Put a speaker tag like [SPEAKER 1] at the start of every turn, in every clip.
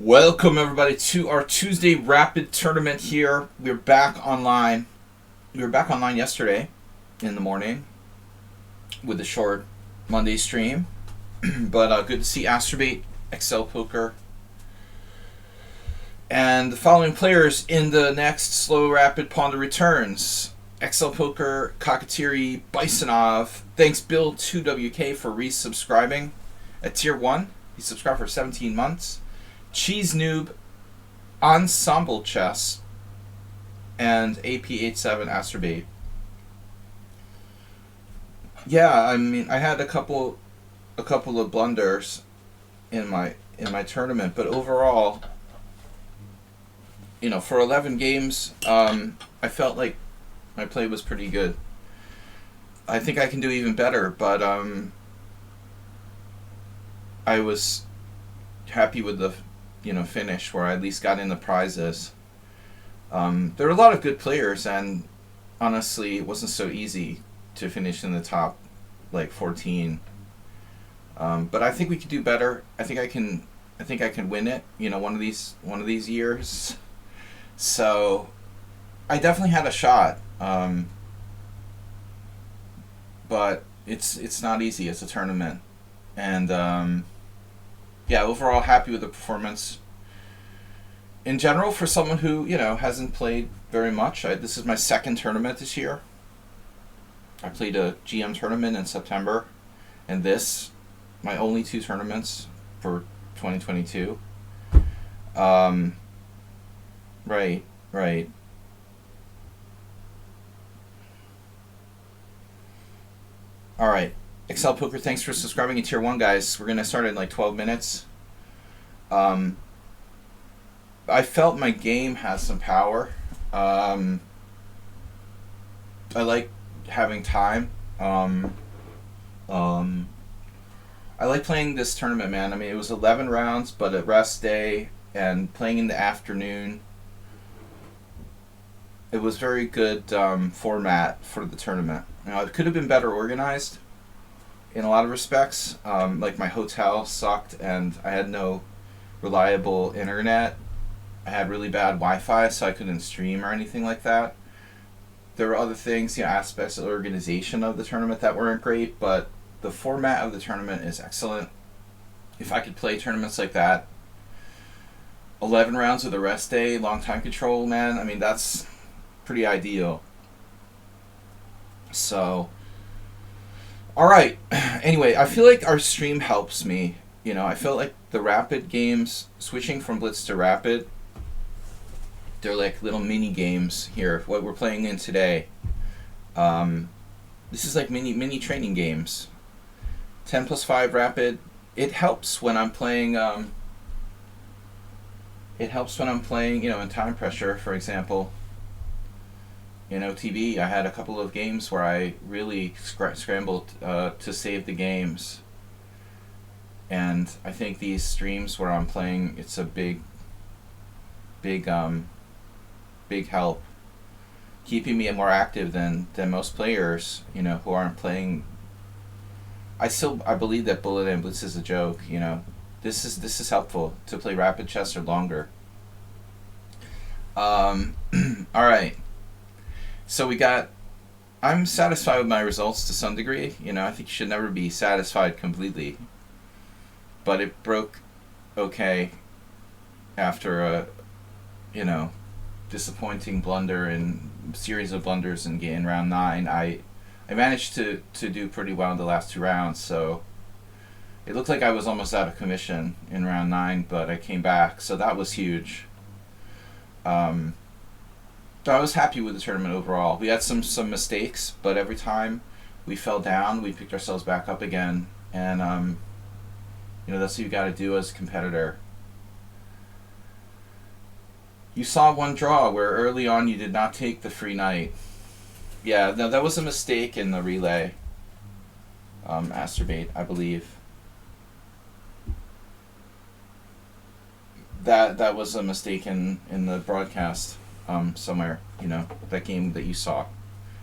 [SPEAKER 1] Welcome everybody to our Tuesday Rapid Tournament here. We're back online. We were back online yesterday in the morning with a short Monday stream. But good to see Astrobate, Excel Poker, and the following players in the next slow rapid Pawnda returns. Excel Poker, Kakatiri, Bisonov. Thanks Bill 2WK for resubscribing at Tier 1. He subscribed for 17 months. Cheese Noob, Ensemble Chess, and AP87 Astrobate. Yeah, I mean, I had a couple of blunders in my tournament, but overall, for 11 games, I felt like my play was pretty good. I think I can do even better, but I was happy with the finish where I at least got in the prizes. There were a lot of good players, and honestly, it wasn't so easy to finish in the top 14. But I think we could do better. I think I can win it. One of these years. So I definitely had a shot. But it's not easy. It's a tournament, and yeah, overall happy with the performance. In general, for someone who, hasn't played very much, this is my second tournament this year. I played a GM tournament in September, and this, my only two tournaments for 2022. Right. Alright. Excel Poker, thanks for subscribing to Tier 1, guys. We're going to start in 12 minutes. I felt my game has some power. I like having time. I like playing this tournament, man. I mean, it was 11 rounds, but a rest day, and playing in the afternoon. It was very good format for the tournament. It could have been better organized in a lot of respects. My hotel sucked, and I had no reliable internet. I had really bad Wi-Fi, so I couldn't stream or anything like that. There were other things, aspects of the organization of the tournament that weren't great, but the format of the tournament is excellent. If I could play tournaments like that, 11 rounds with a rest day, long time control, man, I mean, that's pretty ideal. So, alright. Anyway, I feel like our stream helps me. I felt like the rapid games, switching from Blitz to Rapid, they're like little mini games here. What we're playing in today. This is like mini training games. 10+5 Rapid. It helps when I'm playing. In time pressure, for example. In OTB, I had a couple of games where I really scrambled to save the games. And I think these streams where I'm playing, it's a big help. Keeping me more active than most players, who aren't playing. I believe that Bullet and Blitz is a joke, This is helpful to play rapid chess or longer. Alright. So I'm satisfied with my results to some degree. I think you should never be satisfied completely. But it broke okay after a, disappointing blunder and series of blunders in round 9. I managed to do pretty well in the last 2 rounds, so it looked like I was almost out of commission in round 9, but I came back, so that was huge. So I was happy with the tournament overall. We had some mistakes, but every time we fell down, we picked ourselves back up again, and that's what you got to do as a competitor. You saw one draw where early on you did not take the free knight. Yeah, no, that was a mistake in the relay. Astrobate, I believe. That was a mistake in the broadcast somewhere, that game that you saw.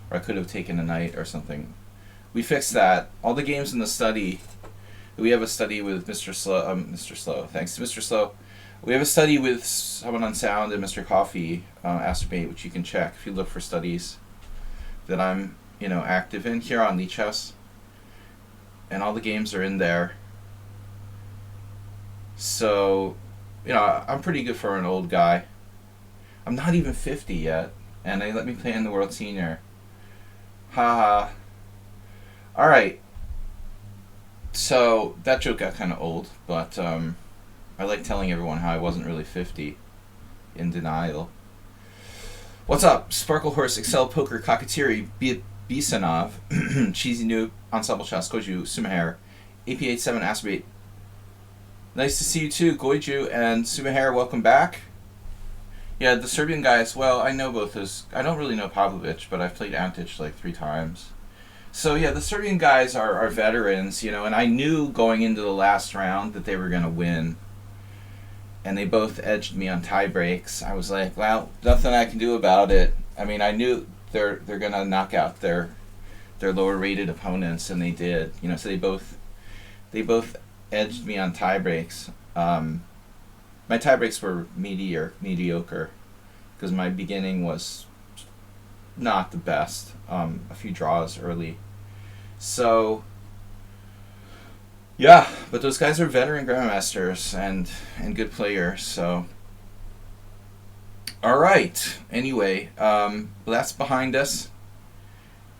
[SPEAKER 1] Or I could have taken a knight or something. We fixed that. All the games in the study, we have a study with Mr. Slow, thanks to Mr. Slow. We have a study with someone on Sound and Mr. Coffee, Astrobate, which you can check if you look for studies that I'm, active in here on Lichess. And all the games are in there. So, I'm pretty good for an old guy. I'm not even 50 yet, and they let me play in the World Senior. Haha. Alright. So, that joke got kind of old, but I like telling everyone how I wasn't really 50. In denial. What's up? Sparkle Horse, Excel Poker, Kakatiri, Bisanov, Cheesy Noob, Ensemble Chess, Goju, Sumahair, AP87, Astrobate. Nice to see you too, Goju and Sumahair, welcome back. Yeah, the Serbian guys, well, I know both those. I don't really know Pavlovic, but I've played Antic like 3 times. So yeah, the Serbian guys are veterans, and I knew going into the last round that they were going to win. And they both edged me on tie breaks. I was like, well, nothing I can do about it. I mean, I knew they're going to knock out their lower rated opponents, and they did. So they both edged me on tie breaks. My tie breaks were mediocre, because my beginning was not the best. A few draws early. So, yeah, but those guys are veteran grandmasters and good players, so. Alright, anyway, that's behind us.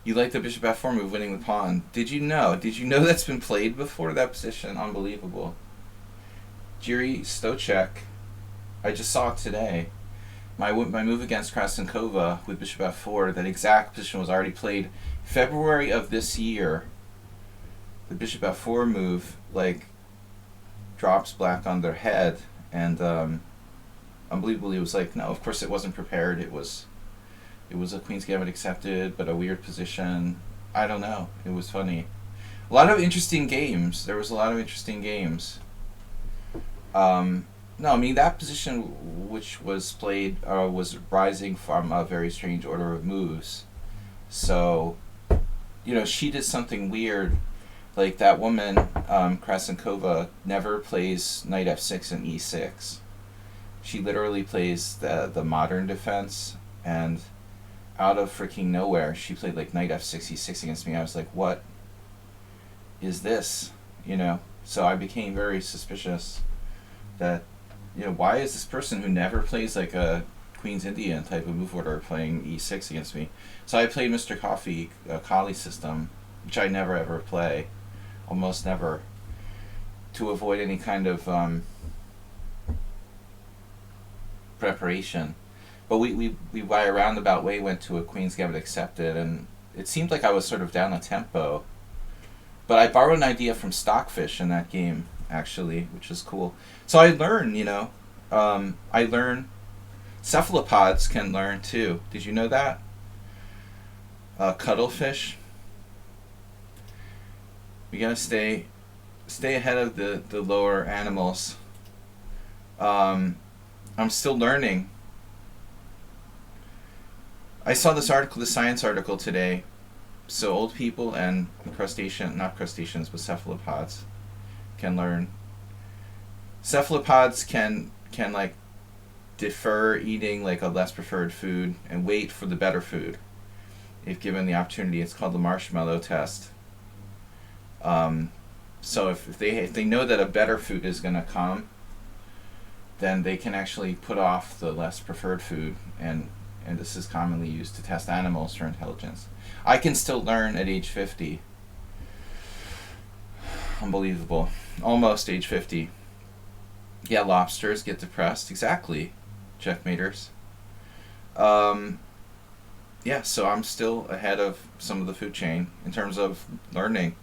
[SPEAKER 1] You like the bishop f4 move, winning the pawn. Did you know that's been played before, that position? Unbelievable. Jiri Stocek, I just saw it today. My move against Krasenkova with bishop f4, that exact position was already played February of this year. The bishop f4 move, drops black on their head, and unbelievably it was no, of course it wasn't prepared. It was a Queen's Gambit accepted, but a weird position. I don't know. It was funny. A lot of interesting games. There was a lot of interesting games. No, I mean, that position which was played was rising from a very strange order of moves. So, she did something weird. Like, that woman, Krasenkova, never plays knight f6 and e6. She literally plays the modern defense, and out of freaking nowhere, she played knight f6, e6 against me. I was like, what is this? So I became very suspicious that, why is this person who never plays a Queen's Indian type of move order playing e6 against me? So I played Mr. Coffee Kali system, which I never ever play, almost never, to avoid any kind of preparation. But we by a roundabout way went to a Queen's Gambit accepted, and it seemed like I was sort of down a tempo. But I borrowed an idea from Stockfish in that game, actually, which is cool. So I learn, I learn. Cephalopods can learn too. Did you know that? Cuttlefish. We gotta stay ahead of the lower animals. I'm still learning. I saw this article, the science article today. So old people and not crustaceans, but cephalopods can learn. Cephalopods can defer eating a less preferred food and wait for the better food if given the opportunity. It's called the marshmallow test. So if they know that a better food is going to come, then they can actually put off the less preferred food, and this is commonly used to test animals for intelligence. I can still learn at age 50. Unbelievable. Almost age 50. Yeah, lobsters get depressed. Exactly. Checkmaters. Yeah, so I'm still ahead of some of the food chain in terms of learning.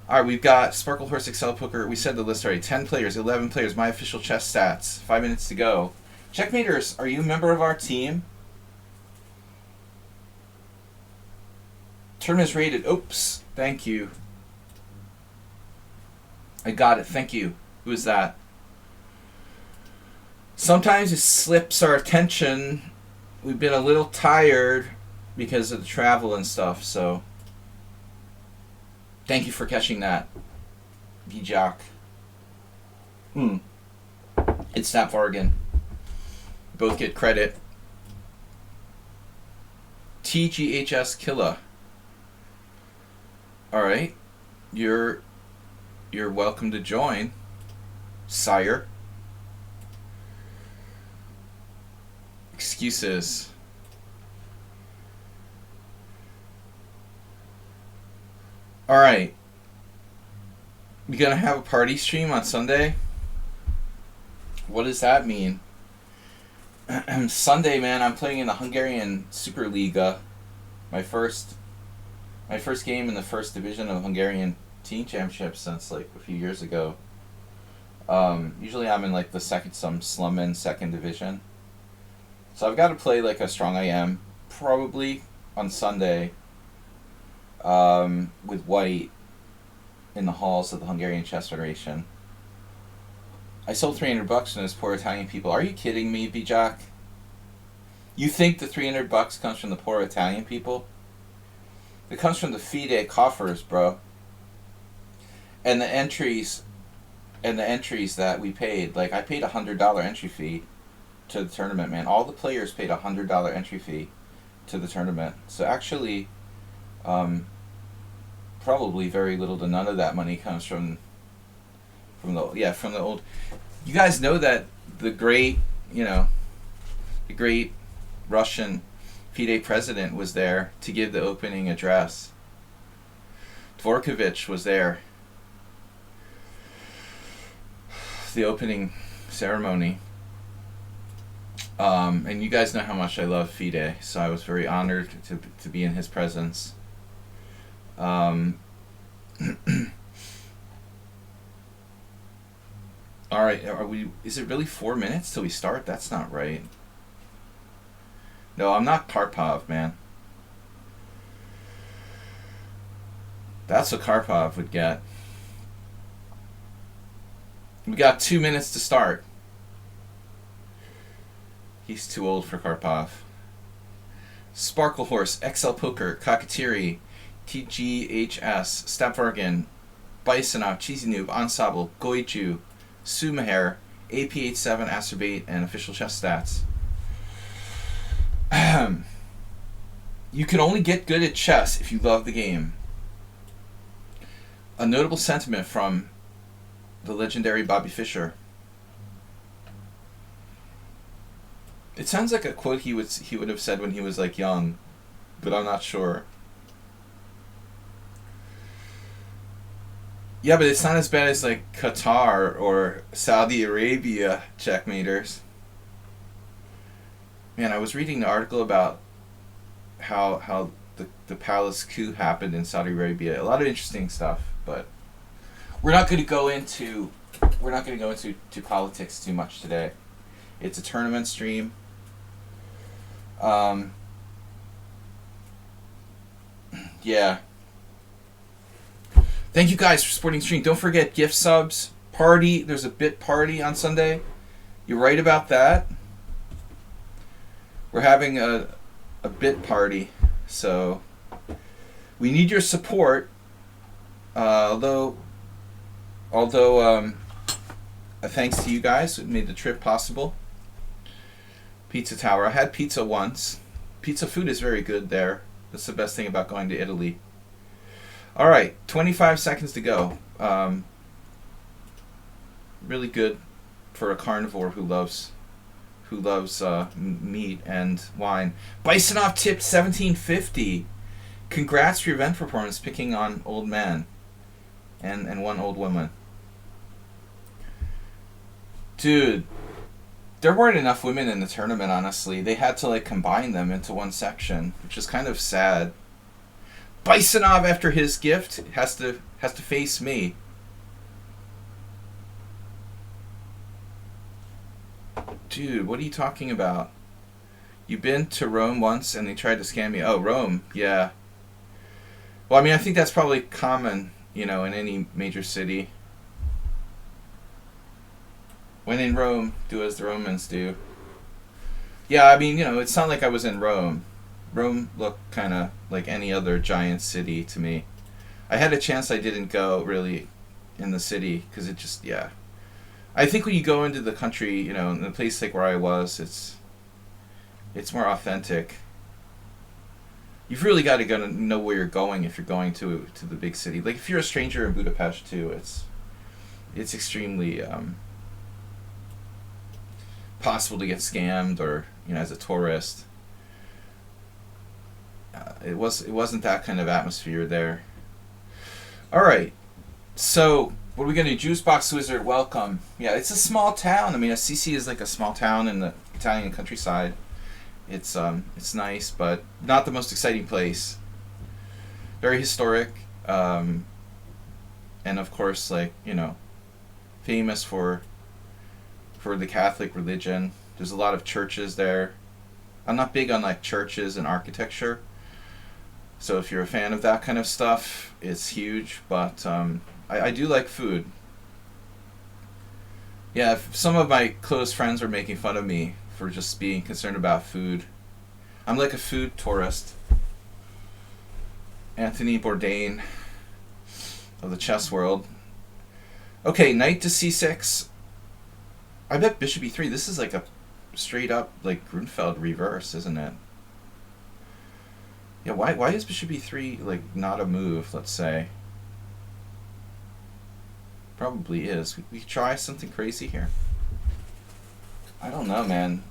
[SPEAKER 1] Alright, we've got Sparkle Horse Excel Poker. We said the list already. 10 players, 11 players, my official chess stats. 5 minutes to go. Checkmaters, are you a member of our team? Term is rated. Oops. Thank you. I got it. Thank you. Who is that? Sometimes it slips our attention. We've been a little tired because of the travel and stuff, so thank you for catching that, Vijak. It's It's Snap Vargan. Both get credit. TGHS Killa. Alright. You're welcome to join, sire. Excuses. Alright. You gonna have a party stream on Sunday? What does that mean? Sunday, man, I'm playing in the Hungarian Superliga. My first game in the first division of Hungarian team championship since like a few years ago. Usually I'm in like the slum in second division. So I've got to play like a strong IM probably on Sunday with White in the halls of the Hungarian Chess Federation. I sold $300 to those poor Italian people. Are you kidding me, B-Jock? You think the $300 comes from the poor Italian people? It comes from the FIDE coffers, bro. And the entries that we paid. Like, I paid $100 entry fee to the tournament, man. All the players paid $100 entry fee to the tournament. So actually, probably very little to none of that money comes from the old. You guys know that the great Russian FIDE president was there to give the opening address. Dvorkovich was there. The opening ceremony. And you guys know how much I love FIDE, so I was very honored to be in his presence. Alright, is it really 4 minutes till we start? That's not right. No, I'm not Karpov, man. That's what Karpov would get. We got 2 minutes to start. He's too old for Karpov. Sparkle Horse, XL Poker, Kakatiri, TGHS, Stepvargan, Bisonov, Cheesy Noob, Ensemble, Goichu, Sumaher, AP87, Acerbate, and Official Chess Stats. You can only get good at chess if you love the game. A notable sentiment from the legendary Bobby Fischer. It sounds like a quote he would have said when he was like young, but I'm not sure. Yeah, but it's not as bad as like Qatar or Saudi Arabia checkmaters. Man, I was reading the article about how the palace coup happened in Saudi Arabia. A lot of interesting stuff, but we're not going to go into politics too much today. It's a tournament stream. Yeah. Thank you guys for supporting the stream. Don't forget gift subs, party. There's a bit party on Sunday. You're right about that. We're having a bit party, so we need your support. Although thanks to you guys who made the trip possible. Pizza Tower. I had pizza once. Pizza food is very good there. That's the best thing about going to Italy. All right, 25 seconds to go. Really good for a carnivore who loves meat and wine. Bisonov tipped 1750. Congrats for your event performance, picking on old men and one old woman. Dude, there weren't enough women in the tournament, honestly. They had to like combine them into one section, which is kind of sad. Bisonov, after his gift, has to face me. Dude, what are you talking about? You've been to Rome once and they tried to scam you. Oh, Rome, yeah. Well, I mean, I think that's probably common, in any major city. When in Rome, do as the Romans do. Yeah, I mean, it's not like I was in Rome. Rome looked kind of like any other giant city to me. I had a chance I didn't go, really, in the city, because it just, yeah. I think when you go into the country, you know, in a place like where I was, it's more authentic. You've really got to go to know where you're going if you're going to the big city. Like if you're a stranger in Budapest too, it's extremely possible to get scammed, or you know, as a tourist. It wasn't that kind of atmosphere there. All right, so what are we gonna do? Juice Box Wizard, welcome. Yeah, it's a small town. I mean, Assisi is like a small town in the Italian countryside. It's nice, but not the most exciting place. Very historic, and of course, like you know, famous for the Catholic religion. There's a lot of churches there. I'm not big on like churches and architecture, so if you're a fan of that kind of stuff, it's huge. But I do like food. Yeah, if some of my close friends are making fun of me for just being concerned about food. I'm like a food tourist. Anthony Bourdain of the chess world. Okay, knight to c6. I bet bishop e3. This is like a straight up like Grunfeld reverse, isn't it? Yeah, why is bishop e3 like not a move, let's say? Probably is. We could try something crazy here. I don't know, man.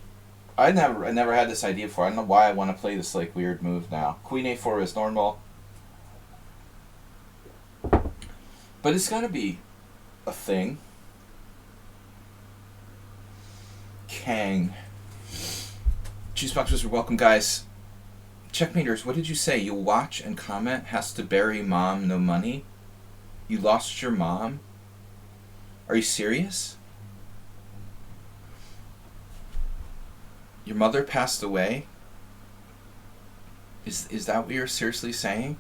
[SPEAKER 1] I never had this idea before. I don't know why I want to play this like weird move now. Queen a4 is normal. But it's gotta be a thing. Kang. Juicebox Wizard, welcome guys. Checkmaters, what did you say? You'll watch and comment, has to bury mom, no money? You lost your mom? Are you serious? Your mother passed away? Is that what you're seriously saying?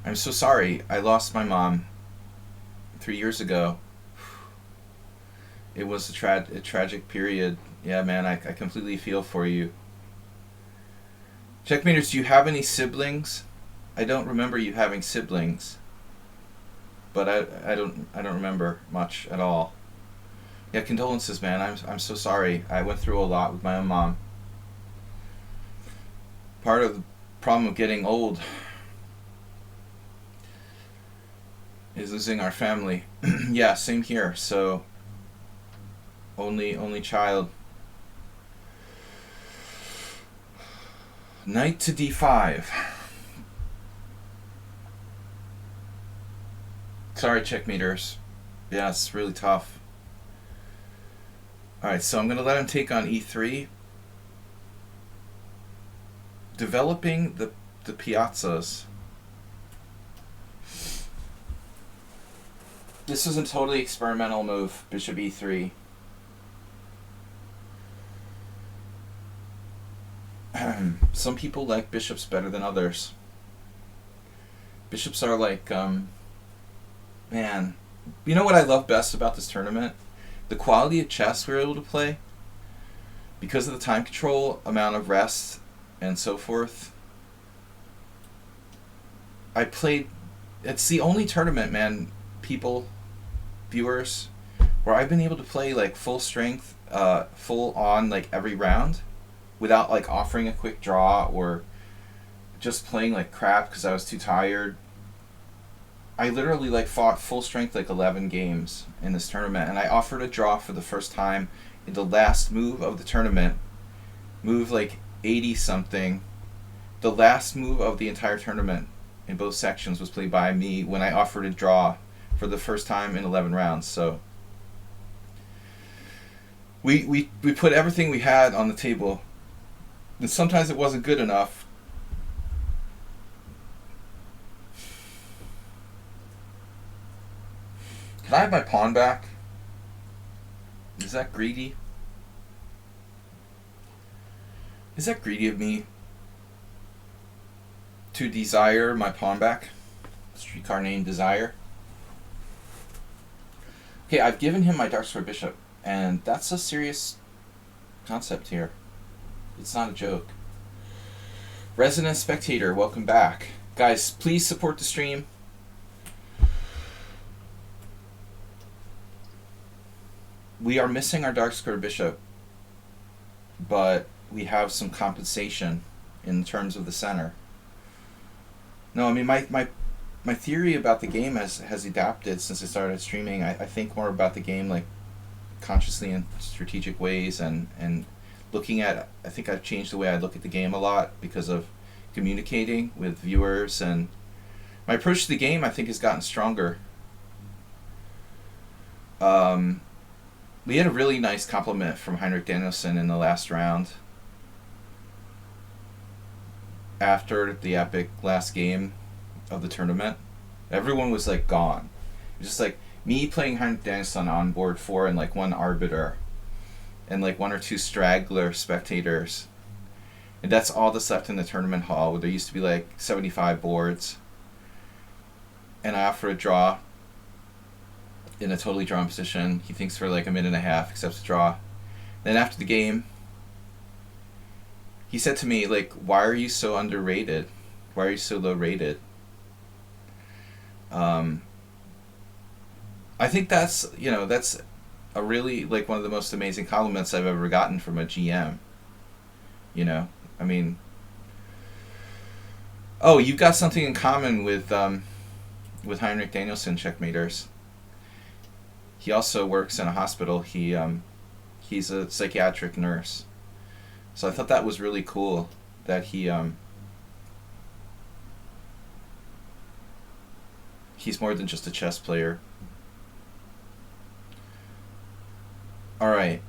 [SPEAKER 1] I'm so sorry. I lost my mom 3 years ago. It was a tragic period. Yeah, man, I completely feel for you. Checkmaters, do you have any siblings? I don't remember you having siblings. But I don't remember much at all. Yeah, condolences, man. I'm so sorry. I went through a lot with my own mom. Part of the problem of getting old is losing our family. Yeah, same here. So only child. Knight to d5. Sorry, checkmaters. Yeah, it's really tough. Alright, so I'm going to let him take on e3. Developing the piazzas. This is a totally experimental move, bishop e3. Some people like bishops better than others. Bishops are like, man, you know what I love best about this tournament? The quality of chess we were able to play. Because of the time control, amount of rest, and so forth. I played, it's the only tournament, man, people, viewers, where I've been able to play like full strength, full on like every round, without like offering a quick draw or just playing like crap because I was too tired. I literally like fought full strength like 11 games in this tournament, and I offered a draw for the first time in the last move of the tournament, move like 80 something. The last move of the entire tournament in both sections was played by me when I offered a draw for the first time in 11 rounds. So we put everything we had on the table, and sometimes it wasn't good enough. Can I have my pawn back? Is that greedy? Is that greedy of me to desire my pawn back? Streetcar named Desire. Okay, I've given him my dark square bishop, and that's a serious concept here. It's not a joke. Resident Spectator, welcome back. Guys, please support the stream. we are missing our dark square bishop, but we have some compensation in terms of the center. No, I mean, my theory about the game has adapted since I started streaming. I think more about the game like consciously in strategic ways, and looking at, I think I've changed the way I look at the game a lot because of communicating with viewers, and my approach to the game I think has gotten stronger. We had a really nice compliment from Heinrich Danielson in the last round after the epic last game of the tournament. Everyone was like gone. It was just like me playing Heinrich Danielson on board 4 and like one arbiter and like one or two straggler spectators, and that's all that's left in the tournament hall, where there used to be like 75 boards. And I offer a draw in a totally drawn position. He thinks for like a minute and a half, accepts a draw. Then after the game, he said to me, like, why are you so underrated? Why are you so low rated? I think that's a really, like, one of the most amazing compliments I've ever gotten from a GM. I mean, oh, you've got something in common with Heinrich Danielson, checkmaters. He also works in a hospital. He's a psychiatric nurse. So I thought that was really cool that he's more than just a chess player. All right.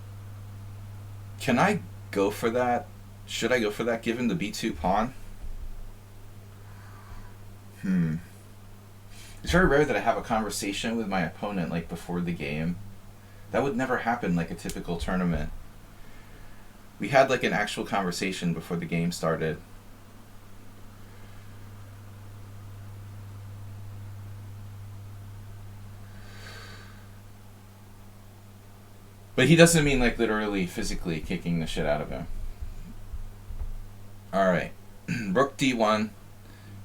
[SPEAKER 1] Can I go for that? Should I go for that given the b2 pawn? It's very rare that I have a conversation with my opponent like before the game. That would never happen like a typical tournament. We had like an actual conversation before the game started. But he doesn't mean like literally physically kicking the shit out of him. Alright. Rook d1.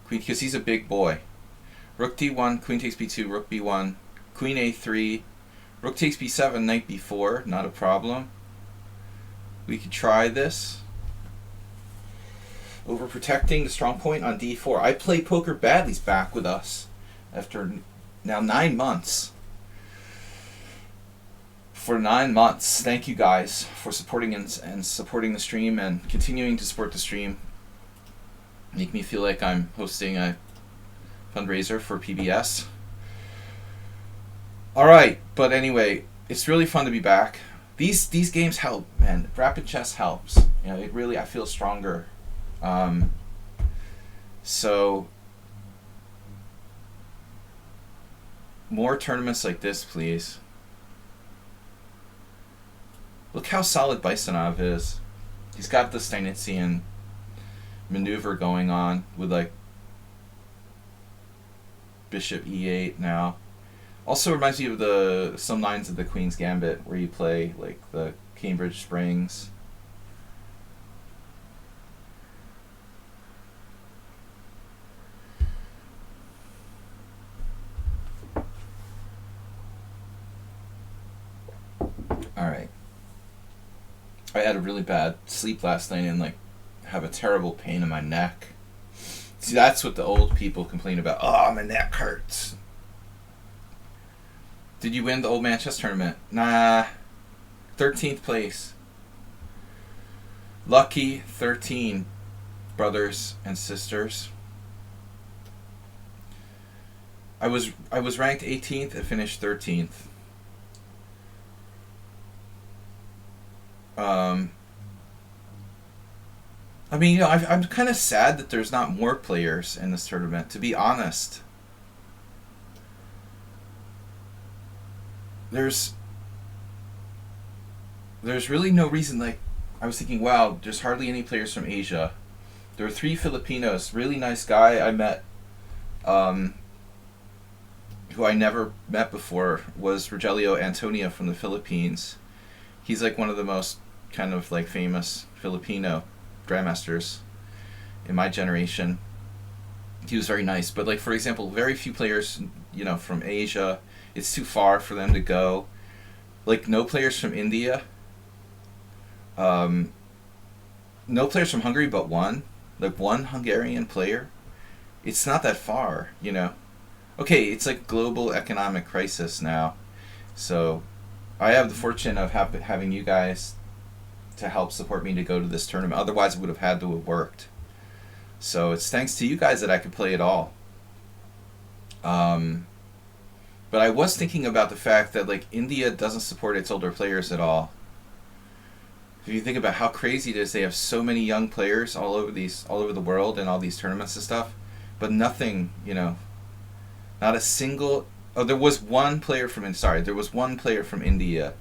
[SPEAKER 1] Queen, because he's a big boy. Rook d1, queen takes b2, rook b1, queen a3, rook takes b7, knight b4, not a problem. We could try this. Overprotecting the strong point on d4. I Play Poker Badly's back with us after now 9 months. For 9 months. Thank you guys for supporting and supporting the stream and continuing to support the stream. Make me feel like I'm hosting a fundraiser for PBS. Alright, but anyway, it's really fun to be back. These games help, man. Rapid chess helps. It really, I feel stronger. So more tournaments like this, please. Look how solid Bisonov is. He's got the Steinitzian maneuver going on with like bishop e8 now. Also reminds me of some lines of the Queen's Gambit where you play like the Cambridge Springs. Alright. I had a really bad sleep last night and like have a terrible pain in my neck. See, that's what the old people complain about. Oh, my neck hurts. Did you win the Old Man Chess Tournament? Nah. 13th place. Lucky 13, brothers and sisters. I was ranked 18th and finished 13th. I mean, I'm kind of sad that there's not more players in this tournament, to be honest. There's really no reason, like, I was thinking, wow, there's hardly any players from Asia. There are 3 Filipinos. Really nice guy I met, who I never met before, was Rogelio Antonio from the Philippines. He's like one of the most kind of like famous Filipino grandmasters in my generation. He was very nice, but like, for example, very few players, from Asia. It's too far for them to go. Like no players from India. Um, no players from Hungary, but one. Like one Hungarian player. It's not that far, you know. Okay, it's like global economic crisis now, so I have the fortune of having you guys to help support me to go to this tournament. Otherwise, it would have had to have worked. So it's thanks to you guys that I could play it all. Um, but I was thinking about the fact that like India doesn't support its older players at all. If you think about how crazy it is, they have so many young players all over the world and all these tournaments and stuff, but nothing, you know, not a single. Oh, there was one player from. Sorry, there was one player from India.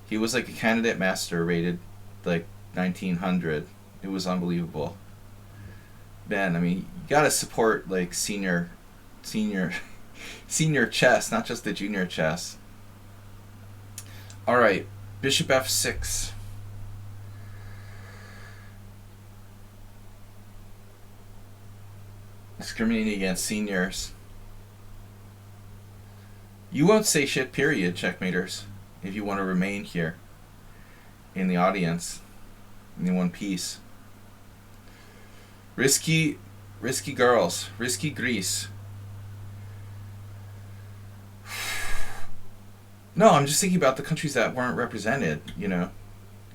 [SPEAKER 1] He was like a candidate master rated like 1900. It was unbelievable. Man, I mean, you gotta support like senior, senior chess, not just the junior chess. All right, Bishop F6. Discriminating against seniors. You won't say shit, period, checkmaters, if you want to remain here in the audience in one piece. Risky girls, risky Greece. No, I'm just thinking about the countries that weren't represented, you know.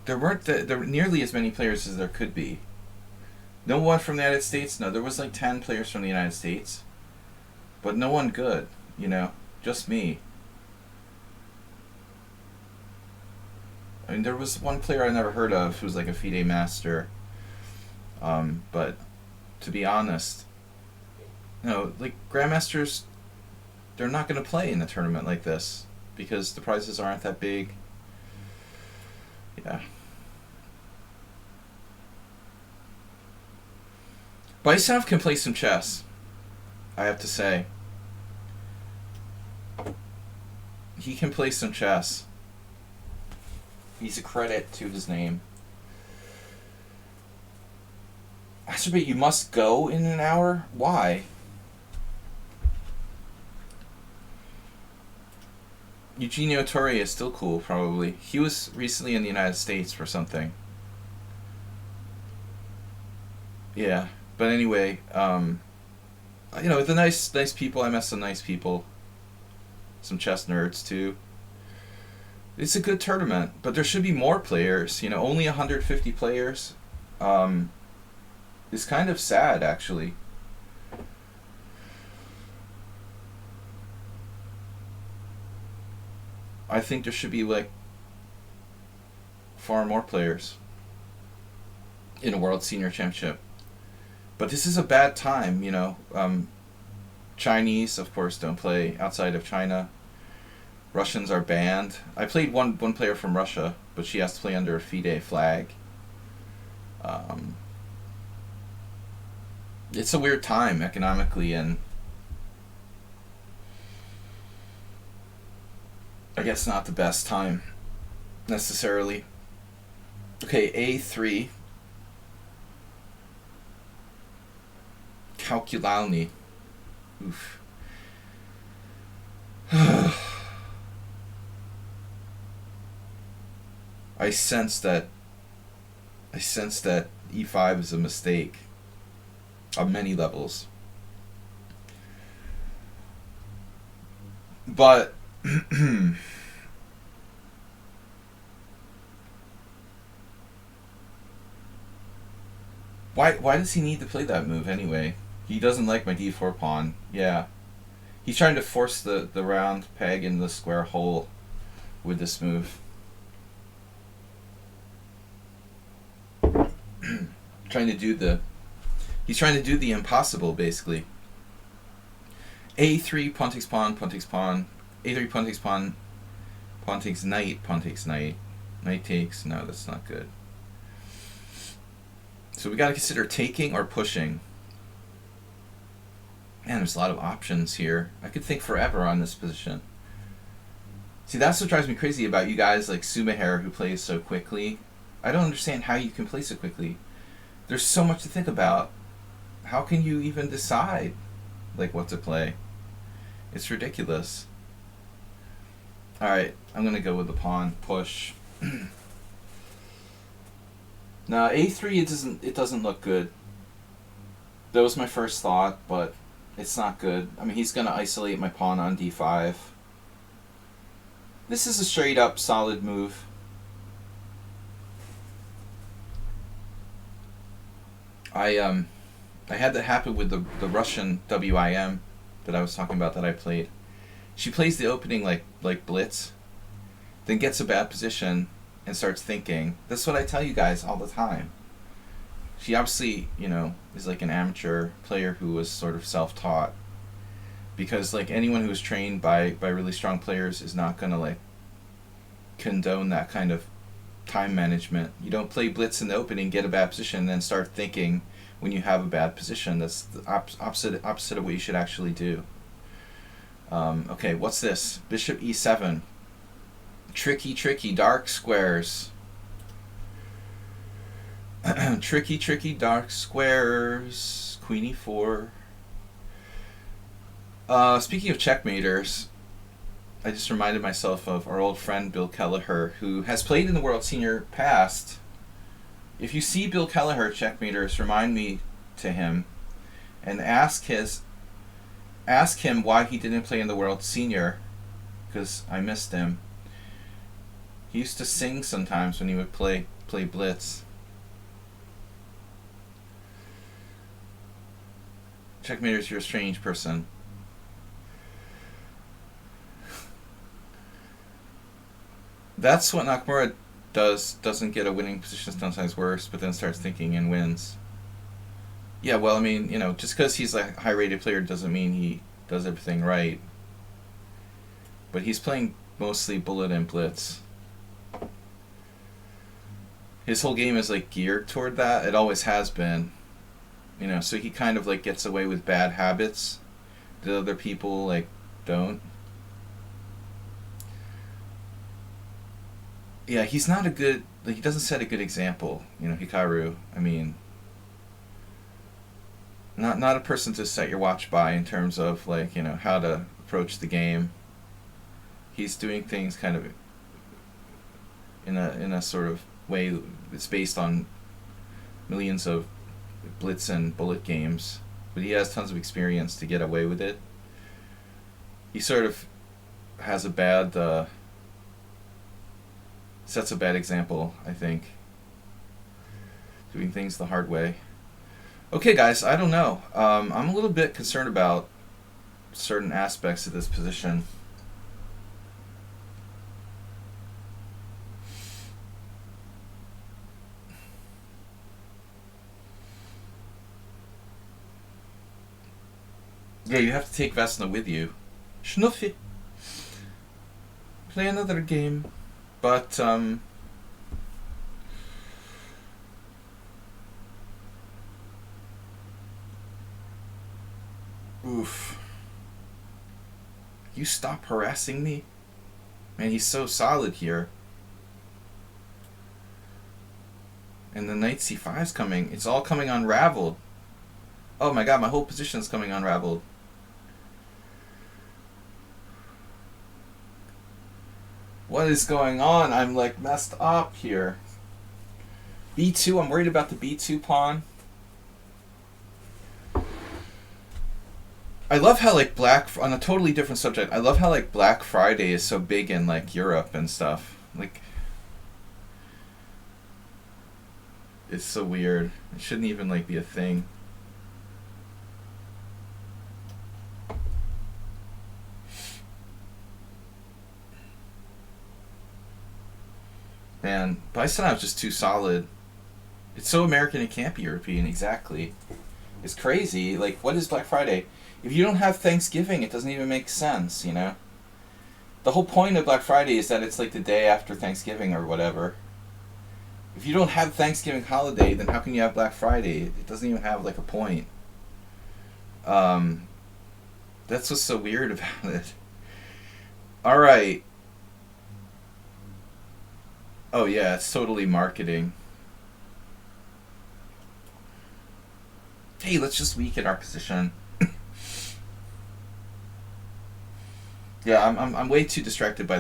[SPEAKER 1] There weren't nearly as many players as there could be. No one from the United States? No, there was like 10 players from the United States. But no one good, you know. Just me. I mean, there was one player I never heard of who was like a FIDE master. But to be honest, you know, like grandmasters, they're not going to play in a tournament like this because the prizes aren't that big. Yeah. Baisanov can play some chess, I have to say. He can play some chess. He's a credit to his name. Astrobate, you must go in an hour? Why? Eugenio Torre is still cool, probably. He was recently in the United States for something. Yeah. But anyway, you know, the nice people. I met some nice people. Some chess nerds too. It's a good tournament, but there should be more players. You know, only 150 players. Is kind of sad, actually. I think there should be like far more players in a World Senior Championship. But this is a bad time, you know. Chinese, of course, don't play outside of China. Russians are banned. I played one player from Russia, but she has to play under a FIDE flag. It's a weird time economically, and I guess not the best time necessarily. Okay, A3. Calculalny. Oof. I sense that E5 is a mistake on many levels. But why does he need to play that move anyway? He doesn't like my d4 pawn. Yeah. He's trying to force the round peg in the square hole with this move. He's trying to do the impossible, basically. A3, pawn takes pawn, pawn takes pawn. A3, pawn takes pawn, pawn takes knight, pawn takes knight. Knight takes, no, that's not good. So we gotta consider taking or pushing. Man, there's a lot of options here. I could think forever on this position. See, that's what drives me crazy about you guys like Sumaher who plays so quickly. I don't understand how you can play so quickly. There's so much to think about. How can you even decide like what to play? It's ridiculous. Alright, I'm going to go with the pawn push. Now, a3, it doesn't look good. That was my first thought, but it's not good. I mean, he's going to isolate my pawn on d5. This is a straight up solid move. I had that happen with the Russian WIM that I was talking about that I played. She plays the opening like blitz, then gets a bad position and starts thinking. That's what I tell you guys all the time. She obviously, is like an amateur player who was sort of self-taught, because like anyone who is trained by really strong players is not gonna like condone that kind of time management. You don't play blitz in the opening, get a bad position, and then start thinking when you have a bad position. That's the opposite of what you should actually do. Okay, what's this? Bishop e7. Tricky, dark squares. Tricky, dark squares. Queen e4. Speaking of checkmaters, I just reminded myself of our old friend Bill Kelleher, who has played in the World Senior past. If you see Bill Kelleher checkmaters, remind me to him and ask him why he didn't play in the World Senior, because I missed him. He used to sing sometimes when he would play blitz. Checkmaters, you're a strange person. That's what Nakamura does. Doesn't get a winning position, sometimes worse, but then starts thinking and wins. Yeah, well, I mean, just because he's a high-rated player doesn't mean he does everything right. But he's playing mostly bullet and blitz. His whole game is geared toward that. It always has been. So he kind of gets away with bad habits that other people don't. Yeah, he's not a good. He doesn't set a good example. Hikaru. I mean, not a person to set your watch by in terms of how to approach the game. He's doing things kind of in a sort of way that's based on millions of blitz and bullet games, but he has tons of experience to get away with it. He sort of has a bad sets a bad example, I think, doing things the hard way. Okay, guys, I don't know. I'm a little bit concerned about certain aspects of this position. Yeah, you have to take Vesna with you. Schnuffy. Play another game. But, oof. You stop harassing me? Man, he's so solid here. And the knight c5 is coming. It's all coming unraveled. Oh my god, my whole position's coming unraveled. What is going on? I'm messed up here. b2, I'm worried about the b2 pawn. I love how on a totally different subject, I love how Black Friday is so big in Europe and stuff. It's so weird. It shouldn't even be a thing. Man, Bison's just too solid. It's so American it can't be European, exactly. It's crazy. What is Black Friday? If you don't have Thanksgiving, it doesn't even make sense, The whole point of Black Friday is that it's the day after Thanksgiving or whatever. If you don't have Thanksgiving holiday, then how can you have Black Friday? It doesn't even have a point. That's what's so weird about it. Alright. Oh yeah, it's totally marketing. Hey, let's just weaken our position. Yeah, I'm way too distracted by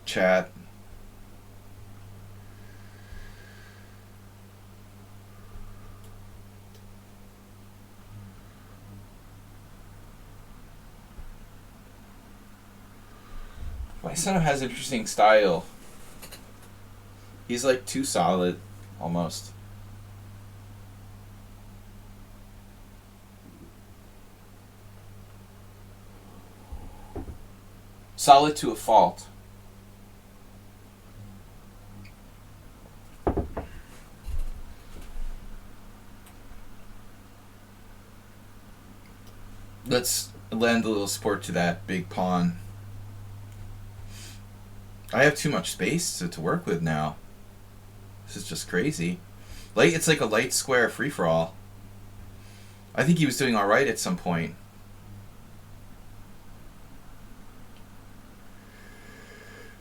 [SPEAKER 1] chat. My son has interesting style. He's like too solid, almost. Solid to a fault. Let's lend a little support to that big pawn. I have too much space to work with now. This is just crazy. It's like a light square free-for-all. I think he was doing alright at some point.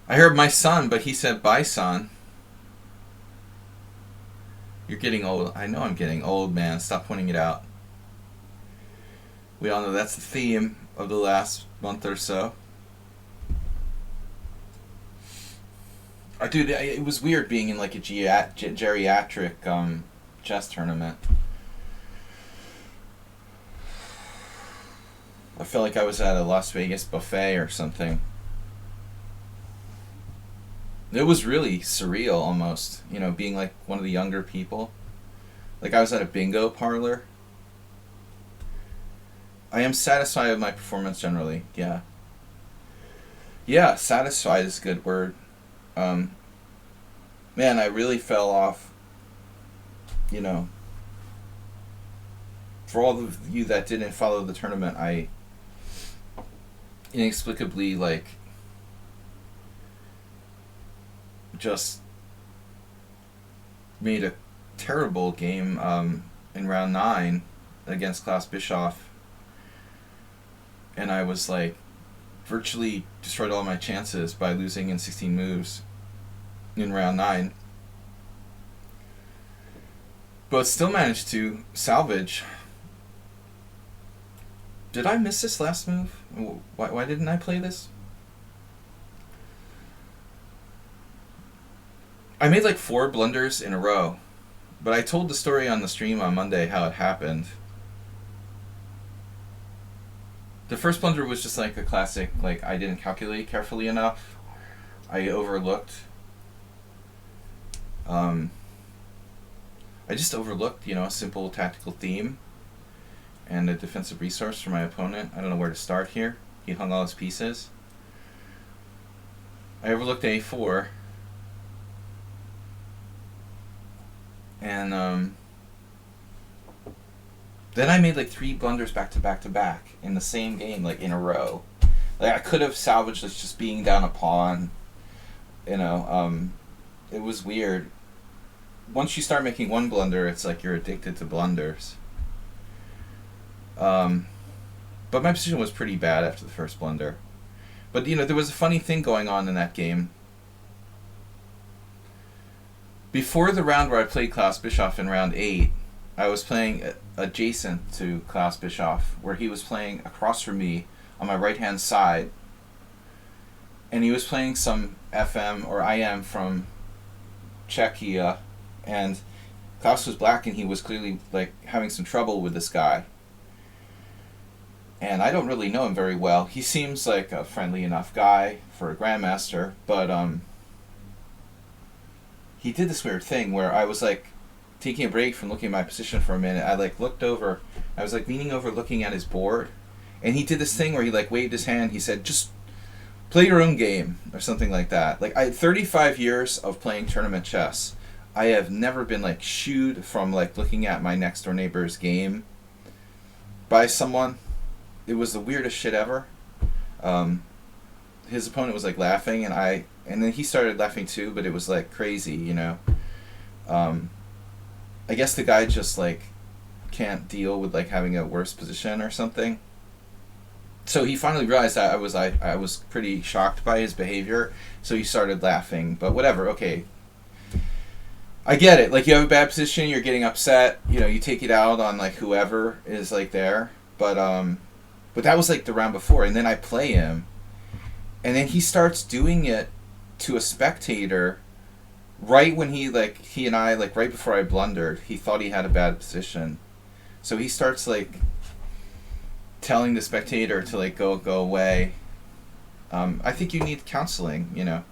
[SPEAKER 1] I heard my son, but he said, bye, son. You're getting old. I know I'm getting old, man. Stop pointing it out. We all know that's the theme of the last month or so. Dude, it was weird being in like a geriatric chess tournament. I felt like I was at a Las Vegas buffet or something. It was really surreal almost, being like one of the younger people. Like I was at a bingo parlor. I am satisfied with my performance generally, yeah. Yeah, satisfied is a good word. Man, I really fell off, for all of you that didn't follow the tournament, I inexplicably, just made a terrible game in round 9 against Klaus Bischoff, and I was virtually destroyed all my chances by losing in 16 moves in round 9, but still managed to salvage. Did I miss this last move? Why didn't I play this? I made 4 blunders in a row, but I told the story on the stream on Monday how it happened. The first blunder was just a classic, I didn't calculate carefully enough. I overlooked. I just overlooked, a simple tactical theme and a defensive resource for my opponent. I don't know where to start here. He hung all his pieces. I overlooked A4. And then I made 3 blunders back to back to back in the same game, in a row. I could have salvaged this just being down a pawn. It was weird. Once you start making one blunder, it's you're addicted to blunders. But my position was pretty bad after the first blunder. But, there was a funny thing going on in that game. Before the round where I played Klaus Bischoff in round 8, I was playing adjacent to Klaus Bischoff, where he was playing across from me on my right-hand side. And he was playing some FM or IM from Czechia, and Klaus was black, and he was clearly having some trouble with this guy. And I don't really know him very well. He seems like a friendly enough guy for a grandmaster, but he did this weird thing where I was taking a break from looking at my position for a minute. I looked over. I was leaning over, looking at his board, and he did this thing where he waved his hand. He said, "Just play your own game," or something like that. I had 35 years of playing tournament chess. I have never been shooed from looking at my next door neighbor's game by someone. It was the weirdest shit ever. His opponent was laughing, and then he started laughing too, but it was crazy, I guess the guy just can't deal with having a worse position or something. So he finally realized that I was pretty shocked by his behavior, so he started laughing. But whatever, okay. I get it. You have a bad position, you're getting upset, you take it out on whoever is there. But that was the round before, and then I play him, and then he starts doing it to a spectator right when he and I, like, right before I blundered, he thought he had a bad position. So he starts, like, telling the spectator to, like, go away. I think you need counseling, you know.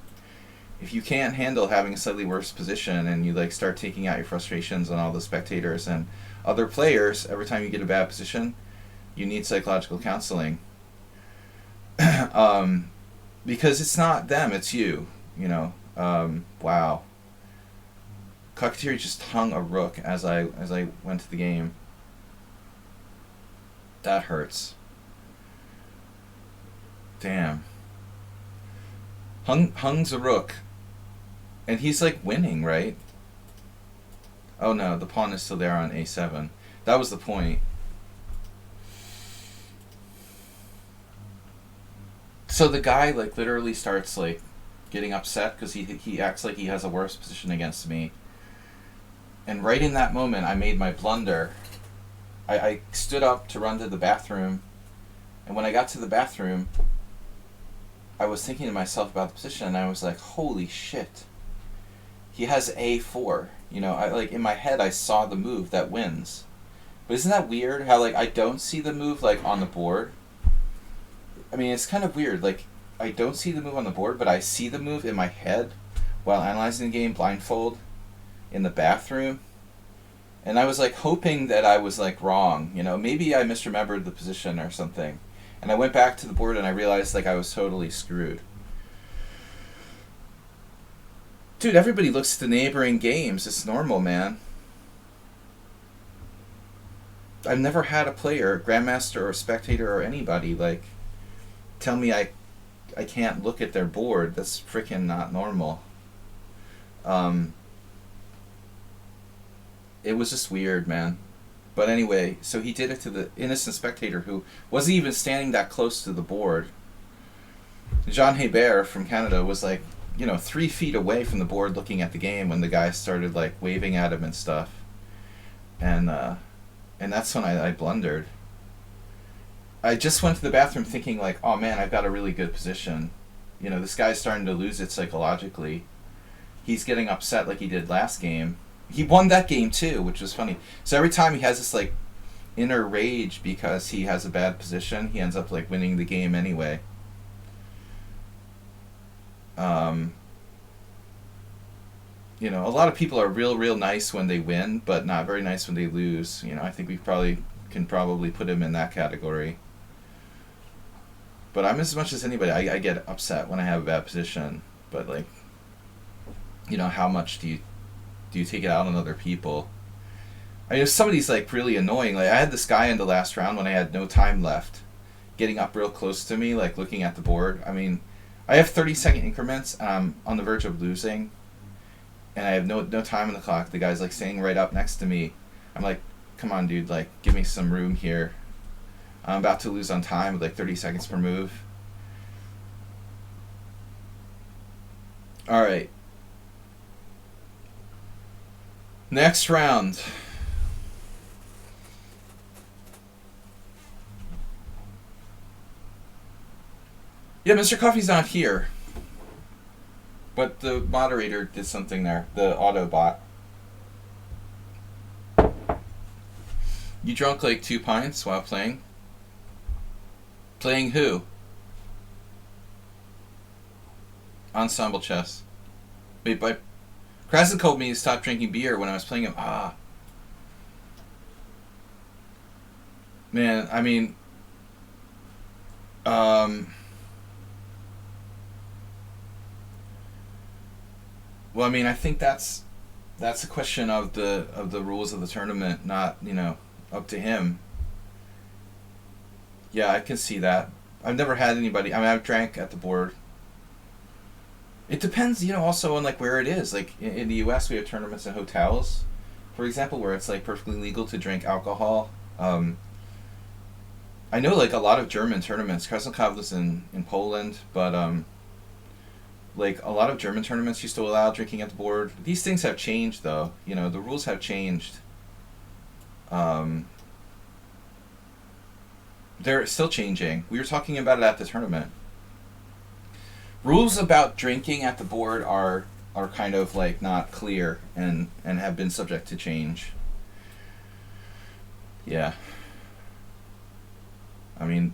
[SPEAKER 1] If you can't handle having a slightly worse position and you, like, start taking out your frustrations on all the spectators and other players every time you get a bad position, you need psychological counseling. Because it's not them, it's you, you know. Wow. Cockatier just hung a rook as I went to the game. That hurts. Damn. Hung's a rook. And he's, like, winning, right? Oh no, the pawn is still there on a7. That was the point. So the guy, like, literally starts, like, getting upset because he acts like he has a worse position against me. And right in that moment, I made my blunder. I stood up to run to the bathroom. And when I got to the bathroom, I was thinking to myself about the position, and I was like, holy shit. He has a4. You know, like, in my head, I saw the move that wins. But isn't that weird how, like, I don't see the move, like, on the board? I mean, it's kind of weird. Like, I don't see the move on the board, but I see the move in my head while analyzing the game blindfold in the bathroom. And I was, like, hoping that I was, like, wrong. You know, maybe I misremembered the position or something. And I went back to the board and I realized, like, I was totally screwed. Dude, everybody looks at the neighboring games. It's normal, man. I've never had a player, grandmaster or spectator or anybody, like, tell me I can't look at their board. That's freaking not normal. It was just weird, man. But anyway, so he did it to the innocent spectator who wasn't even standing that close to the board. Jean Hebert from Canada was, like, you know, 3 feet away from the board looking at the game when the guy started, like, waving at him and stuff. And that's when I blundered. I just went to the bathroom thinking, like, oh man, I've got a really good position. You know, this guy's starting to lose it psychologically. He's getting upset like he did last game. He won that game too, which was funny. So every time he has this, like, inner rage because he has a bad position, he ends up, like, winning the game anyway. You know, a lot of people are real nice when they win, but not very nice when they lose. You know, I think we can probably put him in that category. But I'm as much as anybody. I get upset when I have a bad position. But, like, you know, how much do you take it out on other people? I mean, if somebody's, like, really annoying, like, I had this guy in the last round when I had no time left, getting up real close to me, like, looking at the board. I mean, I have 30-second increments, and I'm on the verge of losing, and I have no time on the clock. The guy's, like, standing right up next to me. I'm like, come on, dude, like, give me some room here. I'm about to lose on time with, like, 30 seconds per move. All right. Next round. Yeah, Mr. Coffee's not here. But the moderator did something there. The Autobot. You drunk, like, 2 pints while playing? Playing who? Ensemble chess. Wait, but Krasen told me to stop drinking beer when I was playing him. Man, I mean, well, I mean, I think that's a question of the rules of the tournament, not, you know, up to him. Yeah, I can see that. I've never had anybody. I mean, I've drank at the board. It depends, you know, also on, like, where it is. Like, in the U.S., we have tournaments in hotels, for example, where it's, like, perfectly legal to drink alcohol. I know, like, a lot of German tournaments. Krasnokov was in Poland, but like, a lot of German tournaments used to allow drinking at the board. These things have changed, though. You know, the rules have changed. They're still changing. We were talking about it at the tournament. Rules about drinking at the board are kind of like not clear and have been subject to change. Yeah. I mean,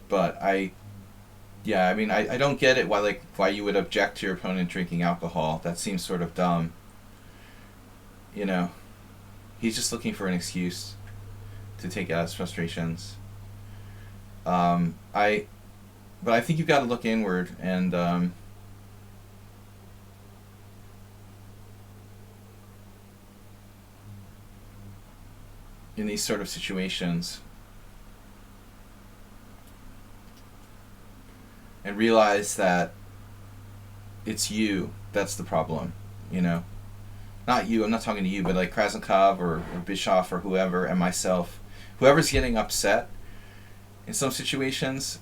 [SPEAKER 1] but yeah, I mean, I don't get it why you would object to your opponent drinking alcohol. That seems sort of dumb. You know, he's just looking for an excuse to take out his frustrations. I But I think you've got to look inward and in these sort of situations and realize that it's you that's the problem, you know? Not you, I'm not talking to you, but like Krasnikov or Bischoff or whoever and myself. Whoever's getting upset in some situations,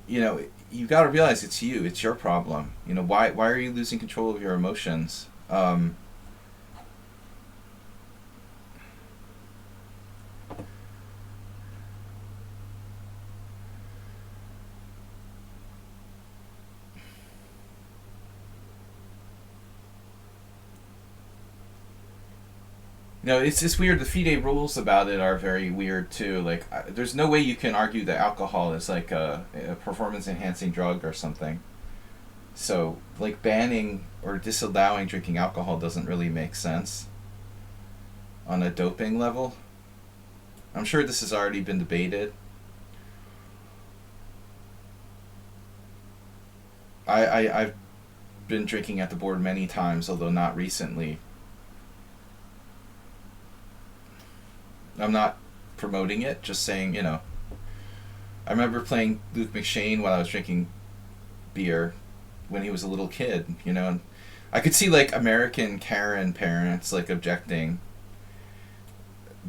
[SPEAKER 1] you know, you've got to realize it's you, it's your problem. You know, why are you losing control of your emotions? No, it's just weird. The FIDE rules about it are very weird too. Like, there's no way you can argue that alcohol is like a performance enhancing drug or something. So, like, banning or disallowing drinking alcohol doesn't really make sense on a doping level. I'm sure this has already been debated. I've been drinking at the board many times, although not recently. I'm not promoting it, just saying, you know. I remember playing Luke McShane while I was drinking beer when he was a little kid, you know. And I could see, like, American Karen parents, like, objecting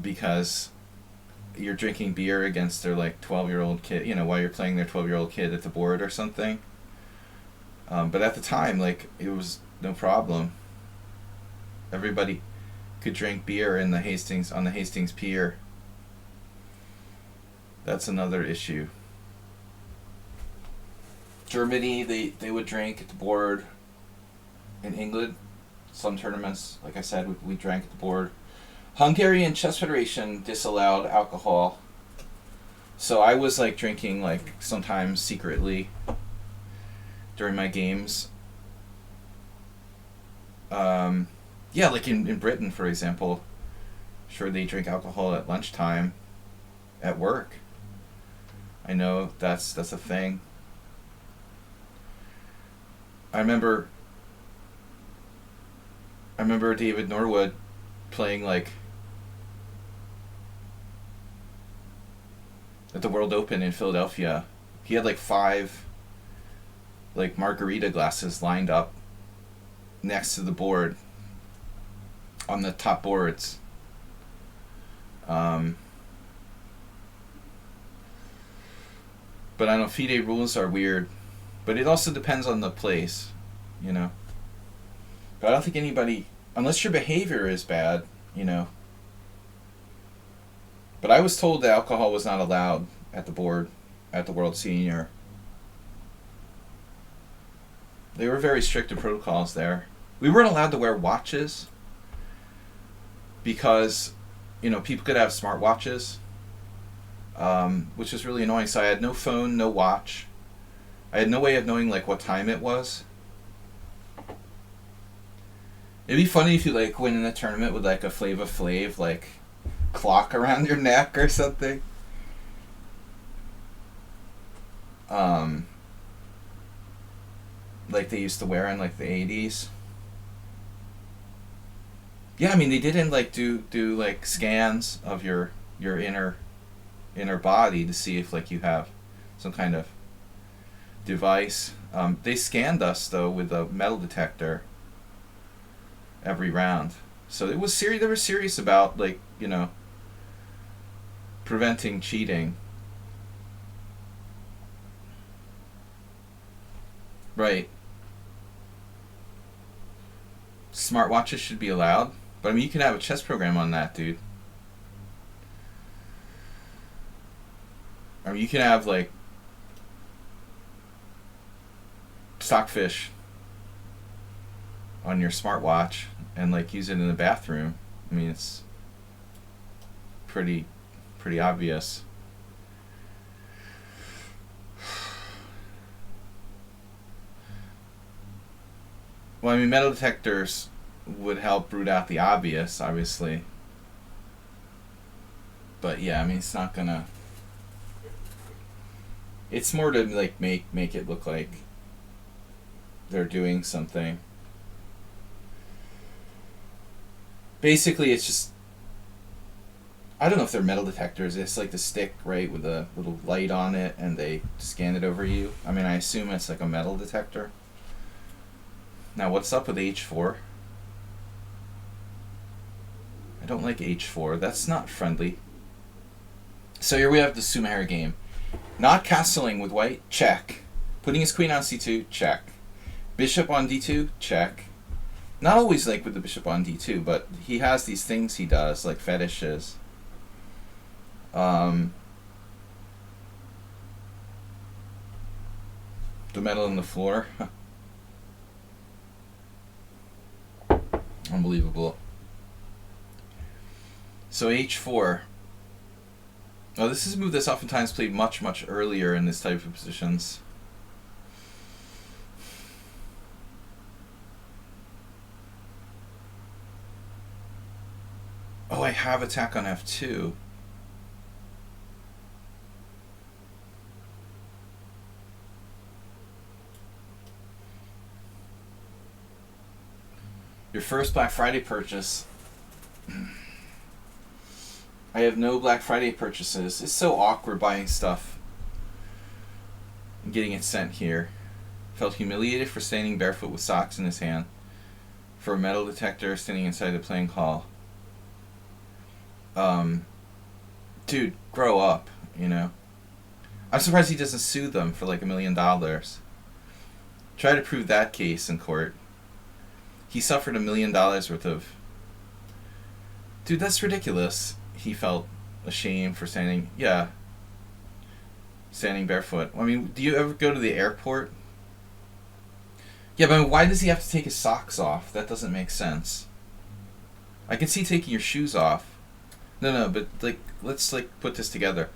[SPEAKER 1] because you're drinking beer against their, like, 12-year-old kid, you know, while you're playing their 12-year-old kid at the board or something. But at the time, like, it was no problem. Everybody could drink beer in the Hastings on the Hastings Pier. That's another issue. Germany, they would drink at the board. In England, some tournaments, like I said, we drank at the board. Hungarian Chess Federation disallowed alcohol. So I was like drinking like sometimes secretly during my games. Yeah, like in Britain, for example, sure they drink alcohol at lunchtime at work. I know that's a thing. I remember David Norwood playing like at the World Open in Philadelphia. He had like 5 like margarita glasses lined up next to the board on the top boards. But I know FIDE rules are weird. But it also depends on the place, you know. But I don't think anybody, unless your behavior is bad, you know. But I was told that alcohol was not allowed at the board at the World Senior. They were very strict to protocols there. We weren't allowed to wear watches because, you know, people could have smartwatches, which was really annoying. So I had no phone, no watch. I had no way of knowing like what time it was. It'd be funny if you like win in a tournament with like a Flava Flav like clock around your neck or something. Like they used to wear in like the 80s. Yeah, I mean they didn't like do like scans of your inner body to see if like you have some kind of device. They scanned us though with a metal detector every round. So it was serious. They were serious about like, you know, preventing cheating. Right. Smartwatches should be allowed, but I mean you can have a chess program on that, dude. I mean you can have like stockfish on your smartwatch and like use it in the bathroom. I mean, it's pretty obvious. Well, I mean, metal detectors would help root out the obvious, obviously. But yeah, I mean, it's not gonna. It's more to like make it look like they're doing something. Basically, it's just, I don't know if they're metal detectors. It's like the stick, right, with a little light on it, and they scan it over you. I mean, I assume it's like a metal detector. Now, what's up with H4? I don't like H4. That's not friendly. So here we have the Sumahara game. Not castling with white, check. Putting his queen on c2, check. Bishop on d2, check. Not always like with the bishop on d2, but he has these things he does, like fetishes. The metal on the floor. Unbelievable. So h4. Oh, this is a move that's oftentimes played much earlier in this type of positions. Oh, I have attack on f2. Your first Black Friday purchase. I have no Black Friday purchases. It's so awkward buying stuff and getting it sent here. Felt humiliated for standing barefoot with socks in his hand. For a metal detector standing inside the playing hall. Dude, grow up, you know. I'm surprised he doesn't sue them for like $1 million. Try to prove that case in court. He suffered $1 million worth of... Dude, that's ridiculous. He felt ashamed for standing barefoot. I mean, do you ever go to the airport? Yeah, but why does he have to take his socks off? That doesn't make sense. I can see taking your shoes off. No, but like, let's like put this together.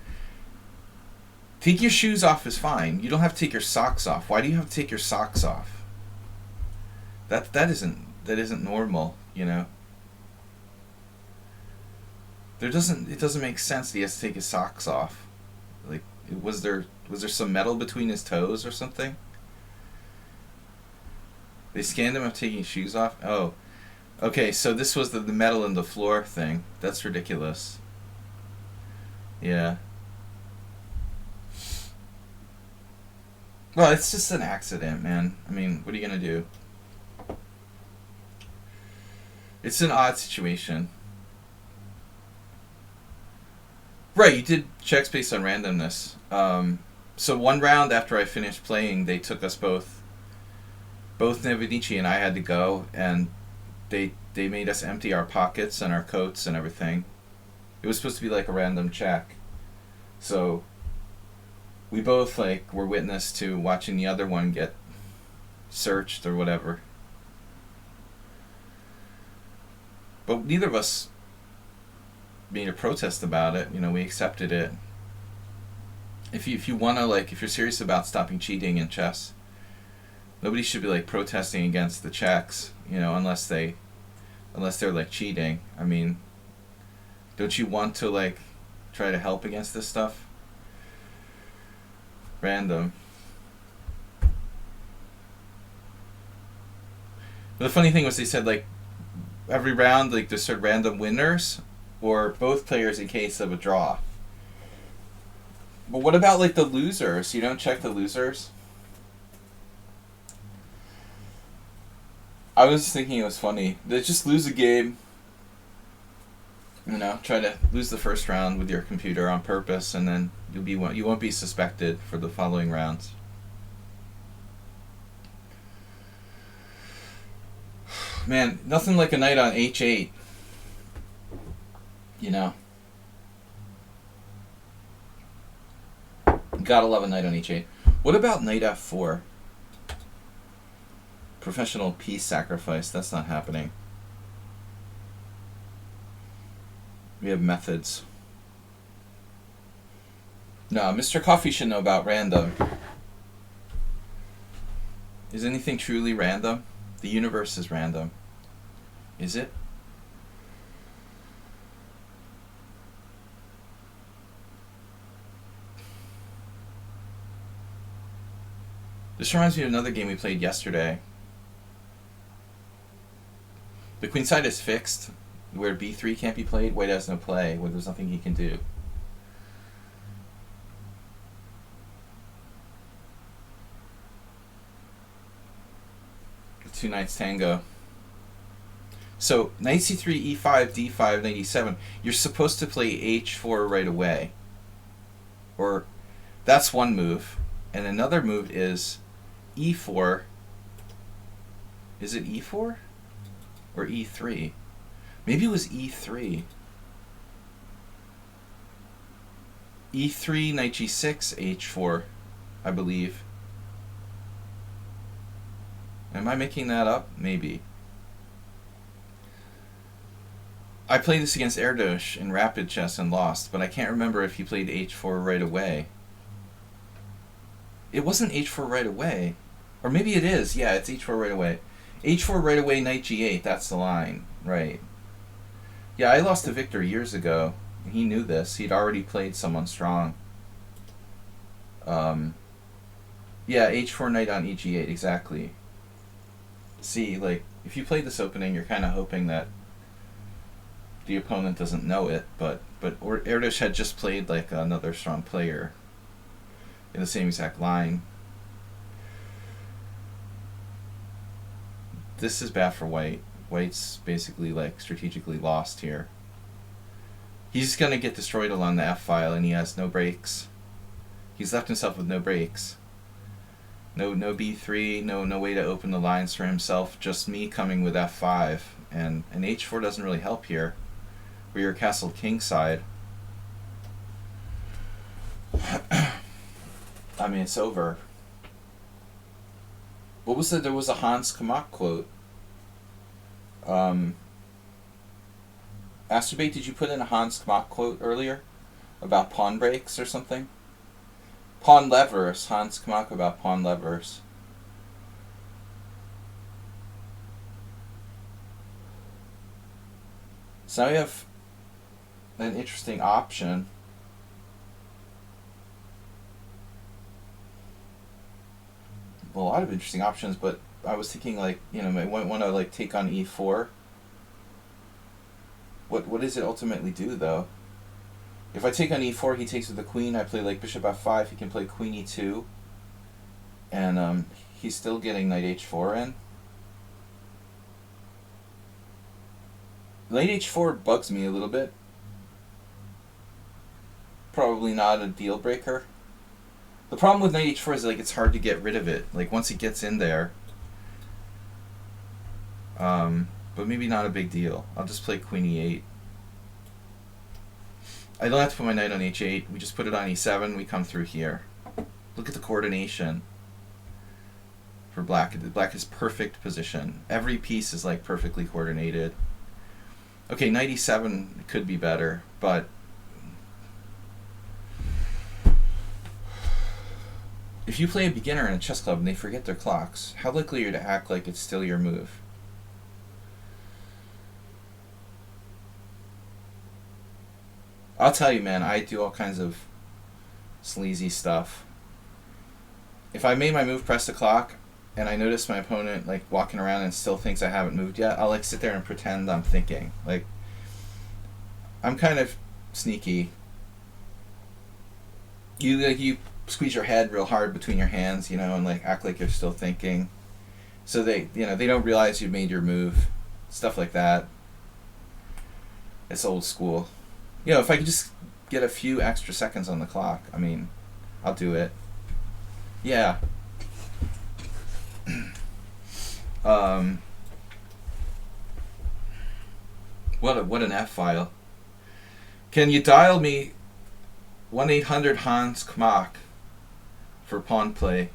[SPEAKER 1] Take your shoes off is fine. You don't have to take your socks off. Why do you have to take your socks off? That isn't normal, you know. It doesn't make sense that he has to take his socks off. Like, was there some metal between his toes or something? They scanned him of taking his shoes off? Oh. Okay, so this was the metal in the floor thing. That's ridiculous. Yeah. Well, it's just an accident, man. I mean, what are you gonna do? It's an odd situation. Right, you did checks based on randomness. So one round after I finished playing, they took us both Nevenici and I had to go, and they made us empty our pockets and our coats and everything. It was supposed to be like a random check. So we both like were witness to watching the other one get searched or whatever. But neither of us made a protest about it. You know, we accepted it. If you want to, like, if you're serious about stopping cheating in chess, nobody should be like protesting against the checks, you know, unless they're like cheating. I mean, don't you want to like try to help against this stuff? Random. But the funny thing was they said like every round like there's sort of random winners or both players in case of a draw. But what about like the losers? You don't check the losers? I was thinking it was funny. They just lose a game. You know, try to lose the first round with your computer on purpose, and then you won't be suspected for the following rounds. Man, nothing like a knight on h8. You know. Gotta love a knight on h8. What about knight f4? Professional peace sacrifice. That's not happening. We have methods. No, Mr. Coffee should know about random. Is anything truly random? The universe is random. Is it? This reminds me of another game we played yesterday. The queen side is fixed, where b3 can't be played. White has no play, where there's nothing he can do. Two knights tango. So knight c3, e5, d5, knight e7. You're supposed to play h4 right away. Or that's one move. And another move is e4. Is it e4? Or e3? Maybe it was e3. e3, knight g6, h4, I believe. Am I making that up? Maybe. I played this against Erdos in rapid chess and lost, but I can't remember if he played h4 right away. It wasn't h4 right away. Or maybe it is. Yeah, it's h4 right away. h4 right away, knight g8. That's the line. Right. Yeah, I lost to Victor years ago. He knew this. He'd already played someone strong. Yeah, h4 knight on e8. Exactly. See, like, if you play this opening, you're kind of hoping that the opponent doesn't know it, but Erdos had just played like another strong player in the same exact line. This is bad for White. White's basically like strategically lost here. He's gonna get destroyed along the F file, and he has no breaks. He's left himself with no breaks. No b3, no way to open the lines for himself, just me coming with f5, and h4 doesn't really help here, where you're castled kingside. I mean, it's over. What was there was a Hans Kamak quote. Asturbate, did you put in a Hans Kamak quote earlier? About pawn breaks or something? Pawn levers. Hans Kamak about pawn levers. So now we have an interesting option. Well, a lot of interesting options, but I was thinking, like, you know, I might want to like take on e4. What does it ultimately do, though? If I take on e4, he takes with the queen. I play like bishop f5. He can play queen e2, and he's still getting knight h4 in. Knight h4 bugs me a little bit. Probably not a deal breaker. The problem with knight h4 is like it's hard to get rid of it. Like once it gets in there. But maybe not a big deal. I'll just play queen e8. I don't have to put my knight on h8. We just put it on e7. We come through here. Look at the coordination for black. Black is perfect position. Every piece is like perfectly coordinated. Okay, knight e7 could be better, but if you play a beginner in a chess club and they forget their clocks, how likely are you to act like it's still your move? I'll tell you, man, I do all kinds of sleazy stuff. If I made my move press the clock and I notice my opponent like walking around and still thinks I haven't moved yet, I'll like sit there and pretend I'm thinking. Like, I'm kind of sneaky. You squeeze your head real hard between your hands, you know, and like act like you're still thinking. So they don't realize you made your move. Stuff like that. It's old school. You know, if I could just get a few extra seconds on the clock, I mean, I'll do it. Yeah. What an F file. Can you dial me 1-800 Hans Kamak for pawn play?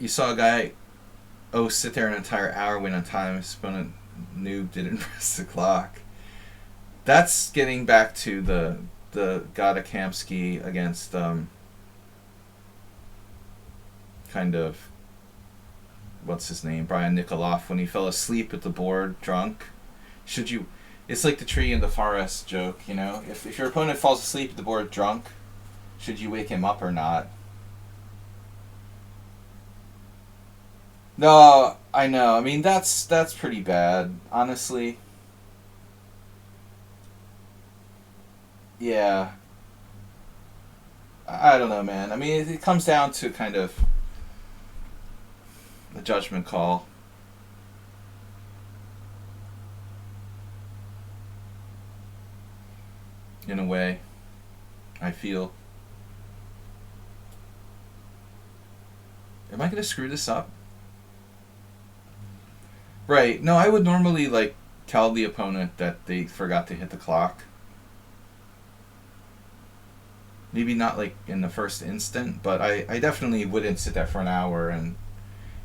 [SPEAKER 1] you saw a guy sit there an entire hour, win on time. His opponent noob didn't press the clock. That's getting back to the Gadakamsky against kind of what's his name, Brian Nikolov, when he fell asleep at the board drunk. Should you? It's like the tree in the forest joke, you know. If your opponent falls asleep at the board drunk, should you wake him up or not? No, I know. I mean, that's pretty bad, honestly. Yeah, I don't know, man. I mean, it comes down to kind of the judgment call. In a way, I feel. Am I gonna screw this up? Right. No, I would normally like tell the opponent that they forgot to hit the clock. Maybe not like in the first instant, but I definitely wouldn't sit there for an hour and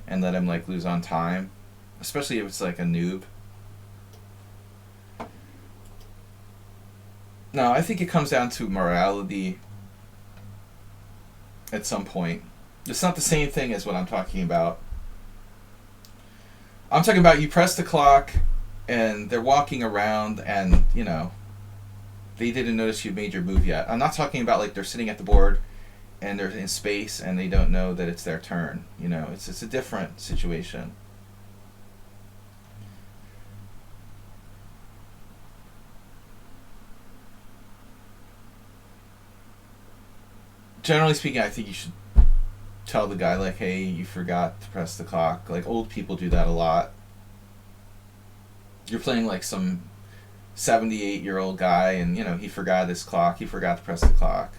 [SPEAKER 1] let him like lose on time, especially if it's like a noob. No, I think it comes down to morality at some point. It's not the same thing as what I'm talking about. I'm talking about you press the clock and they're walking around and, you know, they didn't notice you made your move yet. I'm not talking about like they're sitting at the board and they're in space and they don't know that it's their turn. You know, it's a different situation. Generally speaking, I think you should tell the guy like, hey, you forgot to press the clock. Like old people do that a lot. You're playing like some 78-year-old guy and, you know, he forgot his clock, he forgot to press the clock.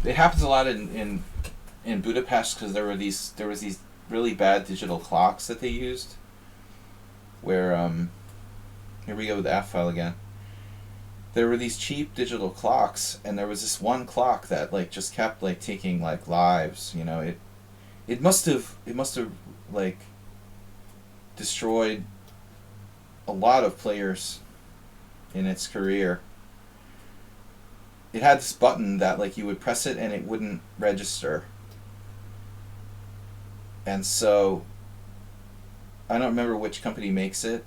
[SPEAKER 1] It happens a lot in Budapest because there was these really bad digital clocks that they used where here we go with the F file again. There were these cheap digital clocks and there was this one clock that like just kept like taking like lives, you know. It must have like destroyed a lot of players in its career. It had this button that like you would press it and it wouldn't register. And so I don't remember which company makes it.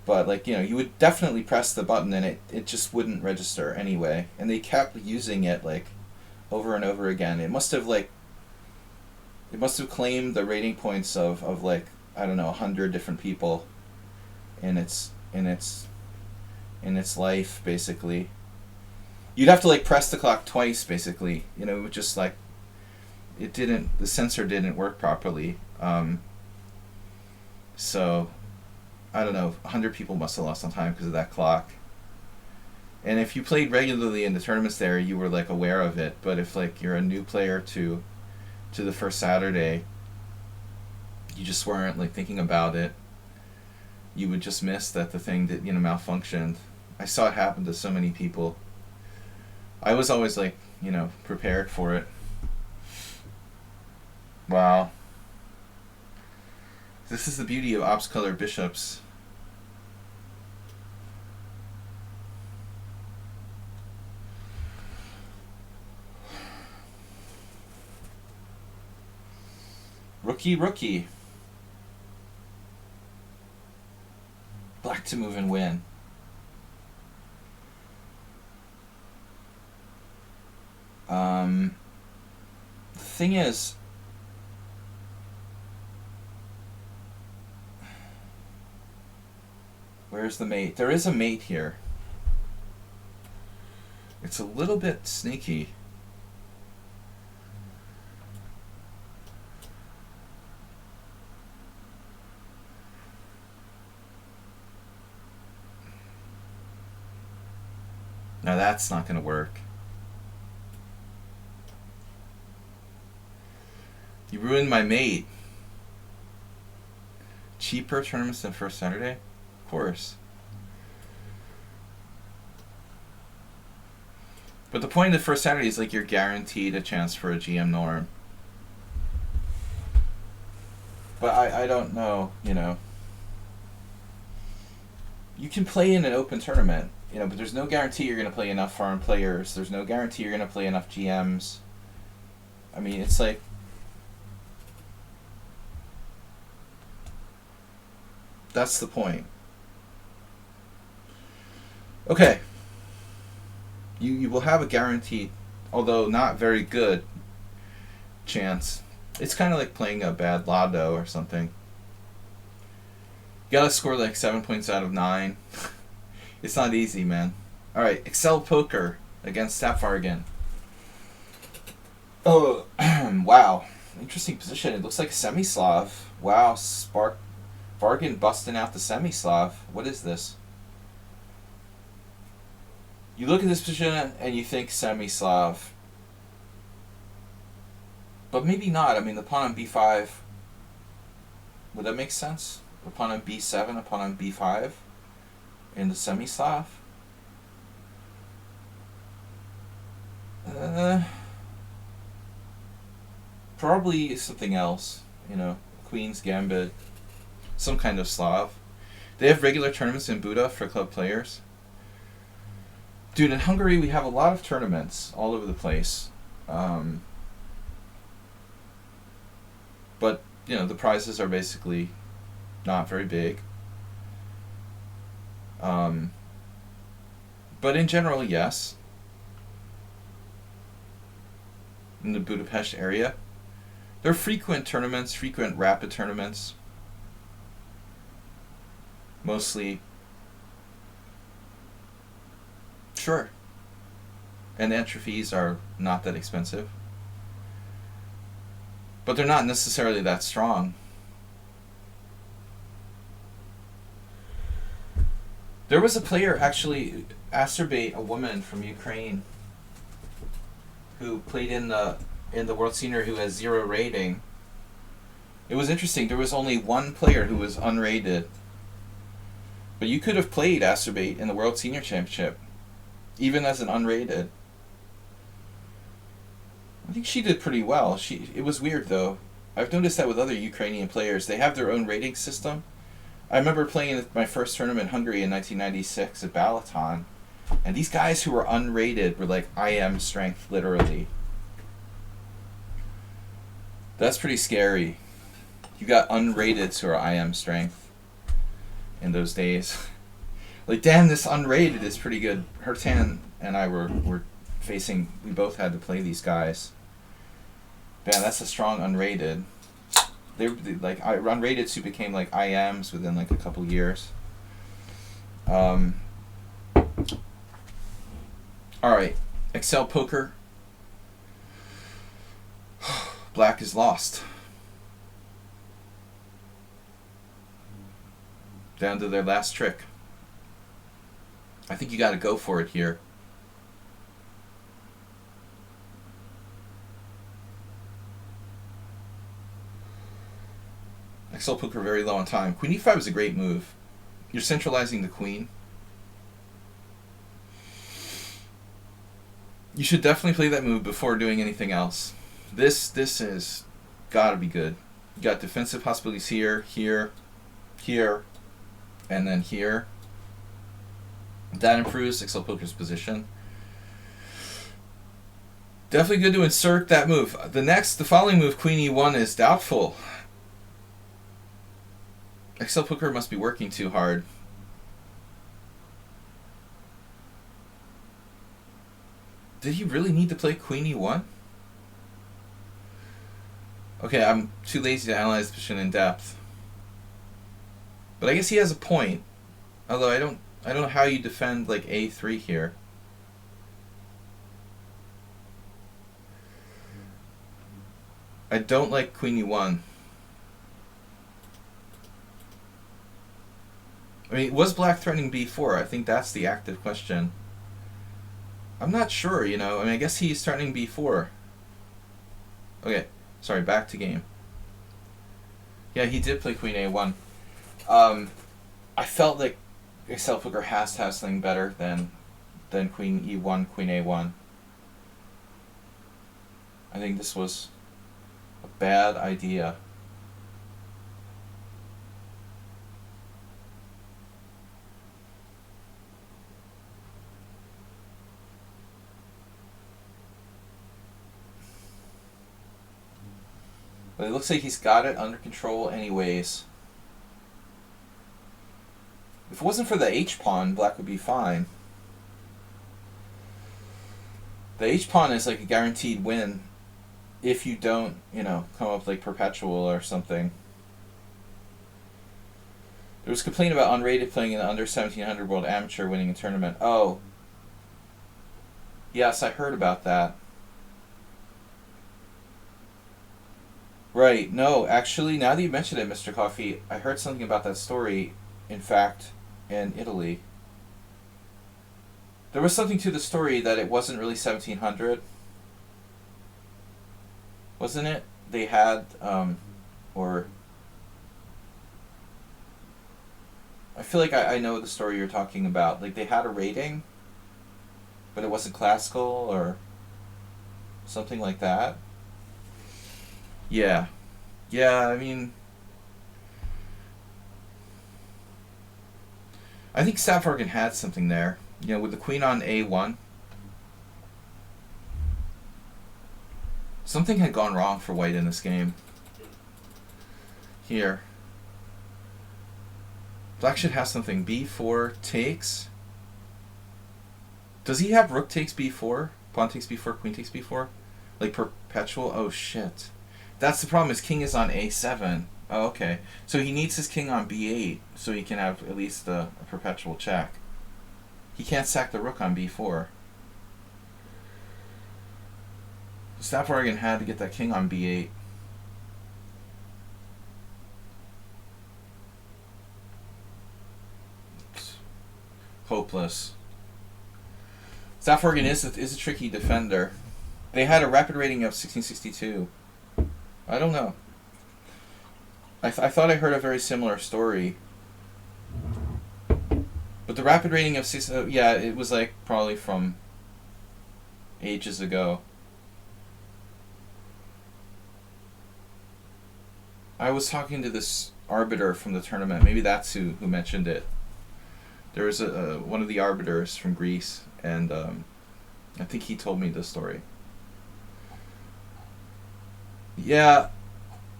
[SPEAKER 1] But like, you know, you would definitely press the button and it just wouldn't register anyway. And they kept using it like over and over again. It must have claimed the rating points of like, I don't know, 100 different people in its life, basically. You'd have to like press the clock twice, basically. You know, it would just like the sensor didn't work properly. So I don't know, 100 people must have lost on time because of that clock. And if you played regularly in the tournaments there, you were like aware of it. But if like you're a new player to the first Saturday, you just weren't like thinking about it, you would just miss that the thing that, you know, malfunctioned. I saw it happen to so many people. I was always like, you know, prepared for it. Wow. This is the beauty of ops color bishops. Rookie. Black to move and win. The thing is, where's the mate? There is a mate here. It's a little bit sneaky. Now that's not going to work. You ruined my mate. Cheaper tournaments than first Saturday? Of course. But the point of the first Saturday is like you're guaranteed a chance for a GM norm. But I don't know, you know. You can play in an open tournament, you know, but there's no guarantee you're going to play enough foreign players. There's no guarantee you're going to play enough GMs. I mean, it's like... That's the point. Okay. You will have a guaranteed, although not very good, chance. It's kind of like playing a bad lotto or something. You gotta score like 7 points out of 9. It's not easy, man. Alright, Excel Poker against Sapvargan. Oh, wow. Interesting position. It looks like Semi-Slav. Wow, Vargan busting out the Semi-Slav. What is this? You look at this position and you think Semi-Slav. But maybe not. I mean, the pawn on b5. Would that make sense? A pawn on b7, a pawn on b5 in the Semi-Slav? Probably something else. You know, Queen's Gambit. Some kind of Slav. They have regular tournaments in Buda for club players. Dude, in Hungary we have a lot of tournaments all over the place. But, you know, the prizes are basically not very big. But in general, yes. In the Budapest area. There are frequent tournaments, frequent rapid tournaments. Mostly. Sure. And the entry fees are not that expensive. But they're not necessarily that strong. There was a player, actually, Azerbaijan, a woman from Ukraine, who played in the World Senior who has 0 rating. It was interesting. There was only one player who was unrated. But you could have played Azerbaijan in the World Senior Championship, even as an unrated. I think she did pretty well. It was weird, though. I've noticed that with other Ukrainian players. They have their own rating system. I remember playing my first tournament in Hungary in 1996 at Balaton, and these guys who were unrated were like IM strength, literally. That's pretty scary. You got unrateds who are IM strength in those days. Like, damn, this unrated is pretty good. Hertan and I were facing, we both had to play these guys. Man, that's a strong unrated. They like unrateds who became like IMs within like a couple years. All right, Excel Poker. Black is lost. Down to their last trick. I think you got to go for it here. Excel Poker very low on time. Queen e5 is a great move. You're centralizing the queen. You should definitely play that move before doing anything else. This is gotta be good. You got defensive possibilities here, here, here, and then here. That improves Excel Poker's position. Definitely good to insert that move. The following move, Queen e1, is doubtful. Excel Poker must be working too hard. Did he really need to play Queen e1? Okay, I'm too lazy to analyze the position in depth. But I guess he has a point. Although I don't know how you defend like a3 here. I don't like Queen e1. I mean, was black threatening b4? I think that's the active question. I'm not sure, you know. I mean, I guess he's threatening b4. Okay, sorry, back to game. Yeah, he did play Queen a1. I felt like Excel Poker has to have something better than Queen e1, Queen a1. I think this was a bad idea. But it looks like he's got it under control anyways. If it wasn't for the H-pawn, black would be fine. The H-pawn is like a guaranteed win if you don't, you know, come up with like Perpetual or something. There was a complaint about unrated playing in the under 1700 World Amateur winning a tournament. Oh. Yes, I heard about that. Right, no, actually, now that you mention it, Mr. Coffee, I heard something about that story, in fact, in Italy. There was something to the story that it wasn't really 1700. Wasn't it? They had, or... I feel like I know the story you're talking about. Like, they had a rating, but it wasn't classical, or something like that. Yeah. Yeah, I mean... I think Stavrogan had something there. You know, with the queen on A1. Something had gone wrong for white in this game. Here. Black should have something. B4 takes. Does he have rook takes B4? Pawn takes B4, queen takes B4? Like Perpetual? Oh shit. That's the problem, his king is on A7. Oh, okay. So he needs his king on B8 so he can have at least a Perpetual check. He can't sack the rook on B4. Stavrogan had to get that king on B8. It's hopeless. Stavrogan is a tricky defender. They had a rapid rating of 1662. I don't know. I thought I heard a very similar story. But the rapid rating of 6... yeah, it was like probably from ages ago. I was talking to this arbiter from the tournament. Maybe that's who mentioned it. There was one of the arbiters from Greece, and I think he told me this story. Yeah,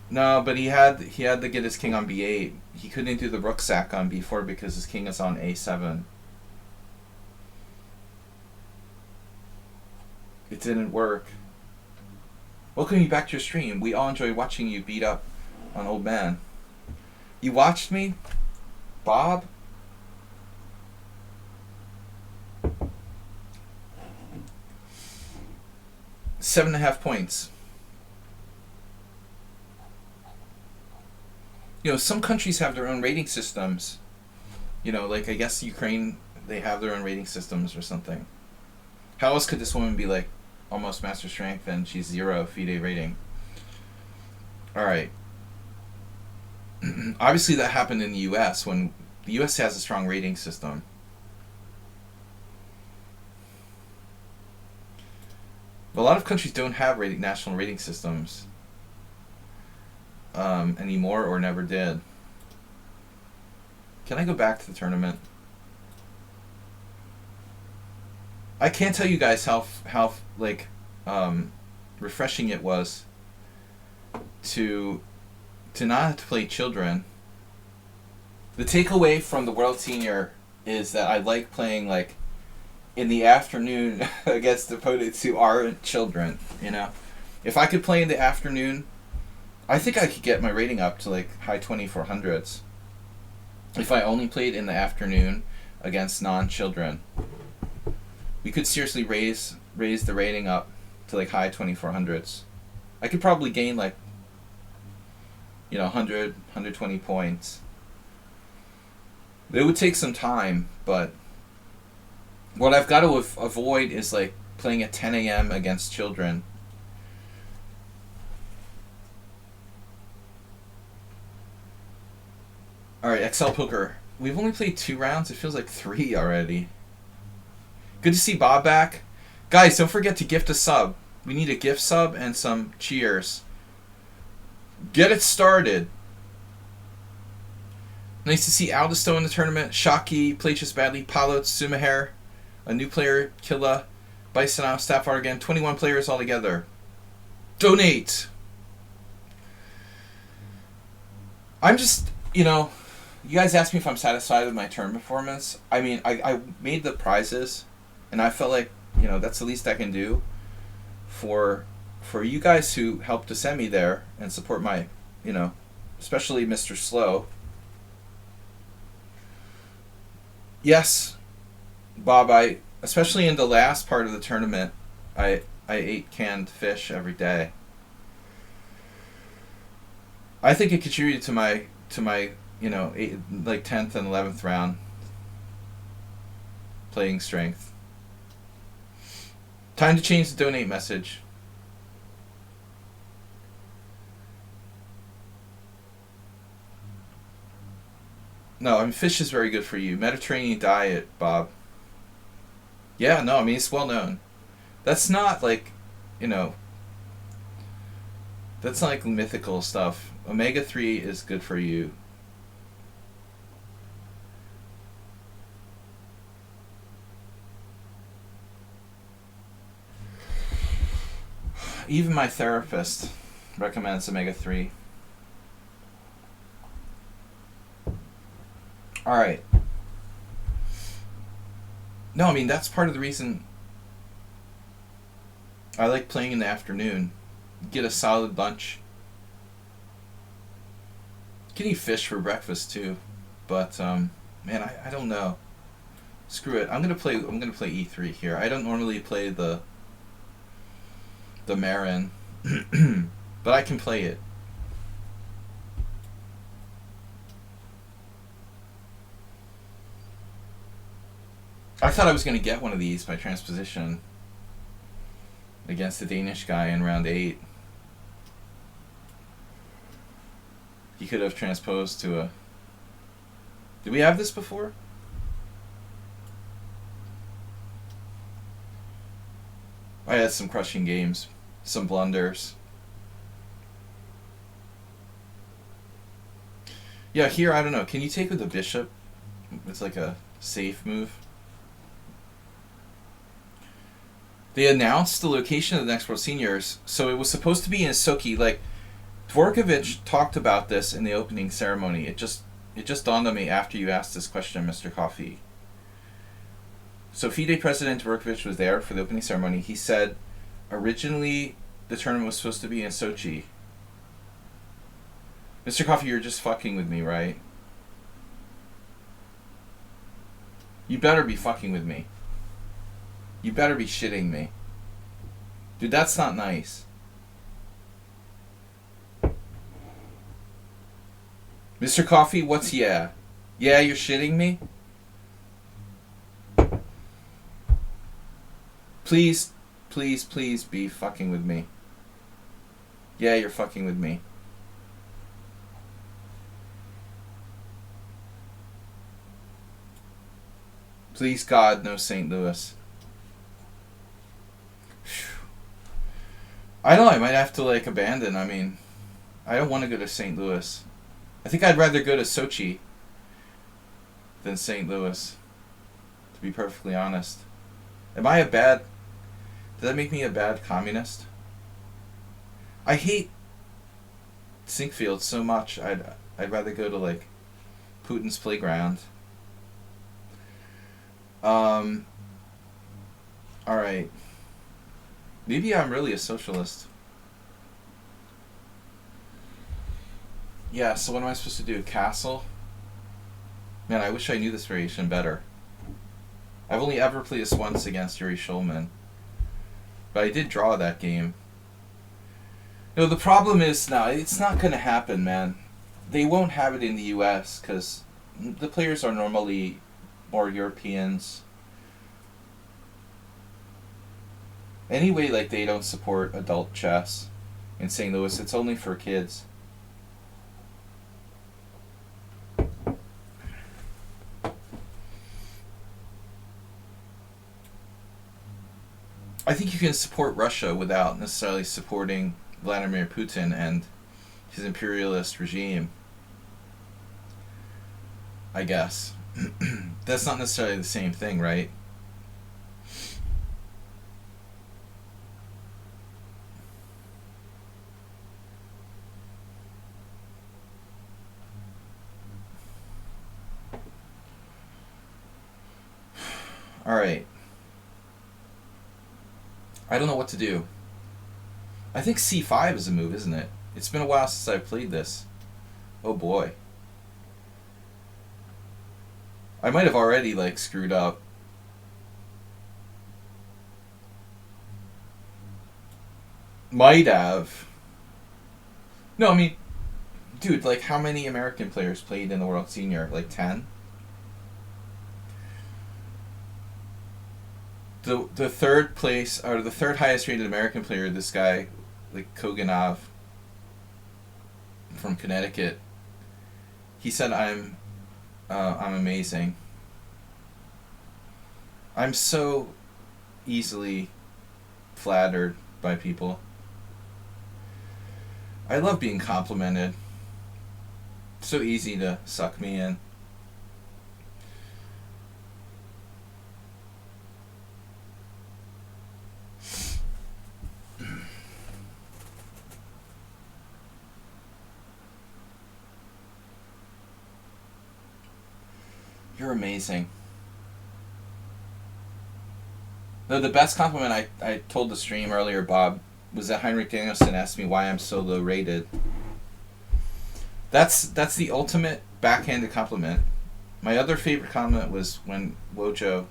[SPEAKER 1] no, but he had to get his king on B8. He couldn't do the rook sack on B4 because his king is on A7. It didn't work. Welcome you back to your stream. We all enjoy watching you beat up on old man. You watched me, Bob? Seven and a half points. You know, some countries have their own rating systems. You know, like I guess Ukraine, they have their own rating systems or something. How else could this woman be like almost master strength and she's 0 FIDE rating? Alright. Obviously that happened in the US when the US has a strong rating system. But a lot of countries don't have national rating systems anymore or never did. Can I go back to the tournament? I can't tell you guys how like refreshing it was to not have to play children. The takeaway from the World Senior is that I like playing like in the afternoon against opponents who aren't children, you know. If I could play in the afternoon, I think I could get my rating up to like high 2400s. If I only played in the afternoon against non-children, we could seriously raise the rating up to like high 2400s. I could probably gain like, you know, 100, 120 points. It would take some time, but what I've got to avoid is like playing at 10 a.m. against children. Alright, XL Poker. We've only played 2 rounds. It feels like 3 already. Good to see Bob back. Guys, don't forget to gift a sub. We need a gift sub and some cheers. Get it started. Nice to see Aldisto in the tournament. Shockey played just badly. Palot, Sumaher, a new player, Killa, Bison, Staff Art again. 21 players altogether. Donate! I'm just, you guys asked me if I'm satisfied with my tournament performance. I mean, I made the prizes, and I felt like, that's the least I can do for you guys who helped to send me there and support my, especially Mr. Slow. Yes, Bob, especially in the last part of the tournament, I ate canned fish every day. I think it contributed to my 10th and 11th round playing strength. Time to change the donate message. No, I mean, fish is very good for you. Mediterranean diet, Bob. Yeah, no, I mean, it's well known. That's not like, that's not like mythical stuff. Omega-3 is good for you. Even my therapist recommends omega-3. Alright. No, I mean, that's part of the reason I like playing in the afternoon. Get a solid lunch. You can eat fish for breakfast too, but man, I don't know. Screw it. I'm gonna play E3 here. I don't normally play the Marin, but I can play it. I thought I was gonna get one of these by transposition against the Danish guy in round 8. He could have transposed to a... Did we have this before? I had some crushing games. Some blunders. Yeah, here, I don't know. Can you take with the bishop? It's like a safe move. They announced the location of the next World Seniors, so it was supposed to be in Sochi. Like, Dvorkovich talked about this in the opening ceremony. It just dawned on me after you asked this question, Mr. Coffee. So FIDE President Dvorkovich was there for the opening ceremony. He said, originally the tournament was supposed to be in Sochi. Mr. Coffee, you're just fucking with me, right? You better be fucking with me. You better be shitting me. Dude, that's not nice. Mr. Coffee, what's yeah? Yeah, you're shitting me? Please, please, please be fucking with me. Yeah, you're fucking with me. Please, God, no St. Louis. I don't know, I might have to, abandon. I mean, I don't want to go to St. Louis. I think I'd rather go to Sochi than St. Louis, to be perfectly honest. Does that make me a bad communist? I hate Sinkfield so much. I'd rather go to, Putin's playground. Alright. Maybe I'm really a socialist. Yeah, so what am I supposed to do? Castle? Man, I wish I knew this variation better. I've only ever played this once against Yuri Shulman. But I did draw that game. No, the problem is, no, it's not going to happen, man. They won't have it in the US, because the players are normally more Europeans. Anyway, they don't support adult chess in St. Louis. It's only for kids. I think you can support Russia without necessarily supporting Vladimir Putin and his imperialist regime, I guess. That's not necessarily the same thing, right? Alright. I don't know what to do. I think c5 is a move, isn't it? It's been a while since I've played this. Oh boy. I might have already, like, screwed up. Might have. No, I mean, dude, like, how many American players played in the World Senior? Like 10? The third place, or the third highest rated American player, this guy, like Koganov from Connecticut, he said I'm amazing. I'm so easily flattered by people. I love being complimented. So easy to suck me in. You're amazing. Though the best compliment I told the stream earlier, Bob, was that Heinrich Danielson asked me why I'm so low rated. That's the ultimate backhanded compliment. My other favorite comment was when Wojo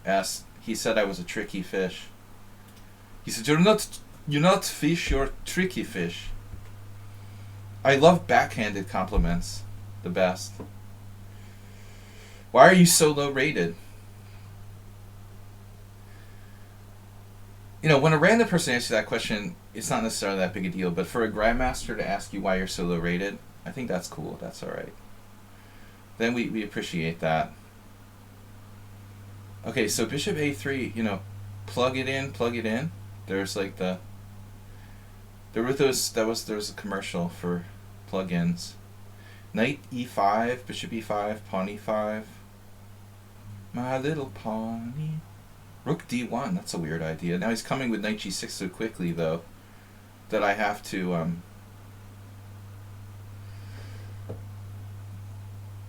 [SPEAKER 1] asked, he said I was a tricky fish. He said, you're not fish, you're tricky fish. I love backhanded compliments the best. Why are you so low rated? You know, when a random person asks you that question, it's not necessarily that big a deal, but for a grandmaster to ask you why you're so low rated, I think that's cool. That's alright. Then we appreciate that. Okay, so bishop a3, you know, plug it in. There's like there was a commercial for plugins. Knight e5, bishop e5, pawn e5. My little pawny. Rook d1, that's a weird idea. Now he's coming with knight g6 so quickly, though, that I have to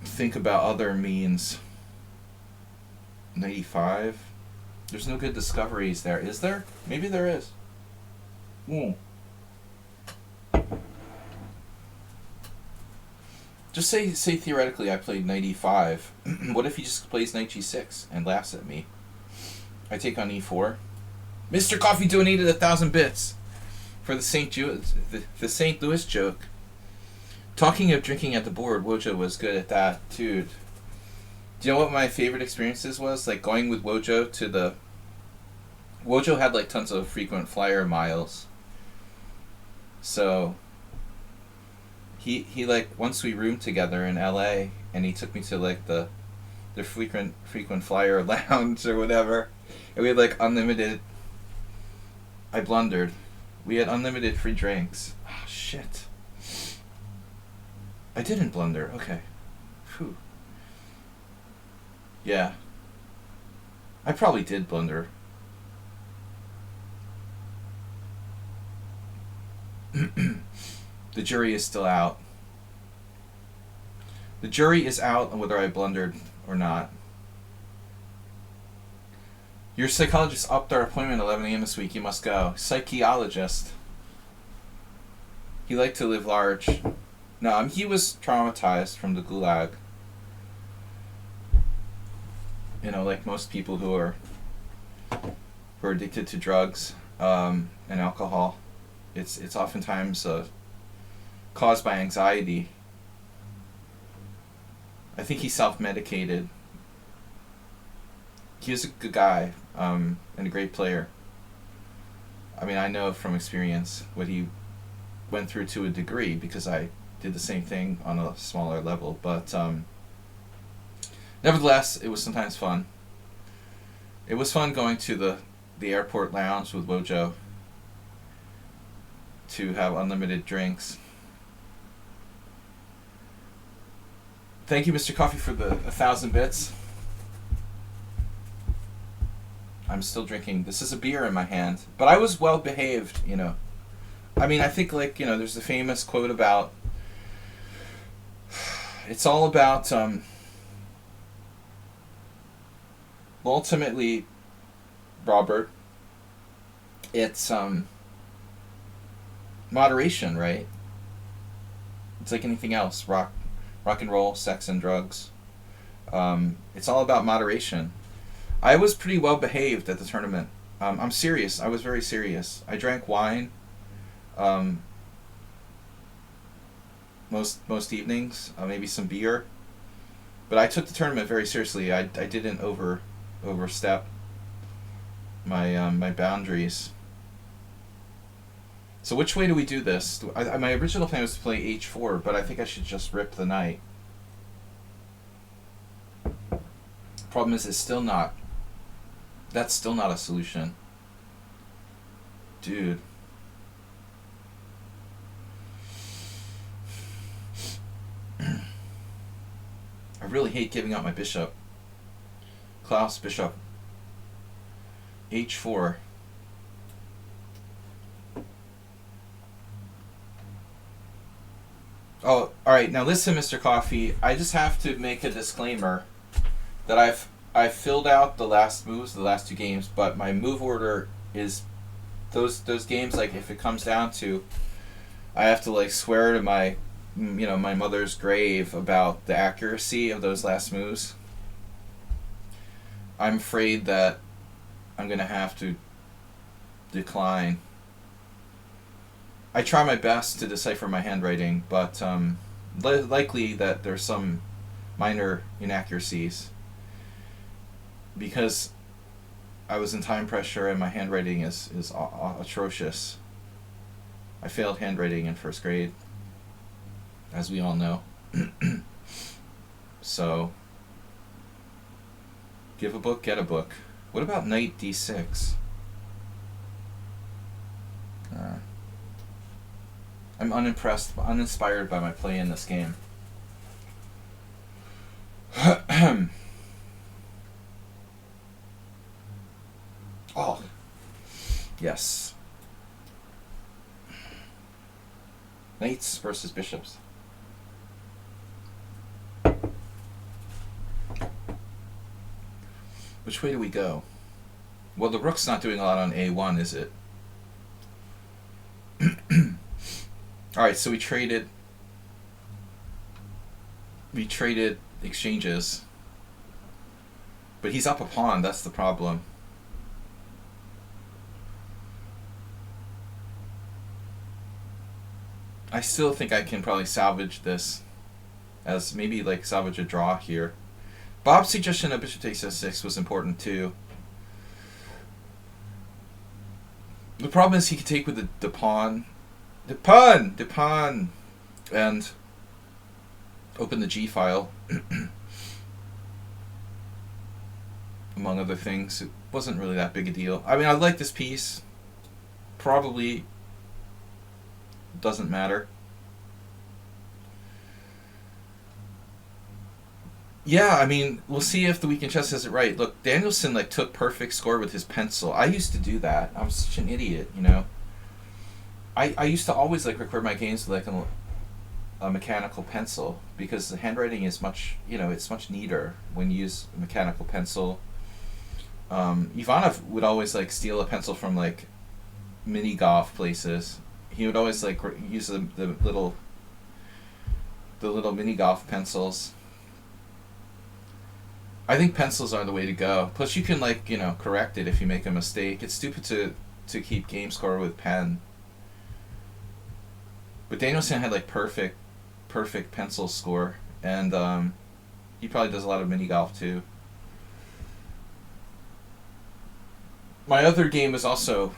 [SPEAKER 1] think about other means. Knight e5. There's no good discoveries there. Is there? Maybe there is. Just say theoretically I played knight e5. What if he just plays knight g6 and laughs at me? I take on e4. Mr. Coffee donated 1,000 bits for the the St. Louis joke. Talking of drinking at the board, Wojo was good at that, dude. Do you know what my favorite experiences was? Like going with Wojo to the... Wojo had like tons of frequent flyer miles. So he like, once we roomed together in LA and he took me to like the frequent flyer lounge or whatever. And we had like unlimited... I blundered. We had unlimited free drinks. Oh, shit. I didn't blunder. Okay. Phew. Yeah. I probably did blunder. The jury is still out. The jury is out on whether I blundered or not. Your psychologist upped our appointment at 11 a.m. this week. You must go. Psychologist. He liked to live large. No, he was traumatized from the gulag. You know, like most people who are addicted to drugs and alcohol. It's oftentimes caused by anxiety. I think he self-medicated. He was a good guy and a great player. I mean, I know from experience what he went through to a degree because I did the same thing on a smaller level. But nevertheless, it was sometimes fun. It was fun going to the airport lounge with Wojo to have unlimited drinks. Thank you, Mr. Coffee, for the 1,000 bits. I'm still drinking. This is a beer in my hand. But I was well behaved, you know. I mean, I think, like, you know, there's the famous quote about, it's all about, ultimately, Robert, it's, moderation, right? It's like anything else. Rock and roll, sex and drugs. It's all about moderation. I was pretty well behaved at the tournament. I'm serious. I was very serious. I drank wine most evenings, maybe some beer. But I took the tournament very seriously. I didn't overstep my my boundaries. So which way do we do this? My original plan was to play h4, but I think I should just rip the knight. Problem is, it's still not. That's still not a solution. Dude. I really hate giving up my bishop. Klaus, bishop. h4. Oh, alright, now listen, Mr. Coffee. I just have to make a disclaimer that I've filled out the last moves, the last two games, but my move order is those games, like, if it comes down to, I have to, like, swear to my, you know, my mother's grave about the accuracy of those last moves. I'm afraid that I'm going to have to decline. I try my best to decipher my handwriting, but likely that there's some minor inaccuracies because I was in time pressure and my handwriting is atrocious. I failed handwriting in first grade, as we all know. So, give a book, get a book. What about knight d6? I'm uninspired by my play in this game. Oh, yes. Knights versus bishops. Which way do we go? Well, the rook's not doing a lot on a1, is it? Alright, so we traded exchanges. But he's up a pawn, that's the problem. I still think I can probably salvage this as maybe like salvage a draw here. Bob's suggestion of bishop takes s6 was important too. The problem is he could take with the pawn. The pawn! And open the G file. Among other things. It wasn't really that big a deal. I mean, I like this piece. Probably doesn't matter. Yeah, I mean, we'll see if the Weekend Chess has it right. Look, Danielson like took perfect score with his pencil. I used to do that. I was such an idiot, you know. I used to always like record my games with like a mechanical pencil because the handwriting is much, you know, it's much neater when you use a mechanical pencil. Ivanov would always like steal a pencil from like mini golf places. He would always like use the little mini golf pencils. I think pencils are the way to go. Plus, you can like, you know, correct it if you make a mistake. It's stupid to keep game score with pen. But Danielson had like perfect pencil score, and he probably does a lot of mini golf too. My other game is also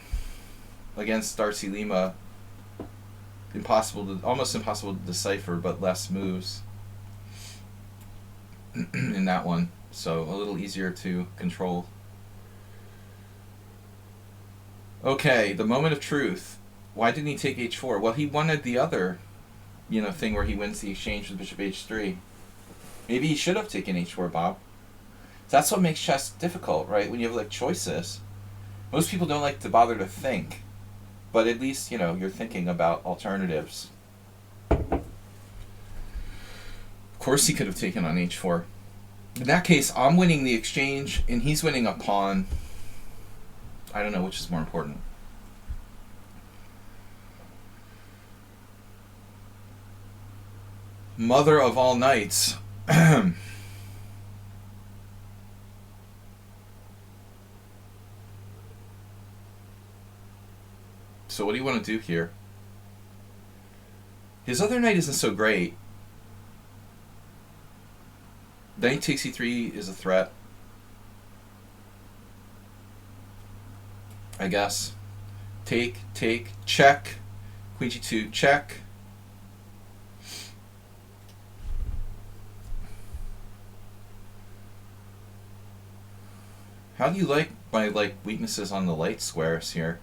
[SPEAKER 1] against Darcy Lima. Almost impossible to decipher, but less moves in that one, so a little easier to control. Okay, the moment of truth. Why didn't he take h4? Well, he wanted the other, thing where he wins the exchange with bishop h3. Maybe he should have taken h4, Bob. That's what makes chess difficult, right? When you have like choices. Most people don't like to bother to think, but at least, you're thinking about alternatives. Of course he could have taken on h4. In that case, I'm winning the exchange and he's winning a pawn. I don't know which is more important. Mother of all knights. So what do you want to do here? His other knight isn't so great. Knight takes e3 is a threat, I guess. Take, check. Queen g2, check. How do you like my weaknesses on the light squares here?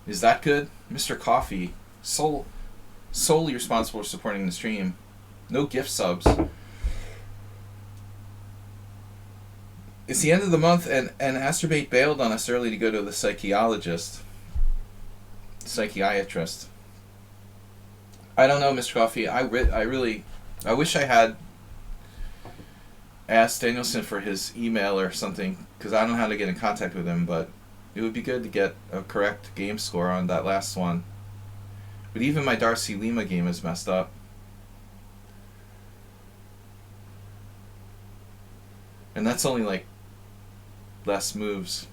[SPEAKER 1] Is that good? Mr. Coffee, solely responsible for supporting the stream. No gift subs. It's the end of the month, and Asterbait bailed on us early to go to the psychiatrist. I don't know, Mr. Coffee. I wish I had asked Danielson for his email or something, because I don't know how to get in contact with him, but it would be good to get a correct game score on that last one. But even my Darcy Lima game is messed up. And that's only less moves.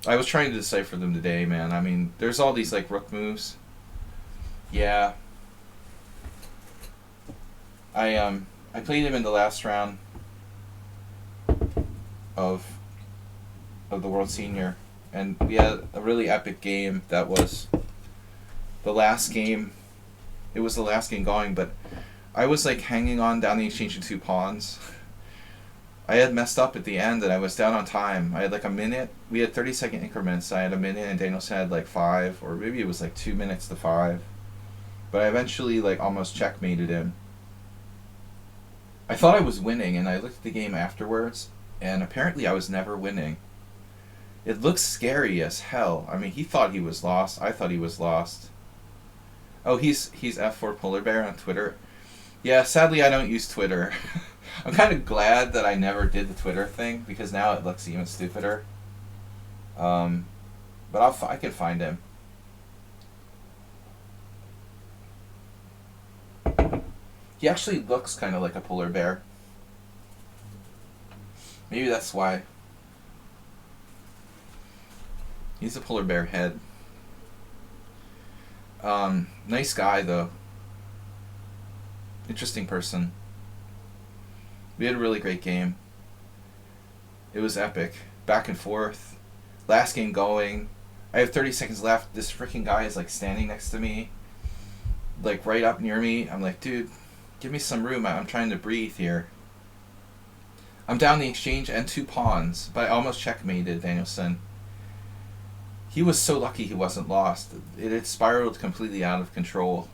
[SPEAKER 1] I was trying to decipher them today, man. I mean, there's all these rook moves. Yeah. I played him in the last round of the World Senior, and we had a really epic game. That was the last game. It was the last game going, but I was hanging on down the exchange in 2 pawns. I had messed up at the end and I was down on time. I had a minute. We had 30-second increments. I had a minute and Danielson had 5, or maybe it was 2 minutes to 5. But I eventually almost checkmated him. I thought I was winning, and I looked at the game afterwards, and apparently I was never winning. It looks scary as hell. I mean, he thought he was lost. I thought he was lost. Oh, he's F4 Polar Bear on Twitter. Yeah, sadly I don't use Twitter. I'm kind of glad that I never did the Twitter thing, because now it looks even stupider. But I can find him. He actually looks kind of like a polar bear. Maybe that's why. He's a polar bear head. Nice guy, though. Interesting person. We had a really great game. It was epic. Back and forth. Last game going. I have 30 seconds left. This freaking guy is standing next to me. Right up near me. I'm like, dude, give me some room. I'm trying to breathe here. I'm down the exchange and 2 pawns, but I almost checkmated Danielson. He was so lucky he wasn't lost. It had spiraled completely out of control.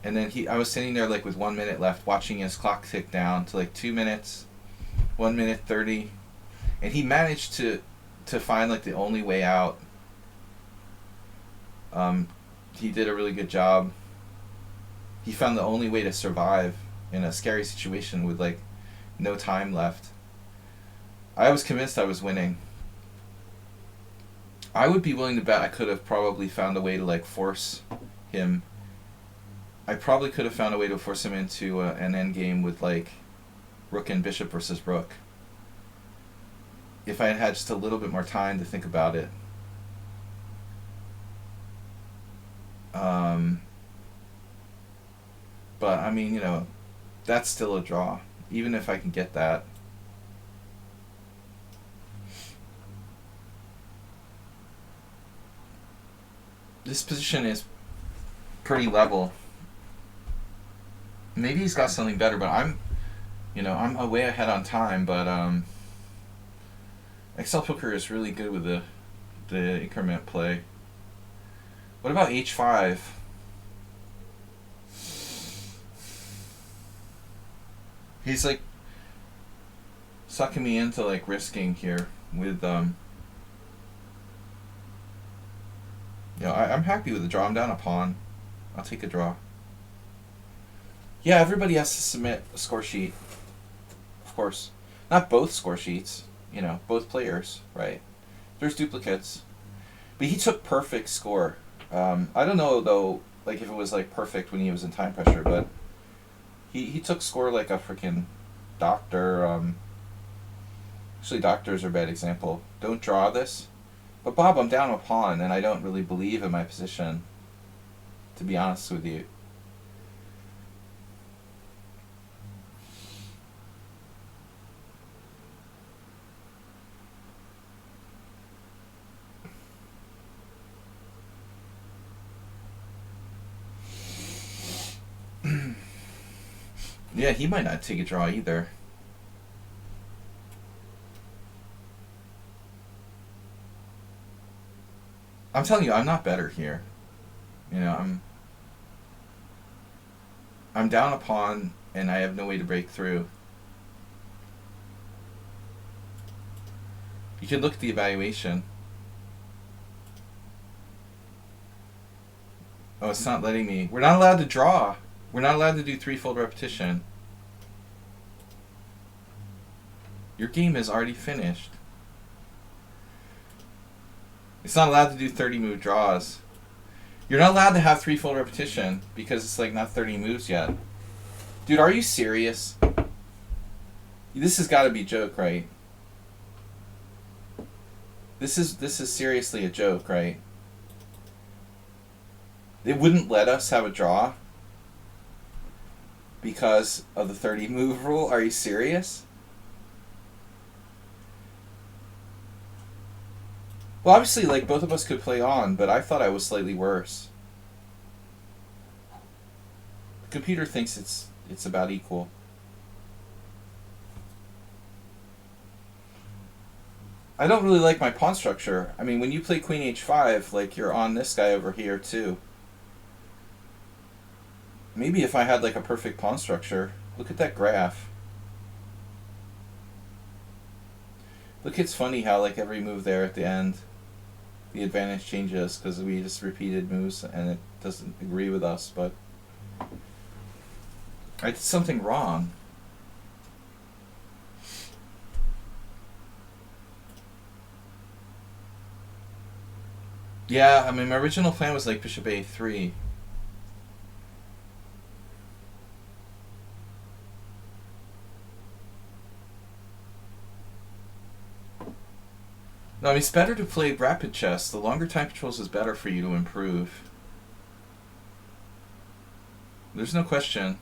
[SPEAKER 1] And then I was sitting there with 1 minute left, watching his clock tick down to 2 minutes, 1 minute 30, and he managed to find the only way out. He did a really good job. He found the only way to survive in a scary situation with no time left. I was convinced I was winning. I would be willing to bet I could have probably found a way to force him. I probably could have found a way to force him into an endgame with rook and bishop versus rook, if I had had just a little bit more time to think about it. But I mean, that's still a draw, even if I can get that. This position is pretty level. Maybe he's got something better, but I'm way ahead on time, but Excel Poker is really good with the increment play. What about h5? He's like sucking me into like risking here with I'm happy with the draw. I'm down a pawn. I'll take a draw. Yeah, everybody has to submit a score sheet. Of course. Not both score sheets, both players, right? There's duplicates. But he took perfect score. I don't know though, like if it was like perfect when he was in time pressure, but he took score like a freaking doctor. Actually, doctors are a bad example. Don't draw this. But Bob, I'm down a pawn, and I don't really believe in my position, to be honest with you. Yeah, he might not take a draw either. I'm telling you, I'm not better here. I'm down a pawn, and I have no way to break through. You can look at the evaluation. Oh, it's not letting me. We're not allowed to draw. We're not allowed to do threefold repetition. Your game is already finished. It's not allowed to do 30 move draws. You're not allowed to have threefold repetition because it's like not 30 moves yet. Dude, are you serious? This has got to be a joke, right? This is seriously a joke, right? It wouldn't let us have a draw because of the 30 move rule. Are you serious? Well, obviously, like, both of us could play on, but I thought I was slightly worse. The computer thinks it's about equal. I don't really like my pawn structure. I mean, when you play queen h5, like, you're on this guy over here, too. Maybe if I had, like, a perfect pawn structure. Look at that graph. Look, it's funny how, like, every move there at the end, the advantage changes because we just repeated moves and it doesn't agree with us, but I did something wrong. Yeah, I mean, my original plan was like bishop a3. No, I mean, it's better to play rapid chess. The longer time controls is better for you to improve. There's no question.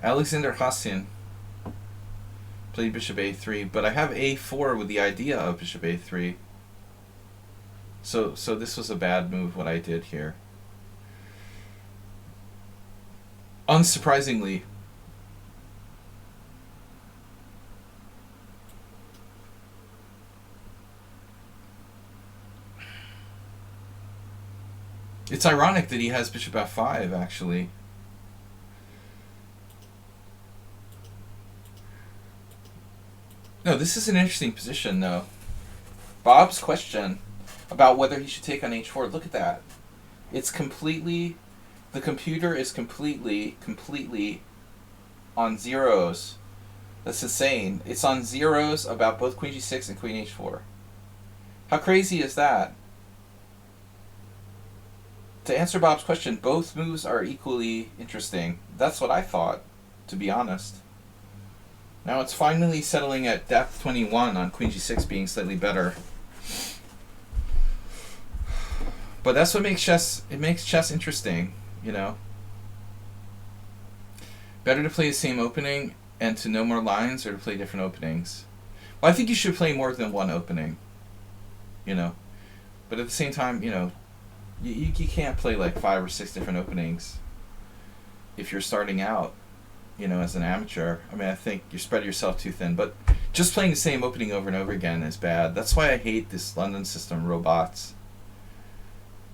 [SPEAKER 1] Alexander Hassin played bishop a3, but I have a4 with the idea of bishop a3. So this was a bad move, what I did here. Unsurprisingly, it's ironic that he has bishop f5, actually. No, this is an interesting position, though. Bob's question about whether he should take on h4, look at that. It's completely, the computer is completely on zeros. That's insane. It's on zeros about both queen g6 and queen h4. How crazy is that? To answer Bob's question, both moves are equally interesting. That's what I thought, to be honest. Now it's finally settling at depth 21 on queen g6 being slightly better. But that's what makes chess, it makes chess interesting, you know. Better to play the same opening and to know more lines, or to play different openings? Well, I think you should play more than one opening, you know. But at the same time, you know, you can't play like 5 or 6 different openings if you're starting out, you know, as an amateur. I mean, I think you spread yourself too thin. But Just playing the same opening over and over again is bad. That's why I hate this London system robots.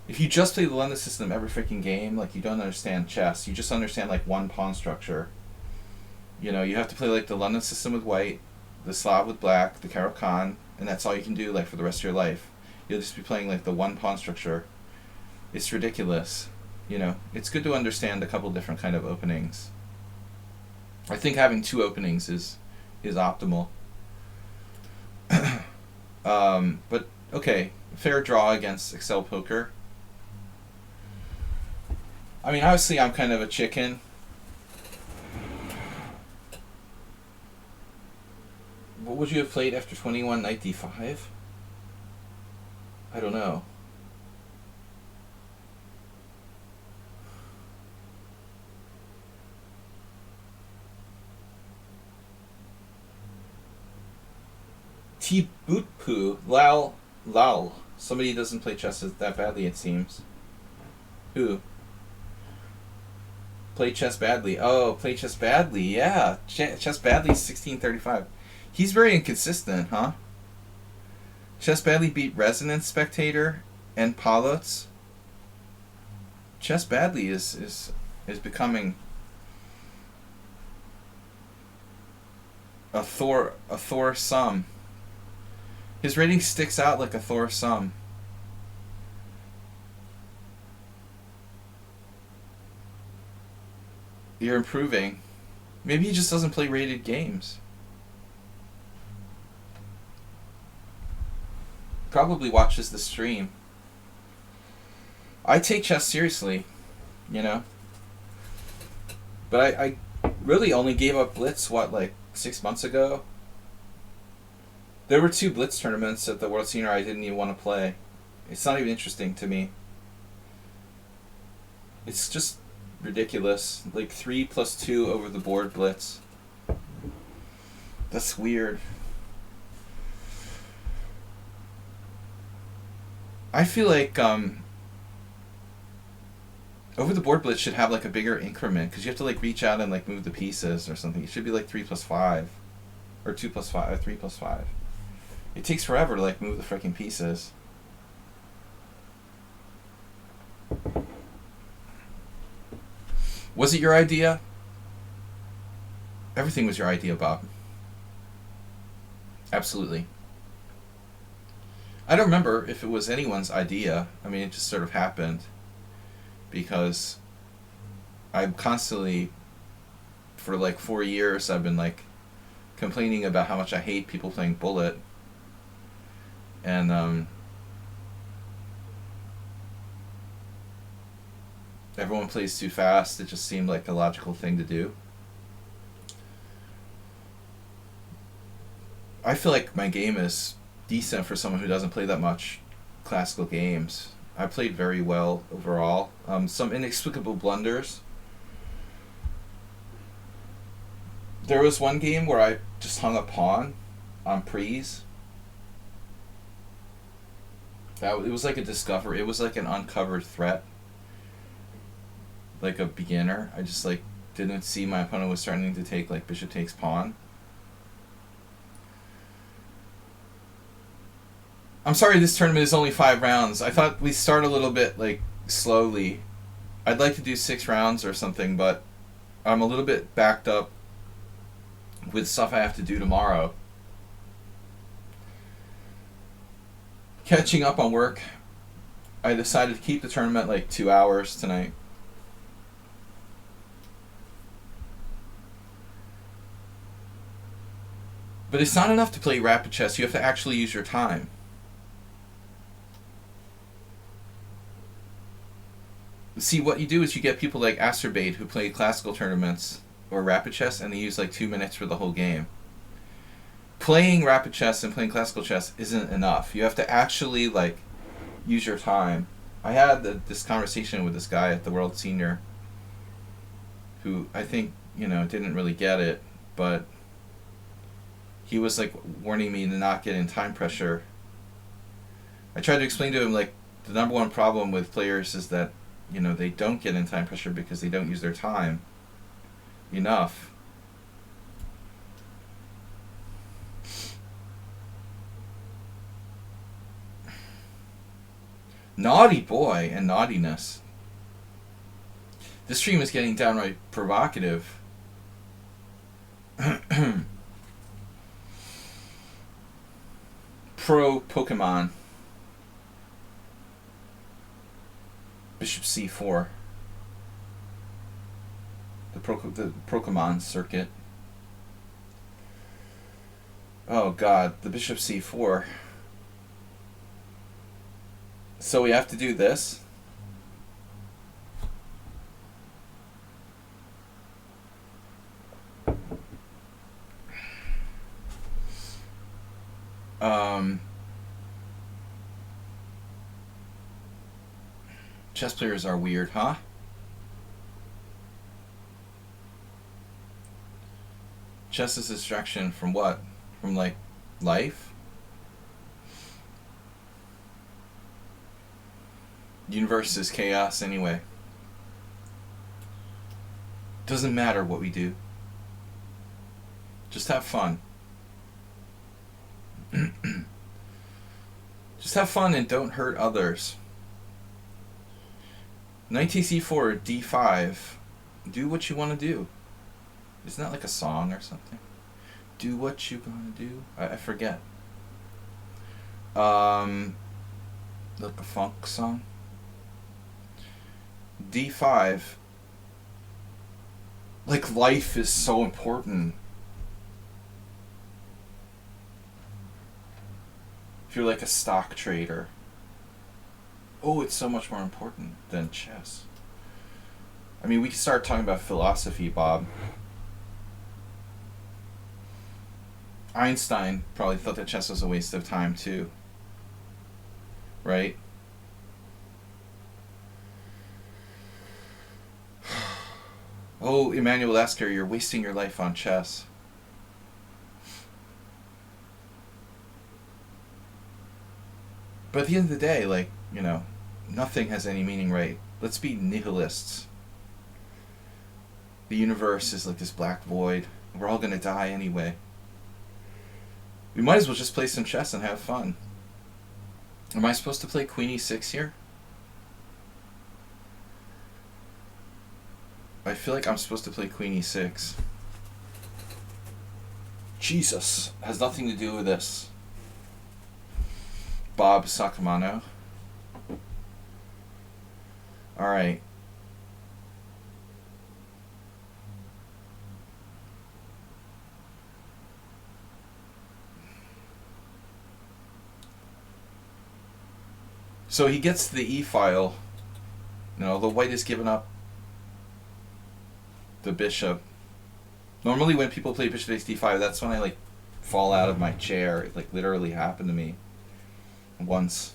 [SPEAKER 1] If you just play the London system every freaking game, like, you don't understand chess. You just understand, like, one pawn structure. You know, you have to play, like, the London system with white, the Slav with black, the Caro-Kann, and that's all you can do, like, for the rest of your life. You'll just be playing, like, the one pawn structure. It's ridiculous. You know, it's good to understand a couple different kind of openings. I think having two openings is optimal. But, okay, fair draw against Excel Poker. I mean, obviously I'm kind of a chicken. What would you have played after 21 knight d5? I don't know. T-Bootpoo. Lal. Somebody doesn't play chess that badly, it seems. Who? Play chess badly. Oh, play chess badly. Yeah. Chess badly 1635. He's very inconsistent, huh? Chess badly beat Resonance Spectator and Palots. Chess badly is becoming a Thor sum. His rating sticks out like a Thor sum. You're improving. Maybe he just doesn't play rated games. Probably watches the stream. I take chess seriously, you know. But I really only gave up Blitz, like 6 months ago? There were 2 Blitz tournaments at the World Senior I didn't even want to play. It's not even interesting to me. It's just ridiculous. Like 3 + 2 over the board Blitz. That's weird. I feel like over the board Blitz should have like a bigger increment, because you have to like reach out and like move the pieces or something. It should be like 3 + 5, or 2 + 5, or 3 + 5. It takes forever to like move the freaking pieces. Was it your idea? Everything was your idea, Bob. Absolutely. I don't remember if it was anyone's idea. I mean, it just sort of happened. Because I'm constantly, for like 4 years, I've been like complaining about how much I hate people playing Bullet. And everyone plays too fast. It just seemed like a logical thing to do. I feel like my game is decent for someone who doesn't play that much classical games. I played very well overall. Some inexplicable blunders. There was one game where I just hung a pawn on prees. It was like a discovery. It was like an uncovered threat. Like a beginner. I just like didn't see my opponent was starting to take like bishop takes pawn. I'm sorry this tournament is only 5 rounds. I thought we'd start a little bit like slowly. I'd like to do 6 rounds or something, but I'm a little bit backed up with stuff I have to do tomorrow. Catching up on work. I decided to keep the tournament like 2 hours tonight. But it's not enough to play rapid chess. You have to actually use your time. See, what you do is you get people like Asterbate who play classical tournaments or rapid chess, and they use like 2 minutes for the whole game. Playing rapid chess and playing classical chess isn't enough. You have to actually like use your time. I had this conversation with this guy at the World Senior who I think, didn't really get it, but he was like warning me to not get in time pressure. I tried to explain to him like the number one problem with players is that they don't get in time pressure because they don't use their time enough. Naughty boy and naughtiness. This stream is getting downright provocative. Pro Pokemon. Bishop c4. The Pokemon circuit. Oh god, the bishop c4. So we have to do this. Chess players are weird, huh? Chess is a distraction from what? From, like, life? Universe is chaos anyway. Doesn't matter what we do. Just have fun. Just have fun and don't hurt others. Knight c4, d5. Do what you want to do. Isn't that like a song or something? Do what you gonna do? I forget. Like a funk song. d5. Like, life is so important. If you're like a stock trader. Oh, it's so much more important than chess. I mean, we can start talking about philosophy, Bob. Einstein probably thought that chess was a waste of time, too. Right? Oh, Emmanuel Lasker, you're wasting your life on chess. But at the end of the day, like, you know, nothing has any meaning, right? Let's be nihilists. The universe is like this black void. We're all gonna die anyway. We might as well just play some chess and have fun. Am I supposed to play Queen e6 here? I feel like I'm supposed to play Queen e6. Jesus. Has nothing to do with this. Bob Sacamano. Alright. So he gets the e-file. You know, the white has given up the bishop. Normally when people play bishop takes d5, that's when I, like, fall out of my chair. It, like, literally happened to me once.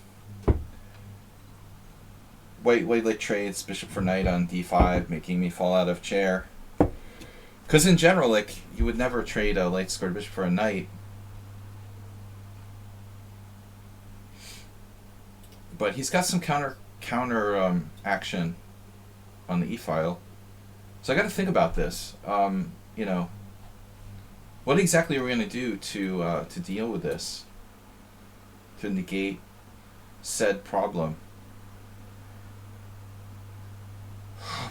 [SPEAKER 1] White like trades bishop for knight on d5, making me fall out of chair. Because in general, like, you would never trade a light squared bishop for a knight. But he's got some counter action on the e-file. So I got to think about this. You know, what exactly are we going to do to deal with this? To negate said problem?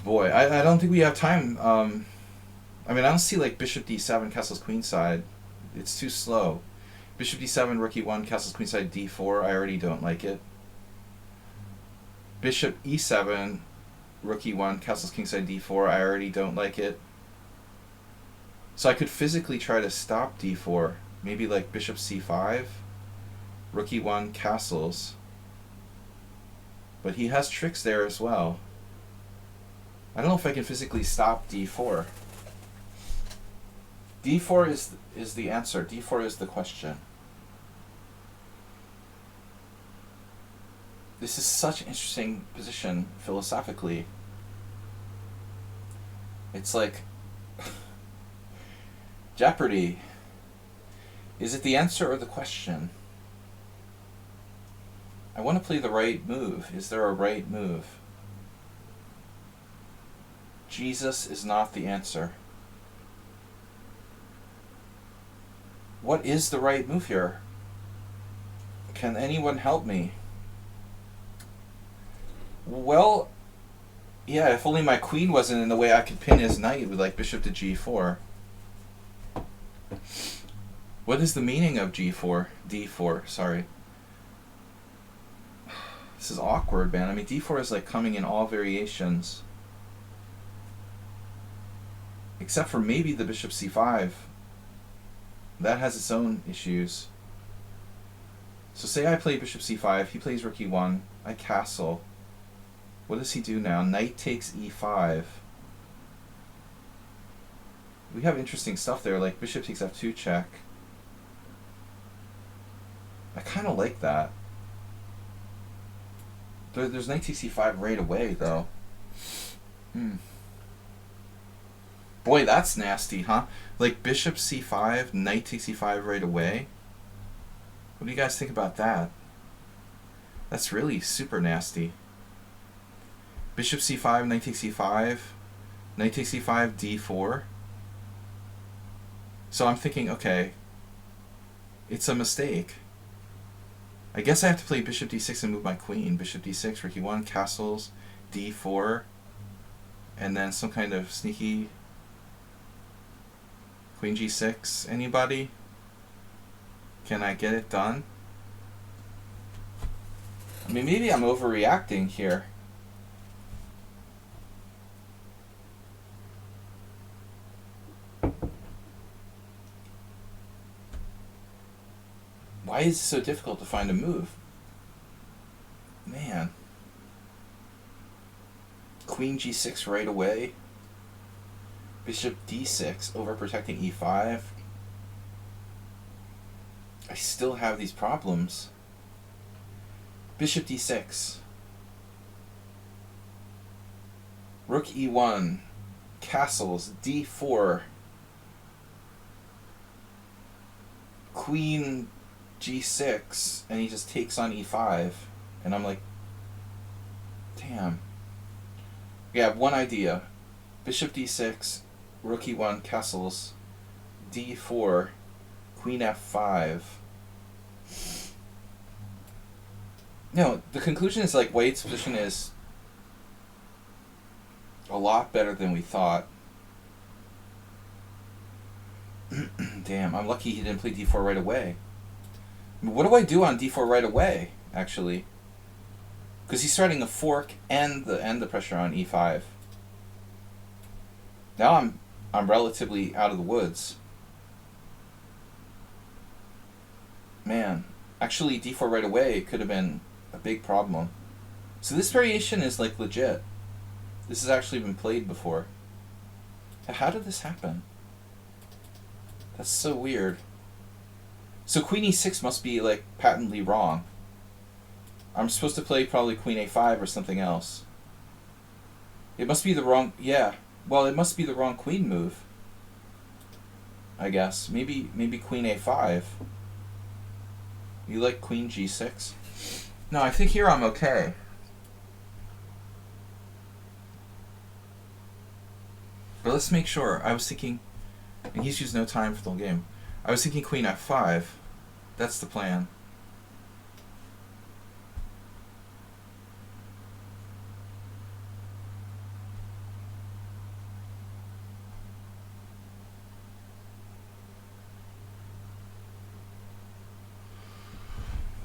[SPEAKER 1] Boy, I don't think we have time. I mean, I don't see, like, bishop d7, castles queenside. It's too slow. Bishop d7, rook e1, castles queenside d4. I already don't like it. Bishop e7, rook e1, castles kingside d4. I already don't like it. So I could physically try to stop d4. Maybe like bishop c5, rook e1, castles. But he has tricks there as well. I don't know if I can physically stop d4. d4 is the answer. d4 is the question. This is such an interesting position philosophically. It's like Jeopardy. Is it the answer or the question? I want to play the right move. Is there a right move? Jesus is not the answer. What is the right move here? Can anyone help me? Well, yeah, if only my queen wasn't in the way, I could pin his knight with like bishop to g4. What is the meaning of g4? d4, sorry. This is awkward, man. I mean, d4 is like coming in all variations. Except for maybe the bishop c5. That has its own issues. So say I play bishop c5, he plays rook e1, I castle. What does he do now? Knight takes e5. We have interesting stuff there, like bishop takes f2 check. I kind of like that. There's knight takes e5 right away, though. Boy, that's nasty, huh? Like bishop c5, knight takes e5 right away. What do you guys think about that? That's really super nasty. Bishop c5, knight takes e5, knight takes e5, d4. So I'm thinking, okay, it's a mistake. I guess I have to play bishop d6 and move my queen. Bishop d6, rook e1, castles, d4, and then some kind of sneaky queen g6. Anybody? Can I get it done? I mean, maybe I'm overreacting here. Why is it so difficult to find a move? Man. Queen g6 right away. Bishop d6 overprotecting e5. I still have these problems. Bishop d6. Rook e1. Castles. d4. Queen g6. And he just takes on e5. And I'm like, damn. Okay, I have one idea. Bishop d6. Rook e1. Castles. d4. Queen f5. No, the conclusion is like White's position is a lot better than we thought. Damn, I'm lucky he didn't play d4 right away. I mean, what do I do on d4 right away, actually? Because he's starting a fork and the pressure on e5. Now I'm relatively out of the woods. Man, actually d4 right away could have been a big problem. So this variation is like legit. This has actually been played before. How did this happen? That's so weird. So queen e6 must be like patently wrong. I'm supposed to play probably queen a5 or something else. It must be the wrong, yeah. Well, it must be the wrong queen move, I guess. Maybe queen a5. You like queen g6? No, I think here I'm okay. But let's make sure. I was thinking, and he's used no time for the whole game. I was thinking queen f5. That's the plan.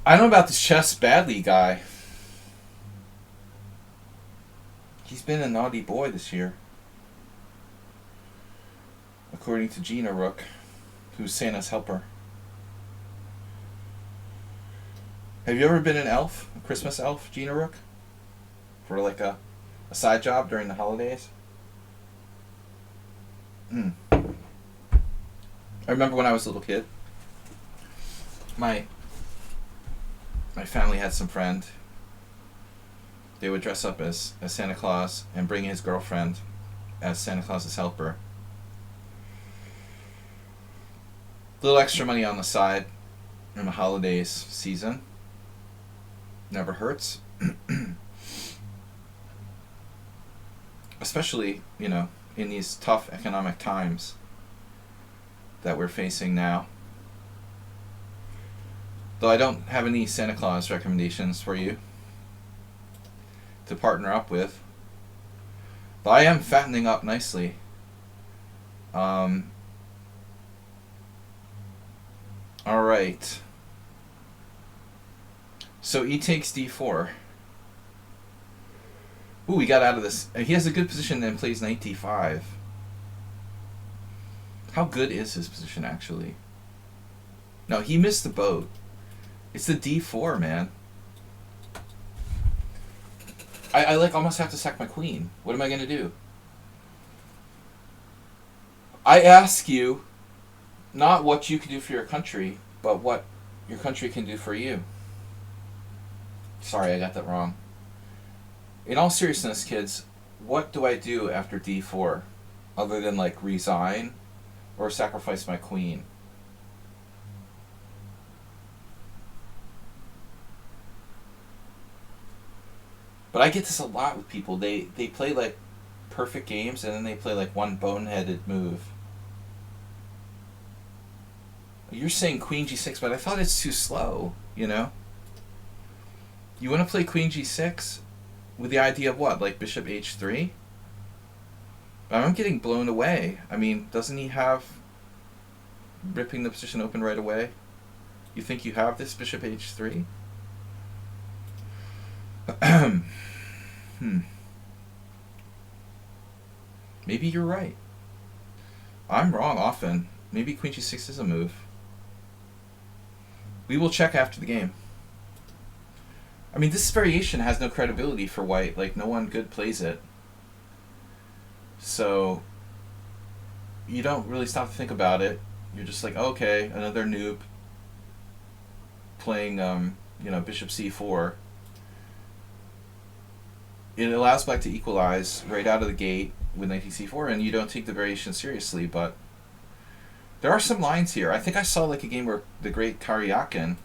[SPEAKER 1] I don't know about this chess badly guy. He's been a naughty boy this year. According to Gina Rook, who's Santa's helper. Have you ever been an elf? A Christmas elf, Gina Rook? For like a side job during the holidays? I remember when I was a little kid, my family had some friend. They would dress up as Santa Claus and bring his girlfriend as Santa Claus's helper. A little extra money on the side in the holidays season. Never hurts. Especially, you know, in these tough economic times that we're facing now. Though I don't have any Santa Claus recommendations for you. to partner up with. But I am fattening up nicely. Alright. So e takes d4. Ooh, he got out of this. He has a good position and plays knight d5. How good is his position, actually? No, he missed the boat. It's the d4, man. I like almost have to sack my queen. What am I going to do? I ask you not what you can do for your country, but what your country can do for you. Sorry, I got that wrong. In all seriousness, kids, what do I do after d4? Other than, like, resign or sacrifice my queen? But I get this a lot with people. They play, like, perfect games, and then they play, like, one boneheaded move. You're saying queen g6, but I thought it's too slow, you know? You want to play queen g6 with the idea of what? Like bishop h3? But I'm getting blown away. I mean, doesn't he have ripping the position open right away? You think you have this bishop h3? Maybe you're right. I'm wrong often. Maybe queen g6 is a move. We will check after the game. I mean, this variation has no credibility for white. Like, no one good plays it. So, you don't really stop to think about it. You're just like, okay, another noob playing, bishop c4. It allows black to equalize right out of the gate with knight c4, and you don't take the variation seriously, but there are some lines here. I think I saw like a game where the great Karyakin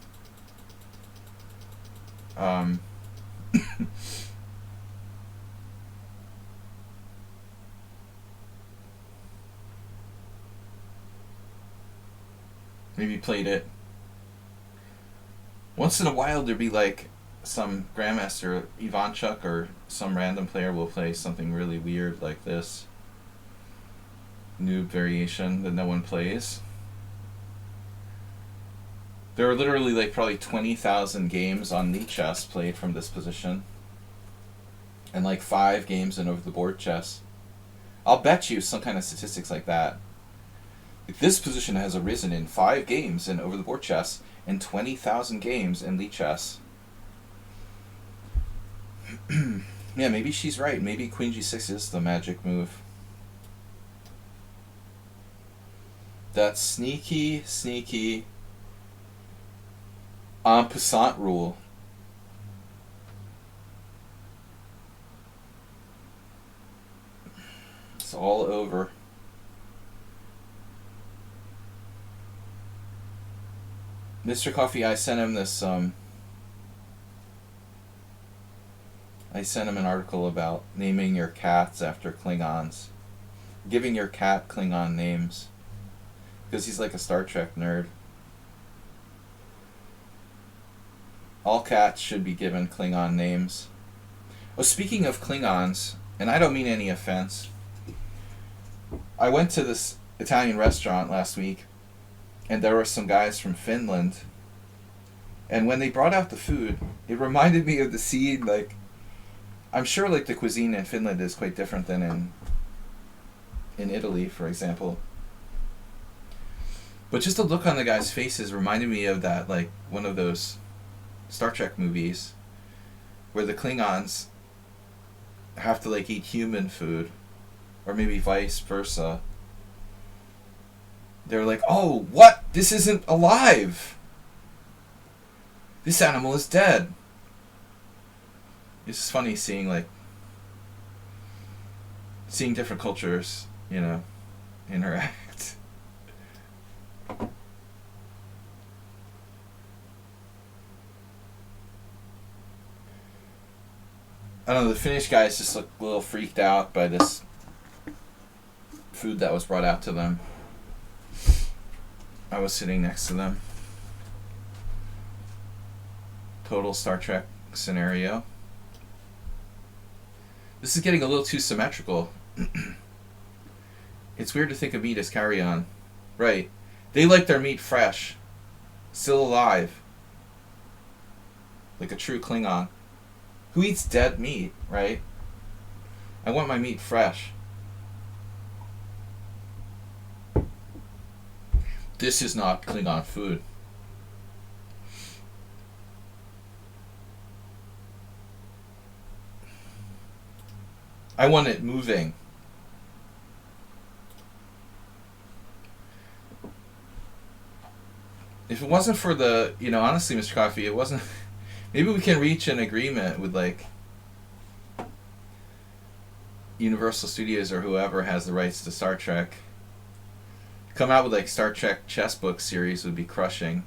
[SPEAKER 1] maybe played it. Once in a while there'd be like some grandmaster, Ivanchuk, or some random player will play something really weird like this noob variation that no one plays. There are literally like probably 20,000 games on Lichess played from this position, and like 5 games in over the board chess. I'll bet you some kind of statistics like that. Like this position has arisen in 5 games in over the board chess and 20,000 games in Lichess. Yeah, maybe she's right. Maybe queen g6 is the magic move. That sneaky, sneaky en passant rule. It's all over. Mr. Coffee, I sent him this, I sent him an article about naming your cats after Klingons. Giving your cat Klingon names. Because he's like a Star Trek nerd. All cats should be given Klingon names. Oh, speaking of Klingons, and I don't mean any offense, I went to this Italian restaurant last week, and there were some guys from Finland, and when they brought out the food, it reminded me of the scene, like, I'm sure like the cuisine in Finland is quite different than in Italy, for example. But just the look on the guys' faces reminded me of that, like, one of those Star Trek movies where the Klingons have to, like, eat human food, or maybe vice versa. They're like, oh, what? This isn't alive! This animal is dead. It's just funny seeing, like, seeing different cultures, you know, interact. I don't know, the Finnish guys just look a little freaked out by this food that was brought out to them. I was sitting next to them. Total Star Trek scenario. This is getting a little too symmetrical. It's weird to think of meat as carrion. Right. They like their meat fresh. Still alive. Like a true Klingon. Who eats dead meat, right? I want my meat fresh. This is not Klingon food. I want it moving. If it wasn't for the, honestly, Mr. Coffee, it wasn't. Maybe we can reach an agreement with, like, Universal Studios or whoever has the rights to Star Trek. Come out with, like, Star Trek chess book series would be crushing.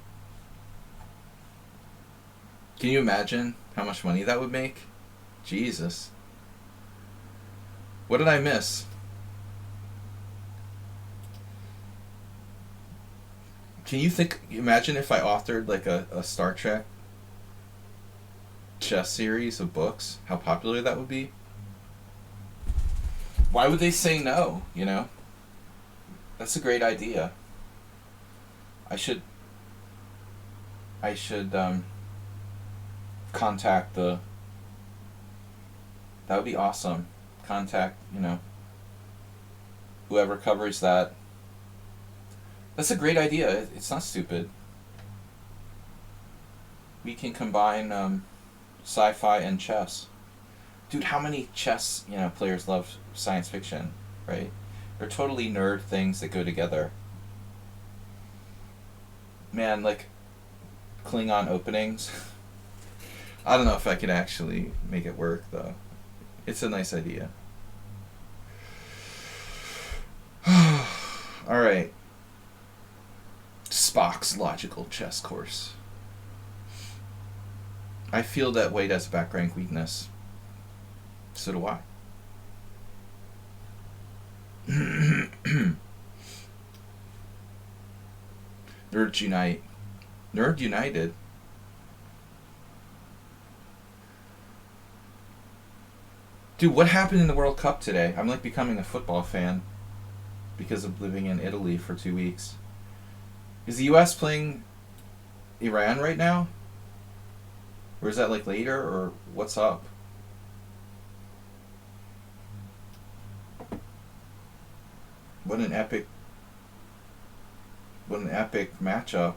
[SPEAKER 1] Can you imagine how much money that would make? Jesus. What did I miss? Can you imagine if I authored like a Star Trek chess series of books? How popular that would be? Why would they say no, That's a great idea. I should contact that would be awesome. Contact, whoever covers that. That's a great idea. It's not stupid. We can combine sci-fi and chess. Dude, how many chess, players love science fiction, right? They're totally nerd things that go together. Man, like Klingon openings. I don't know if I could actually make it work, though. It's a nice idea. All right. Spock's logical chess course. I feel that Wade has a back rank weakness. So do I. Nerds unite. Nerd united. Dude, what happened in the World Cup today? I'm like becoming a football fan because of living in Italy for 2 weeks. Is the U.S. playing Iran right now? Or is that like later, or what's up? What an epic matchup,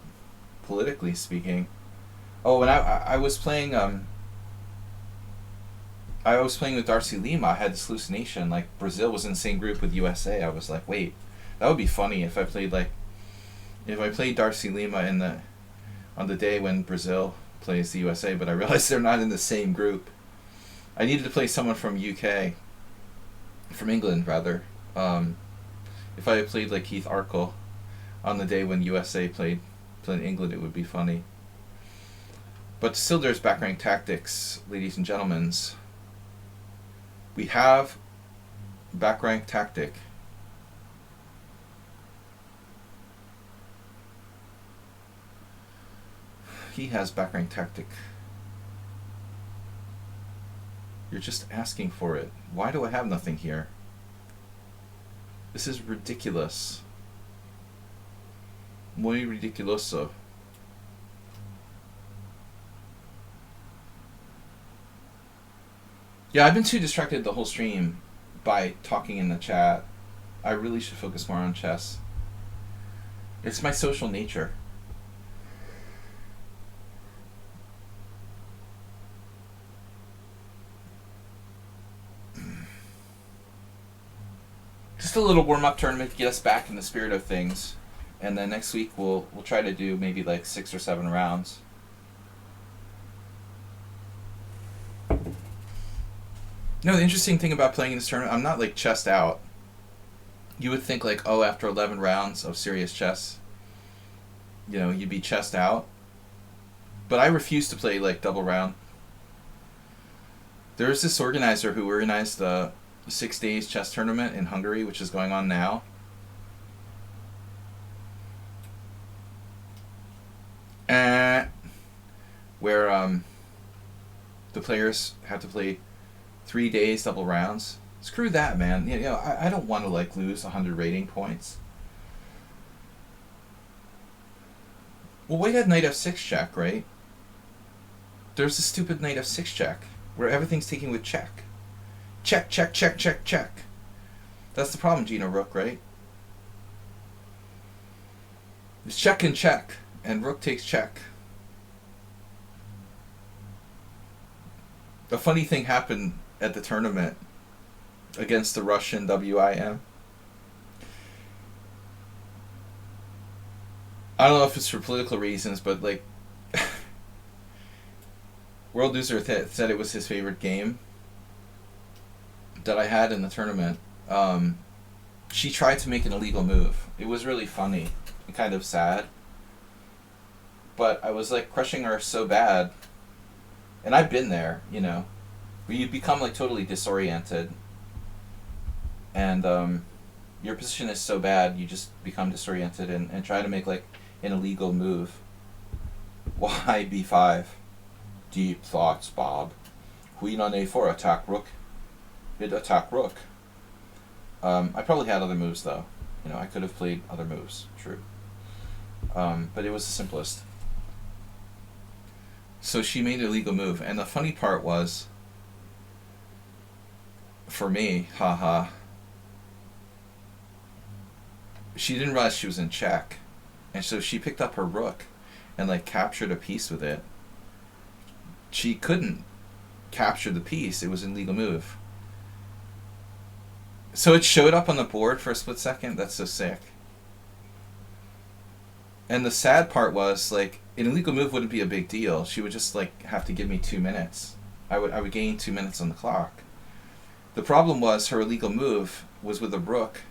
[SPEAKER 1] politically speaking. Oh, and I was playing with Darcy Lima. I had this hallucination, like Brazil was in the same group with USA. I was like, wait, that would be funny if I played Darcy Lima on the day when Brazil plays the USA, but I realized they're not in the same group. I needed to play someone from England rather. If I had played like Keith Arkle on the day when USA played England, it would be funny. But still, there's back rank tactics, ladies and gentlemen. We have back rank tactic. He has back rank tactic. You're just asking for it. Why do I have nothing here? This is ridiculous. Muy ridiculoso. Yeah, I've been too distracted the whole stream by talking in the chat. I really should focus more on chess. It's my social nature. Just a little warm-up tournament to get us back in the spirit of things. And then next week we'll try to do maybe like 6 or 7 rounds. No, the interesting thing about playing in this tournament, I'm not like chessed out. You would think like, oh, after 11 rounds of serious chess, you'd be chessed out. But I refuse to play like double round. There's this organizer who organized the 6 days chess tournament in Hungary, which is going on now. Where the players have to play 3 days, double rounds. Screw that, man. You know, I don't want to like lose 100 rating points. Well, white had knight f6 check, right? There's a stupid knight f6 check where everything's taken with check. Check, check, check, check, check. That's the problem, Gino Rook, right? It's check and check, and Rook takes check. A funny thing happened at the tournament against the Russian WIM. I don't know if it's for political reasons, but like, World Loser said it was his favorite game that I had in the tournament. She tried to make an illegal move. It was really funny and kind of sad. But I was like crushing her so bad. And I've been there, you know. Where you become like totally disoriented. And your position is so bad, you just become disoriented and try to make like an illegal move. Why b5? Deep thoughts, Bob. Queen on a4, attack rook. Hit attack rook. I probably had other moves though. You know, I could have played other moves, true. But it was the simplest. So she made an illegal move, and the funny part was, for me, haha, she didn't realize she was in check, and so she picked up her rook and like captured a piece with it. She couldn't capture the piece, it was an illegal move. So it showed up on the board for a split second. That's so sick. And the sad part was, like, an illegal move wouldn't be a big deal. She would just like have to give me 2 minutes. I would gain 2 minutes on the clock. The problem was her illegal move was with a rook.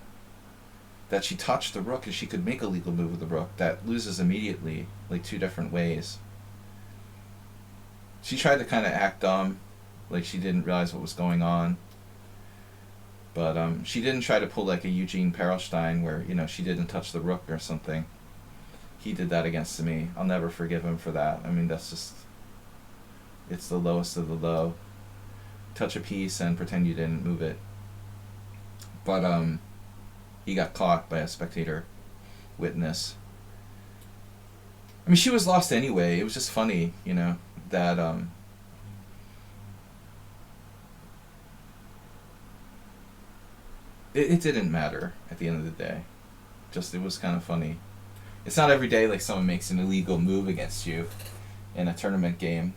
[SPEAKER 1] That she touched the rook, and she could make a legal move with the rook that loses immediately, like 2 different ways. She tried to kind of act dumb, like she didn't realize what was going on. But she didn't try to pull like a Eugene Perelstein where, you know, she didn't touch the rook or something. He did that against me. I'll never forgive him for that. I mean, that's just, it's the lowest of the low. Touch a piece and pretend you didn't move it. But he got caught by a spectator witness. I mean, she was lost anyway. It was just funny, you know, that it didn't matter at the end of the day. Just, it was kind of funny. It's not every day like someone makes an illegal move against you in a tournament game.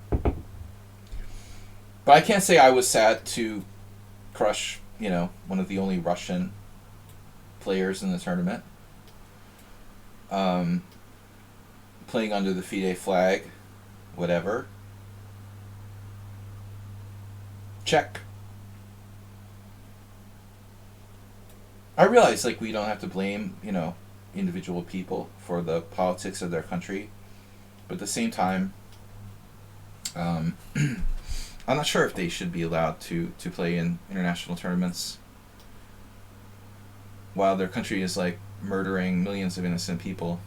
[SPEAKER 1] But I can't say I was sad to crush, you know, one of the only Russian players in the tournament. Playing under the FIDE flag, whatever. Check. I realize, like, we don't have to blame, you know, individual people for the politics of their country. But at the same time, I'm not sure if they should be allowed to play in international tournaments while their country is, like, murdering millions of innocent people.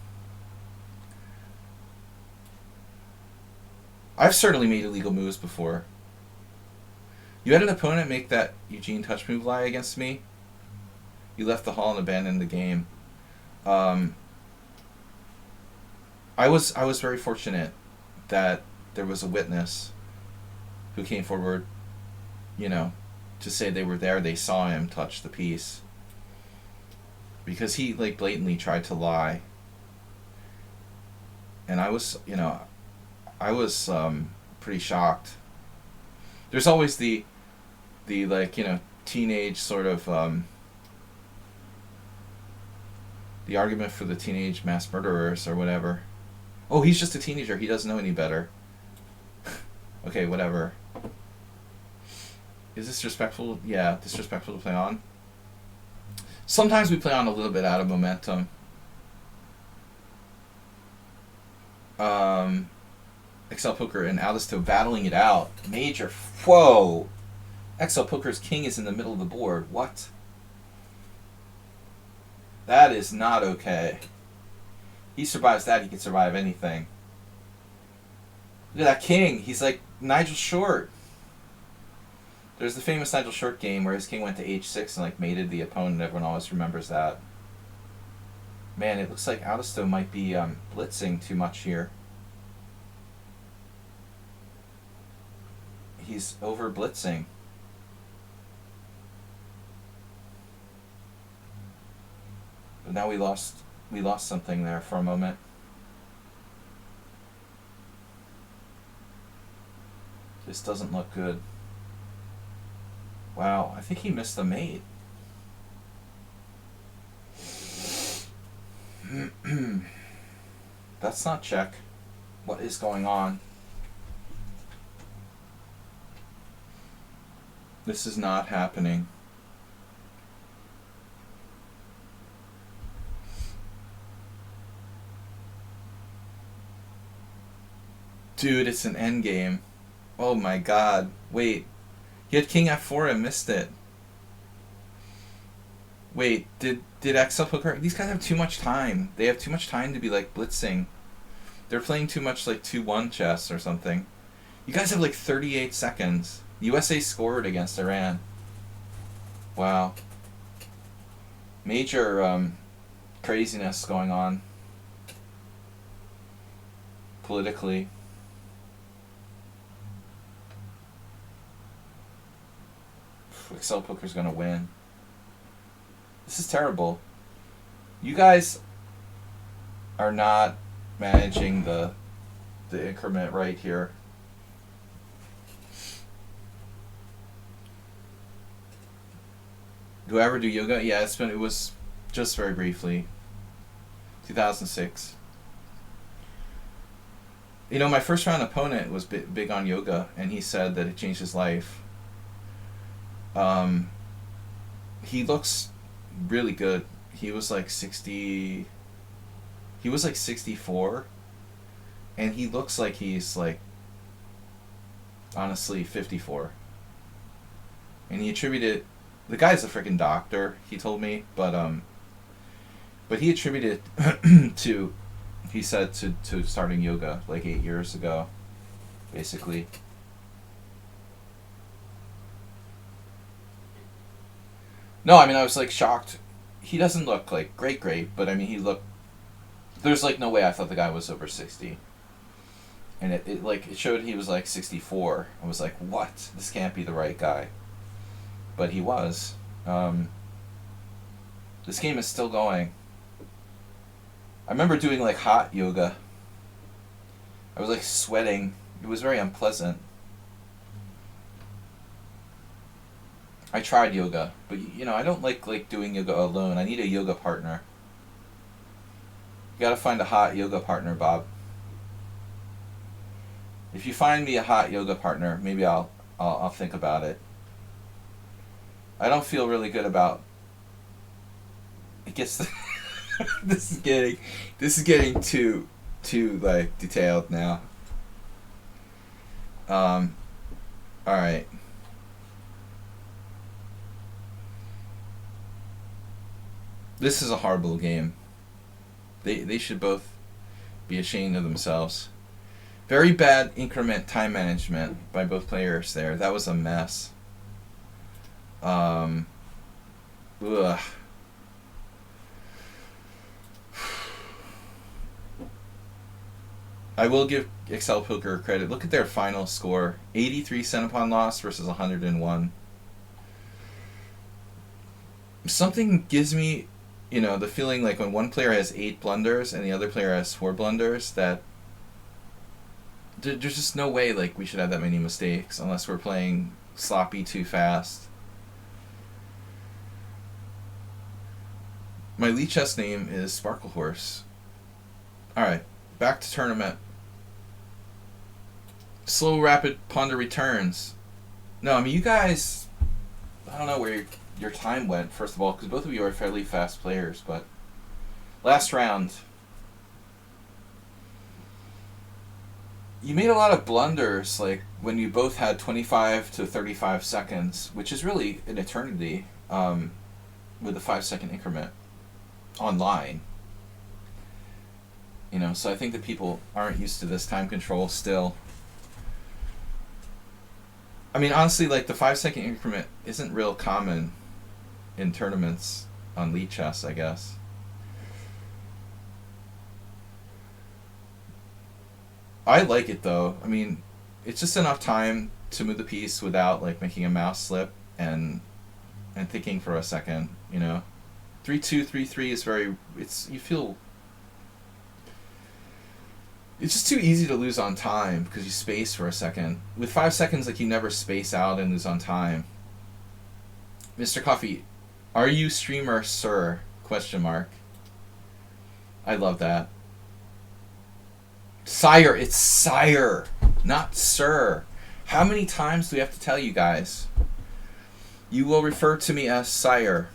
[SPEAKER 1] I've certainly made illegal moves before. You had an opponent make that Eugene touch move lie against me. You left the hall and abandoned the game. I was very fortunate that there was a witness who came forward, you know, to say they were there. They saw him touch the piece. Because he, like, blatantly tried to lie. And I was, you know, pretty shocked. There's always the like, you know, teenage sort of, the argument for the teenage mass murderers or whatever. Oh, he's just a teenager. He doesn't know any better. Okay, whatever. Is this disrespectful? Yeah, disrespectful to play on. Sometimes we play on a little bit out of momentum. XL Poker and Alisto battling it out. Major. Whoa! XL Poker's king is in the middle of the board. What? That is not okay. He survives that, he can survive anything. Look at that king. He's like Nigel Short. There's the famous Nigel Short game where his king went to h6 and like mated the opponent. Everyone always remembers that. Man, it looks like Augusto might be blitzing too much here. He's over blitzing. But now we lost something there for a moment. This doesn't look good. Wow, I think he missed the mate. That's not check. What is going on? This is not happening. Dude, it's an endgame. Oh my god. Wait. He had king f4 and missed it. Wait, did XL Poker... These guys have too much time. They have too much time to be like blitzing. They're playing too much like 2-1 chess or something. You guys have like 38 seconds. USA scored against Iran. Wow. Major craziness going on politically. Excel Poker's gonna win. This is terrible. You guys are not managing the increment right here. Do I ever do yoga? Yeah, it was just very briefly. 2006. You know, my first round opponent was big on yoga, and he said that it changed his life. He looks really good. He was like 60. He was like 64, and he looks like he's like honestly 54. And he attributed, the guy's a freaking doctor, he told me, but he attributed to, he said to starting yoga like 8 years ago, basically. No, I mean, I was like shocked. He doesn't look like great, but I mean, he looked, there's like no way I thought the guy was over 60. And it showed he was like 64. I was like, what? This can't be the right guy. But he was. This game is still going. I remember doing like hot yoga. I was like sweating. It was very unpleasant. I tried yoga, but you know, I don't like doing yoga alone. I need a yoga partner. You gotta find a hot yoga partner, Bob. If you find me a hot yoga partner, maybe I'll think about it. I don't feel really good about. It gets. This is getting too like detailed now. All right. This is a horrible game. They should both be ashamed of themselves. Very bad increment time management by both players there. That was a mess. Ugh. I will give Excel Poker credit. Look at their final score. 83 centipede loss versus 101. Something gives me, you know, the feeling like when one player has 8 blunders and the other player has 4 blunders, that there's just no way like we should have that many mistakes unless we're playing sloppy too fast. My Lichess name is Sparkle Horse. Alright, back to tournament. Slow, rapid Pawnda returns. No, I mean, you guys, I don't know where your time went, first of all, because both of you are fairly fast players, but last round, you made a lot of blunders, like when you both had 25 to 35 seconds, which is really an eternity with a 5-second increment online. You know, so I think that people aren't used to this time control still. I mean, honestly, like the 5 second increment isn't real common in tournaments on Lichess, I guess. I like it though. I mean, it's just enough time to move the piece without like making a mouse slip and thinking for a second. You know, 3-2, 3-3 is very. It's you feel. It's just too easy to lose on time because you space for a second. With 5 seconds, like you never space out and lose on time. Mr. Coffee, are you streamer, sir? Question mark. I love that. Sire, it's sire, not sir. How many times do we have to tell you guys? You will refer to me as sire,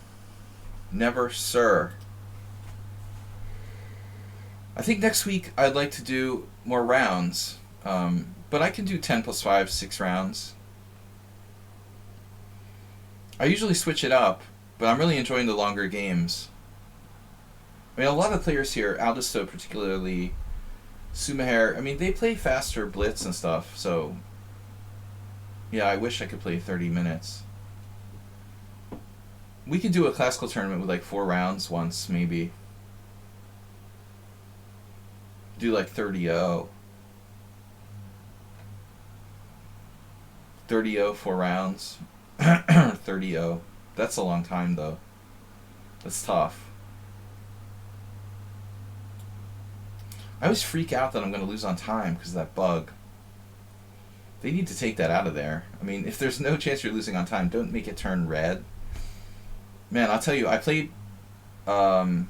[SPEAKER 1] never sir. I think next week I'd like to do more rounds, but I can do 10 plus 5, 6 rounds. I usually switch it up, but I'm really enjoying the longer games. I mean, a lot of players here, Aldisto particularly, Sumaher, I mean, they play faster blitz and stuff, so yeah, I wish I could play 30 minutes. We could do a classical tournament with like 4 rounds once, maybe. Do like 30-0. 30-0, 4 rounds. 30-0. That's a long time, though. That's tough. I always freak out that I'm going to lose on time because of that bug. They need to take that out of there. I mean, if there's no chance you're losing on time, don't make it turn red. Man, I'll tell you, I played my